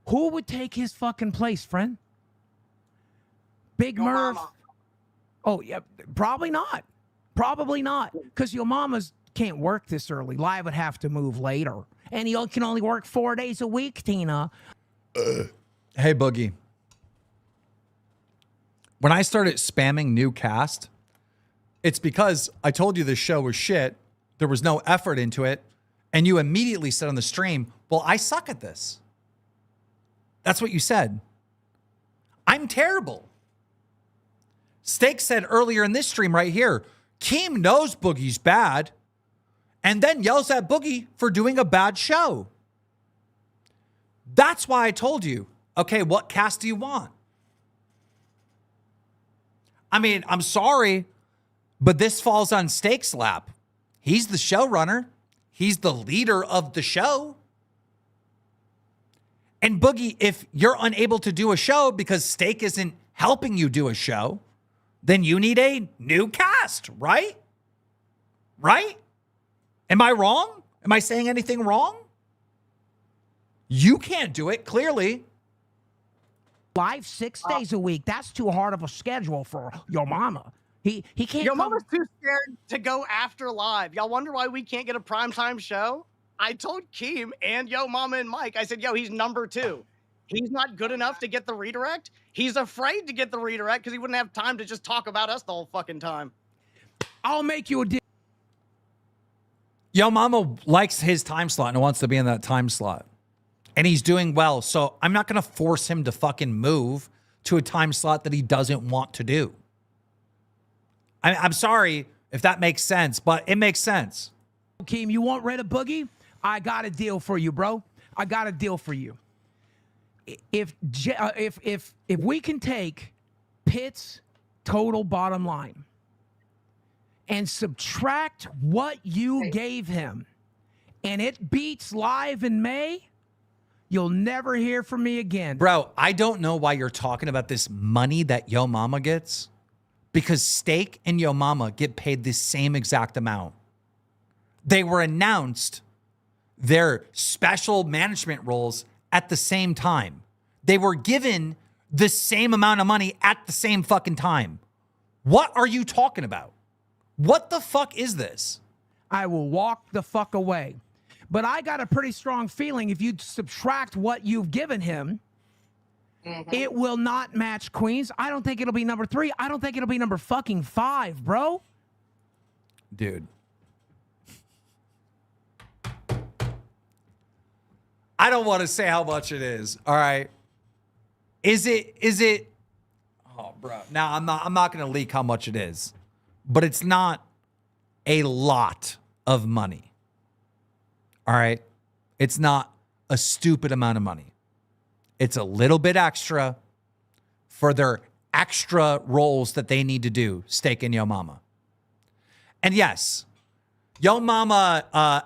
Speaker 10: Who would take his fucking place, friend? Big Murph?
Speaker 7: Mama.
Speaker 10: Oh, yeah, probably not. Probably not. Because your mama's can't work this early. Live would have to move later. And he can only work 4 days a week, Tina.
Speaker 2: Hey, Boogie. When I started spamming new cast, it's because I told you this show was shit. There was no effort into it. And you immediately said on the stream, well, I suck at this. That's what you said. I'm terrible. Steak said earlier in this stream right here, Keem knows Boogie's bad and then yells at Boogie for doing a bad show. That's why I told you, okay, what cast do you want? I mean, I'm sorry, but this falls on Steak's lap. He's the showrunner. He's the leader of the show. And Boogie, if you're unable to do a show because Steak isn't helping you do a show, then you need a new cast, right? Right? Am I wrong? Am I saying anything wrong? You can't do it, clearly.
Speaker 10: Live 6 days a week. That's too hard of a schedule for your mama. He can't.
Speaker 7: Yo mama's too scared to go after live. Y'all wonder why we can't get a primetime show? I told Keem and Yo Mama and Mike, I said, yo, he's number 2. He's not good enough to get the redirect. He's afraid to get the redirect because he wouldn't have time to just talk about us the whole fucking time.
Speaker 10: I'll make you a deal.
Speaker 2: Yo Mama likes his time slot and wants to be in that time slot. And he's doing well. So I'm not going to force him to fucking move to a time slot that he doesn't want to do. I'm sorry if that makes sense, but it makes sense.
Speaker 10: Keem, you want rid of Boogie? I got a deal for you, bro. I got a deal for you. If we can take Pitt's total bottom line and subtract what you gave him, and it beats live in May, you'll never hear from me again.
Speaker 2: Bro, I don't know why you're talking about this money that Yo Mama gets, because Steak and Yo Mama get paid the same exact amount. They were announced their special management roles at the same time. They were given the same amount of money at the same fucking time. What are you talking about? What the fuck is this?
Speaker 10: I will walk the fuck away. But I got a pretty strong feeling if you subtract what you've given him, it will not match Queens. I don't think it'll be number 3. I don't think it'll be number fucking 5, bro.
Speaker 2: Dude. I don't want to say how much it is. All right. Is it? Oh, bro. Now I'm not going to leak how much it is, but it's not a lot of money. All right. It's not a stupid amount of money. It's a little bit extra for their extra roles that they need to do, Steak and Yo Mama. And yes, Yo Mama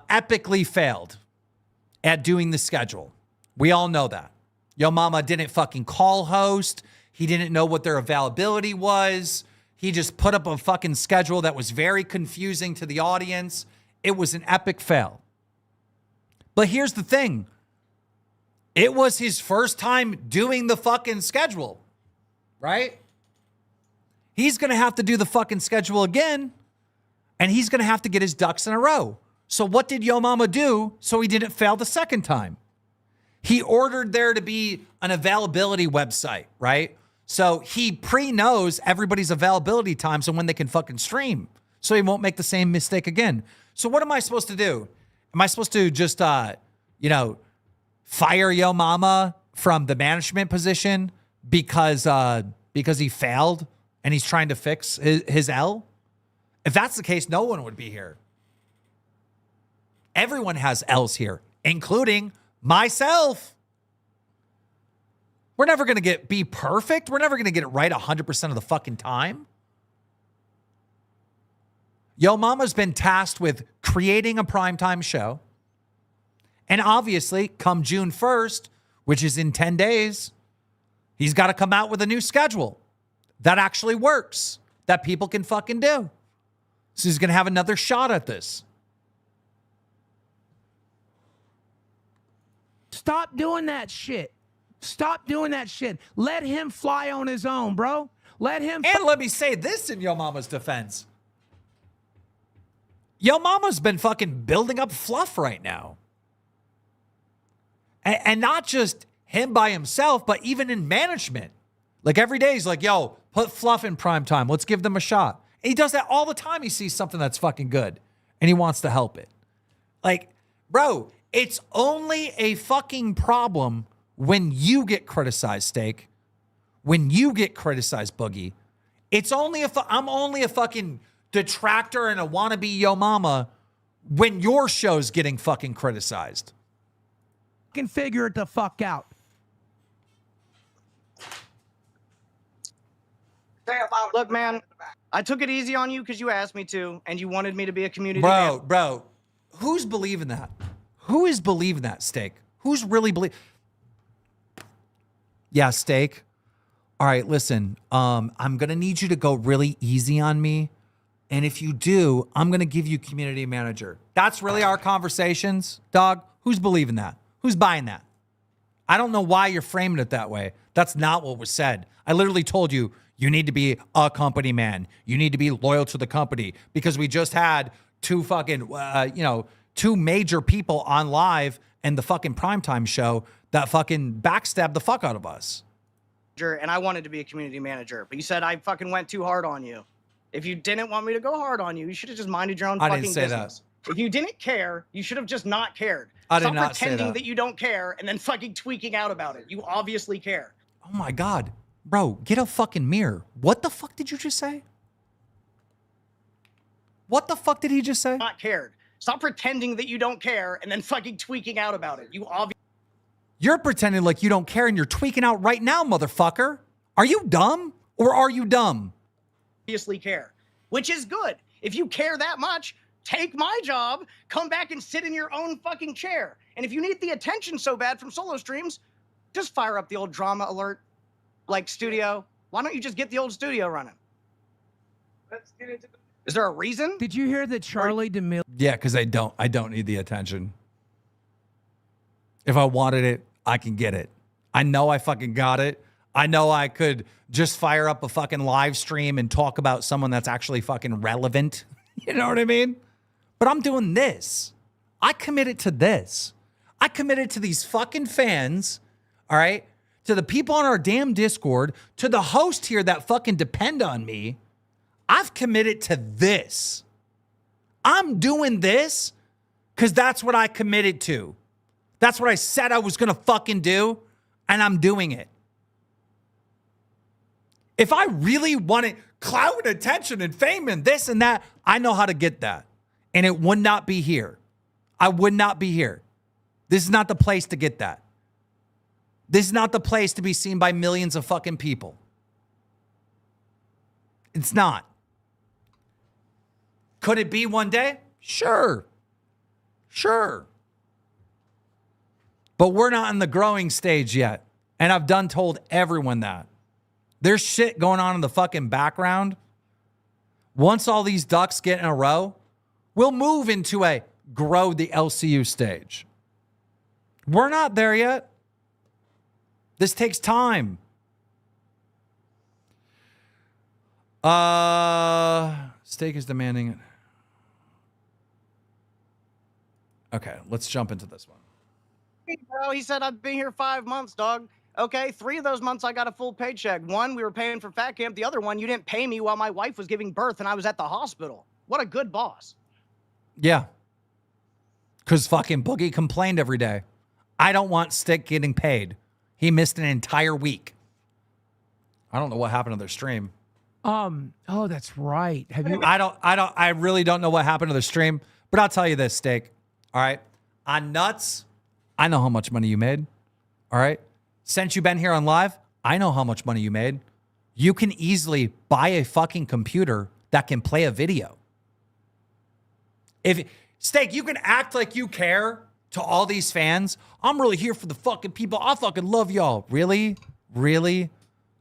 Speaker 2: epically failed at doing the schedule. We all know that. Yo Mama didn't fucking call host. He didn't know what their availability was. He just put up a fucking schedule that was very confusing to the audience. It was an epic fail. But here's the thing. It was his first time doing the fucking schedule, right? He's going to have to do the fucking schedule again, and he's going to have to get his ducks in a row. So what did Yo Mama do so he didn't fail the second time? He ordered there to be an availability website, right? So he pre-knows everybody's availability times and when they can fucking stream, so he won't make the same mistake again. So what am I supposed to do? Am I supposed to just, fire Yo Mama from the management position because he failed and he's trying to fix his L? If that's the case, no one would be here. Everyone has L's here, including myself. We're never going to be perfect. We're never going to get it right 100% of the fucking time. Yo Mama's been tasked with creating a primetime show. And obviously, come June 1st, which is in 10 days, he's got to come out with a new schedule that actually works, that people can fucking do. So he's going to have another shot at this.
Speaker 10: Stop doing that shit. Stop doing that shit. Let him fly on his own, bro. Let him.
Speaker 2: And let me say this in Yo Mama's defense. Yo Mama's been fucking building up fluff right now. And not just him by himself, but even in management. Like every day he's like, yo, put Fluff in prime time. Let's give them a shot. And he does that all the time. He sees something that's fucking good and he wants to help it. Like, bro, it's only a fucking problem when you get criticized, Steak. When you get criticized, Boogie. It's only I'm only a fucking detractor and a wannabe Yo Mama when your show's getting fucking criticized.
Speaker 10: Can figure it the fuck out.
Speaker 7: Look, man, I took it easy on you because you asked me to, and you wanted me to be a community man.
Speaker 2: Bro, who's believing that? Who is believing that, Steak? Who's really believe? Yeah, Steak. All right, listen. I'm gonna need you to go really easy on me. And if you do, I'm gonna give you community manager. That's really our conversations, dog. Who's believing that? Who's buying that? I don't know why you're framing it that way. That's not what was said. I literally told you, you need to be a company man. You need to be loyal to the company because we just had two fucking, two major people on live and the fucking primetime show that fucking backstabbed the fuck out of us.
Speaker 7: And I wanted to be a community manager, but you said I fucking went too hard on you. If you didn't want me to go hard on you, you should have just minded your own fucking business. I didn't say that. If you didn't care, you should have just not cared.
Speaker 2: I did not say that.
Speaker 7: Stop pretending that you don't care and then fucking tweaking out about it. You obviously care.
Speaker 2: Oh my God. Bro, get a fucking mirror. What the fuck did you just say? What the fuck did he just say?
Speaker 7: Not cared. Stop pretending that you don't care and then fucking tweaking out about it. You obviously.
Speaker 2: You're pretending like you don't care and you're tweaking out right now, motherfucker. Are you dumb or are you dumb?
Speaker 7: Obviously care, which is good. If you care that much, take my job, come back and sit in your own fucking chair. And if you need the attention so bad from solo streams, just fire up the old drama alert, like studio. Why don't you just get the old studio running? Let's get into. Is there a reason?
Speaker 10: Did you hear that Charlie DeMille?
Speaker 2: Yeah, because I don't need the attention. If I wanted it, I can get it. I know I fucking got it. I know I could just fire up a fucking live stream and talk about someone that's actually fucking relevant. You know what I mean? But I'm doing this. I committed to this. I committed to these fucking fans, all right? To the people on our damn Discord, to the host here that fucking depend on me. I've committed to this. I'm doing this because that's what I committed to. That's what I said I was going to fucking do, and I'm doing it. If I really wanted clout and attention and fame and this and that, I know how to get that. And it would not be here. I would not be here. This is not the place to get that. This is not the place to be seen by millions of fucking people. It's not. Could it be one day? Sure. Sure. But we're not in the growing stage yet. And I've done told everyone that. There's shit going on in the fucking background. Once all these ducks get in a row, we'll move into a grow the LCU stage. We're not there yet. This takes time. Steak is demanding it. Okay, let's jump into this one.
Speaker 7: Bro, he said I've been here 5 months, dog. Okay, 3 of those months I got a full paycheck. 1, we were paying for fat camp. The other one, you didn't pay me while my wife was giving birth and I was at the hospital. What a good boss.
Speaker 2: Yeah. Because fucking Boogie complained every day. I don't want Stick getting paid. He missed an entire week. I don't know what happened to their stream.
Speaker 10: Oh, that's right. Have you?
Speaker 2: I really don't know what happened to the stream, but I'll tell you this, Steak. All right. On Nuts, I know how much money you made. All right. Since you've been here on live, I know how much money you made. You can easily buy a fucking computer that can play a video. If Steak, you can act like you care to all these fans. I'm really here for the fucking people. I fucking love y'all. Really? Really?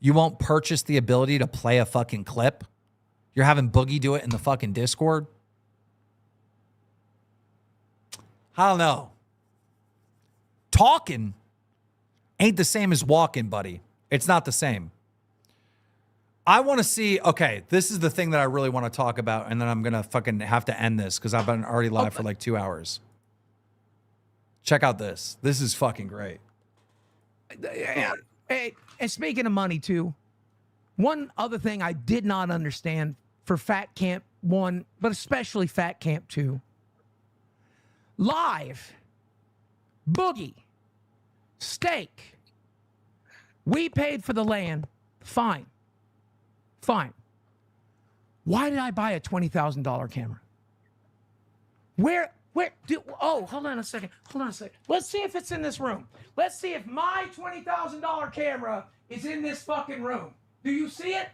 Speaker 2: You won't purchase the ability to play a fucking clip? You're having Boogie do it in the fucking Discord? I don't know. Talking ain't the same as walking, buddy. It's not the same. I want to see, okay, this is the thing that I really want to talk about, and then I'm going to fucking have to end this because I've been already live for like 2 hours. Check out this. This is fucking great.
Speaker 10: Hey, and speaking of money, too, one other thing I did not understand for Fat Camp 1, but especially Fat Camp 2. Live, Boogie, Steak, we paid for the land, fine. Fine. Why did I buy a $20,000 camera? Oh, hold on a second. Let's see if it's in this room. Let's see if my $20,000 camera is in this fucking room. Do you see it?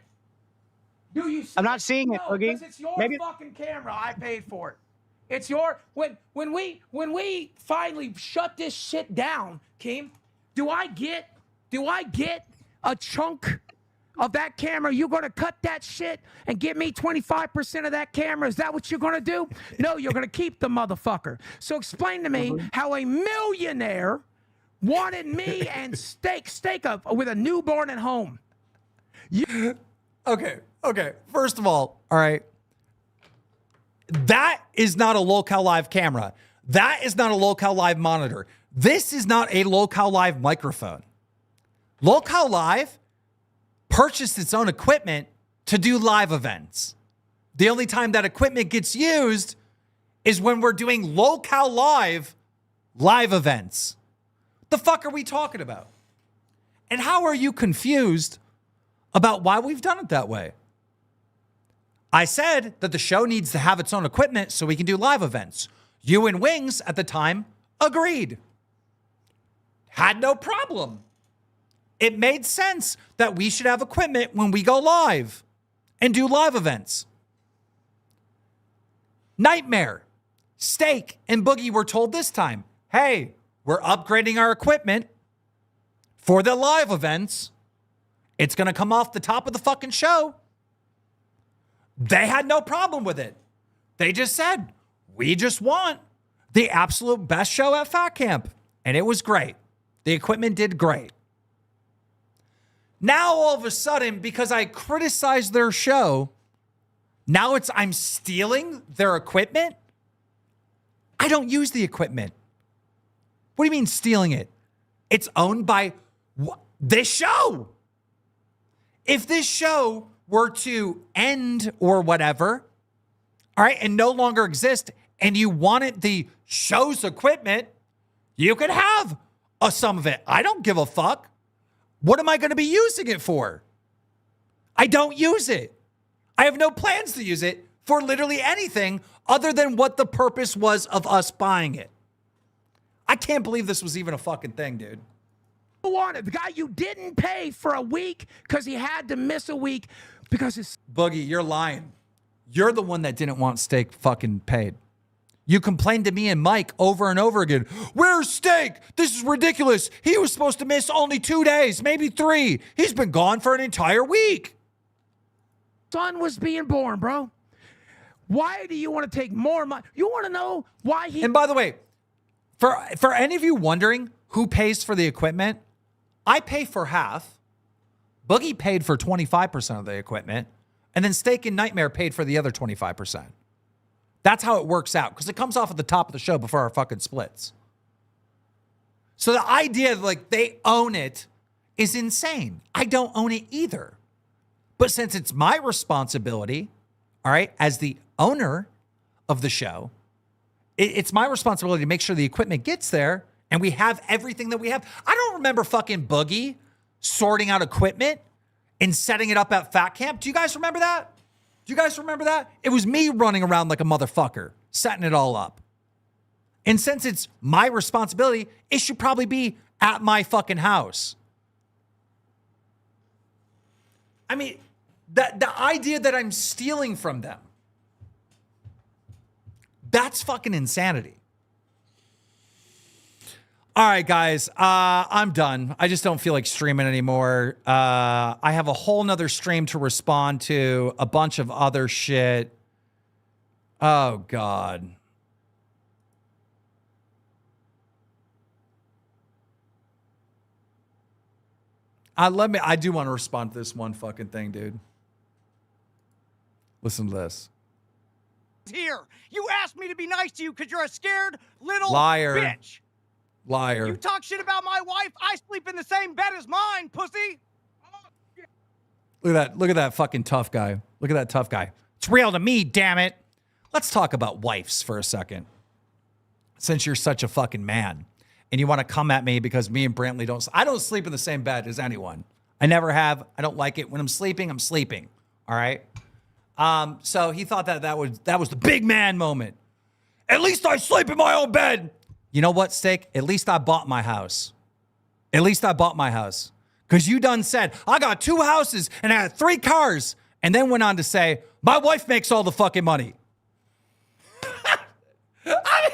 Speaker 10: Do you see
Speaker 7: I'm not seeing it, Boogie.
Speaker 10: Because it's your fucking camera. I paid for it. It's your when we finally shut this shit down, Keem, do I get Do I get a chunk of that camera? You're going to cut that shit and give me 25% of that camera? Is that what you're going to do? No, you're going to keep the motherfucker. So explain to me how a millionaire wanted me and steak with a newborn at home.
Speaker 2: Okay. First of all right. That is not a Lolcow Live camera. That is not a Lolcow Live monitor. This is not a Lolcow Live microphone. Lolcow Live purchased its own equipment to do live events. The only time that equipment gets used is when we're doing Lolcow live events. The fuck are we talking about? And how are you confused about why we've done it that way? I said that the show needs to have its own equipment so we can do live events. You and Wings at the time agreed. Had no problem. It made sense that we should have equipment when we go live and do live events. Nightmare, Steak, and Boogie were told this time, hey, we're upgrading our equipment for the live events. It's going to come off the top of the fucking show. They had no problem with it. They just said, we just want the absolute best show at Fat Camp. And it was great. The equipment did great. Now, all of a sudden, because I criticized their show, now I'm stealing their equipment? I don't use the equipment. What do you mean stealing it? It's owned by this show. If this show were to end or whatever, all right, and no longer exist, and you wanted the show's equipment, you could have some of it. I don't give a fuck. What am I going to be using it for? I don't use it. I have no plans to use it for literally anything other than what the purpose was of us buying it. I can't believe this was even a fucking thing, dude.
Speaker 10: Wanted the guy you didn't pay for a week because he had to miss a week because it's
Speaker 2: Boogie, you're lying. You're the one that didn't want Steak fucking paid. You complained to me and Mike over and over again. Where's Steak? This is ridiculous. He was supposed to miss only 2 days, maybe 3. He's been gone for an entire week.
Speaker 10: Son was being born, bro. Why do you want to take more money? You want to know why he...
Speaker 2: And by the way, for any of you wondering who pays for the equipment, I pay for half. Boogie paid for 25% of the equipment. And then Steak and Nightmare paid for the other 25%. That's how it works out. Because it comes off at the top of the show before our fucking splits. So the idea of like they own it is insane. I don't own it either. But since it's my responsibility, all right, as the owner of the show, it's my responsibility to make sure the equipment gets there and we have everything that we have. I don't remember fucking Boogie sorting out equipment and setting it up at Fat Camp. Do you guys remember that? Do you guys remember that? It was me running around like a motherfucker, setting it all up. And since it's my responsibility, it should probably be at my fucking house. I mean, the idea that I'm stealing from them, that's fucking insanity. All right, guys, I'm done. I just don't feel like streaming anymore. I have a whole nother stream to respond to, a bunch of other shit. Oh, God. I do want to respond to this one fucking thing, dude. Listen to this.
Speaker 7: Here, you asked me to be nice to you because you're a scared little
Speaker 2: Liar.
Speaker 7: bitch.
Speaker 2: Liar.
Speaker 7: You talk shit about my wife, I sleep in the same bed as mine, pussy.
Speaker 2: Look at that fucking tough guy. Look at that tough guy. It's real to me, damn it. Let's talk about wives for a second. Since you're such a fucking man and you want to come at me because me and Brantley I don't sleep in the same bed as anyone. I never have. I don't like it. When I'm sleeping, I'm sleeping. All right. So he thought that was the big man moment. At least I sleep in my own bed. You know what, Steak? At least I bought my house. At least I bought my house. Because you done said, I got 2 houses and I had 3 cars. And then went on to say, my wife makes all the fucking money. I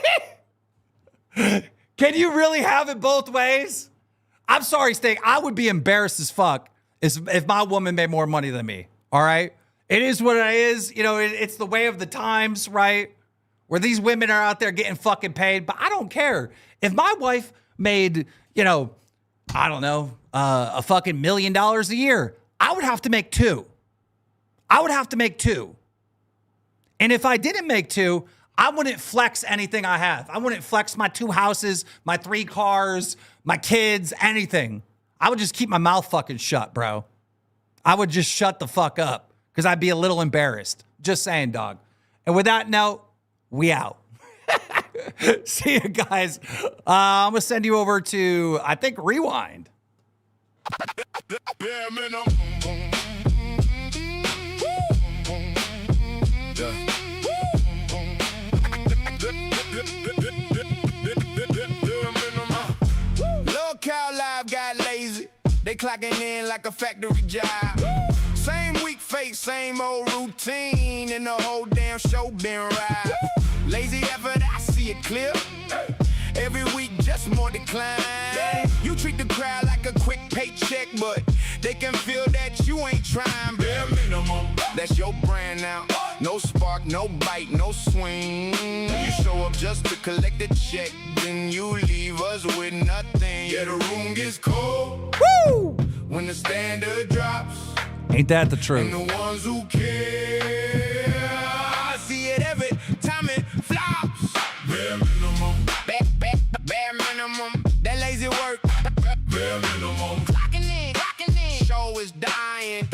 Speaker 2: mean, can you really have it both ways? I'm sorry, Steak. I would be embarrassed as fuck if my woman made more money than me. All right? It is what it is. You know, it's the way of the times, right? Where these women are out there getting fucking paid. But I don't care. If my wife made, you know, I don't know, a fucking $1 million a year, I would have to make 2. I would have to make 2. And if I didn't make 2, I wouldn't flex anything I have. I wouldn't flex my 2 houses, my 3 cars, my kids, anything. I would just keep my mouth fucking shut, bro. I would just shut the fuck up because I'd be a little embarrassed. Just saying, dog. And with that note, we out. See you guys. I'm going to send you over to, I think, Rewind.
Speaker 1: Bare minimum. Lolcow Live got lazy. They clocking in like a factory job. Same week face, same old routine, and the whole damn show been right. Lazy effort, I see it clear. Every week, just more decline. You treat the crowd like a quick paycheck, but they can feel that you ain't trying. Bare minimum, that's your brand now. No spark, no bite, no swing. You show up just to collect the check, then you leave us with nothing. Yeah, the room gets cold.
Speaker 2: Woo!
Speaker 1: When the standard drops.
Speaker 2: Ain't that the truth?
Speaker 1: And the ones who care, I see it every time it flops. Bare minimum. Bare minimum. That lazy work. Bare minimum. Clocking in. Show is dying.